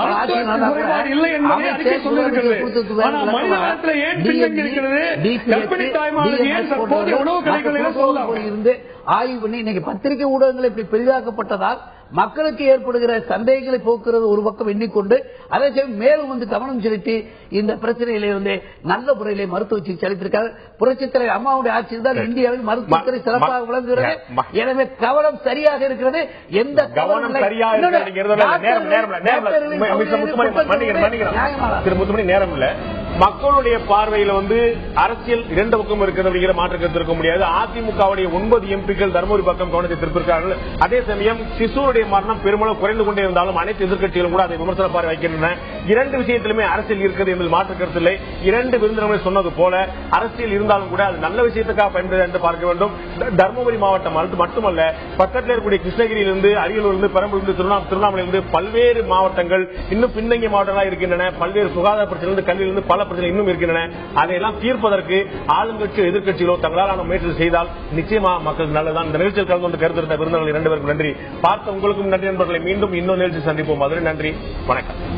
இருந்து ஆய்வு பண்ணி இன்னைக்கு பத்திரிகை ஊடகங்கள் இப்படி பெரிதாக்கப்பட்டதால் மக்களுக்கு ஏற்படுகிற சந்தேகங்களை போக்குறது ஒரு பக்கம் எண்ணிக்கொண்டு அதே சமயம் மேலும் வந்து கவனம் செலுத்தி இந்த பிரச்சனையிலே வந்து நல்ல முறையிலே மருத்துவ சிகிச்சை அளித்திருக்காரு. புரட்சித் தலைவர் அம்மாவுடைய ஆட்சியில் தான் இந்தியாவில் மருத்துவத்துறை சிறப்பாக விளங்குகிறது. எனவே கவனம் சரியாக இருக்கிறது. எந்த கவனம் நேரம் இல்ல. மக்களுடைய பார்வையில வந்து அரசியல் இரண்டு பக்கம் இருக்கிறது அப்படிங்கிற மாற்று கருத்து இருக்க முடியாது. அதிமுகவுடைய 9 எம்பிக்கள் தர்மபுரி பக்கம் கவனத்தை திருப்பியிருக்கார்கள். அதே சமயம் சிசுடைய மரணம் பெருமளவு குறைந்து கொண்டே இருந்தாலும் அனைத்து எதிர்க்கட்சிகளும் கூட அதை விமர்சன பார்வை வைக்கின்றன. இரண்டு விஷயத்திலுமே அரசியல் இருக்கிறது என்பது மாற்று கருத்து இல்லை. இரண்டு விருந்தினர்கள் சொன்னது போல அரசியல் இருந்தாலும் கூட அது நல்ல விஷயத்துக்காக பயன்படுது என்று பார்க்க வேண்டும். தர்மபுரி மாவட்டம் மட்டுமல்ல, பக்கத்தில் இருக்கக்கூடிய கிருஷ்ணகிரியிலிருந்து, அரியலூரிலிருந்து, பெரம்பலூரிலிருந்து, திருவண்ணாமலையிலிருந்து பல்வேறு மாவட்டங்கள் இன்னும் பின்தங்கிய மாவட்டங்களாக இருக்கின்றன. பல்வேறு சுகாதார பிரச்சனைகள், கல்வியிலிருந்து பல பிரச்சனை இன்னும் இருக்கின்றன. அதையெல்லாம் தீர்ப்பதற்கு ஆளுங்கட்சியோ எதிர்க்கட்சிகளோ தங்களால் முயற்சி செய்தால் நிச்சயமா மக்களுக்கு நல்லதான். இந்த நிகழ்ச்சியில் கலந்து கொண்டு கருத்து விருந்தினர்கள் 2 பேருக்கும் நன்றி. பார்த்த உங்களுக்கும் நன்றி நண்பர்களை. மீண்டும் இன்னொரு நிகழ்ச்சி சந்திப்போம். அதுவரை நன்றி, வணக்கம்.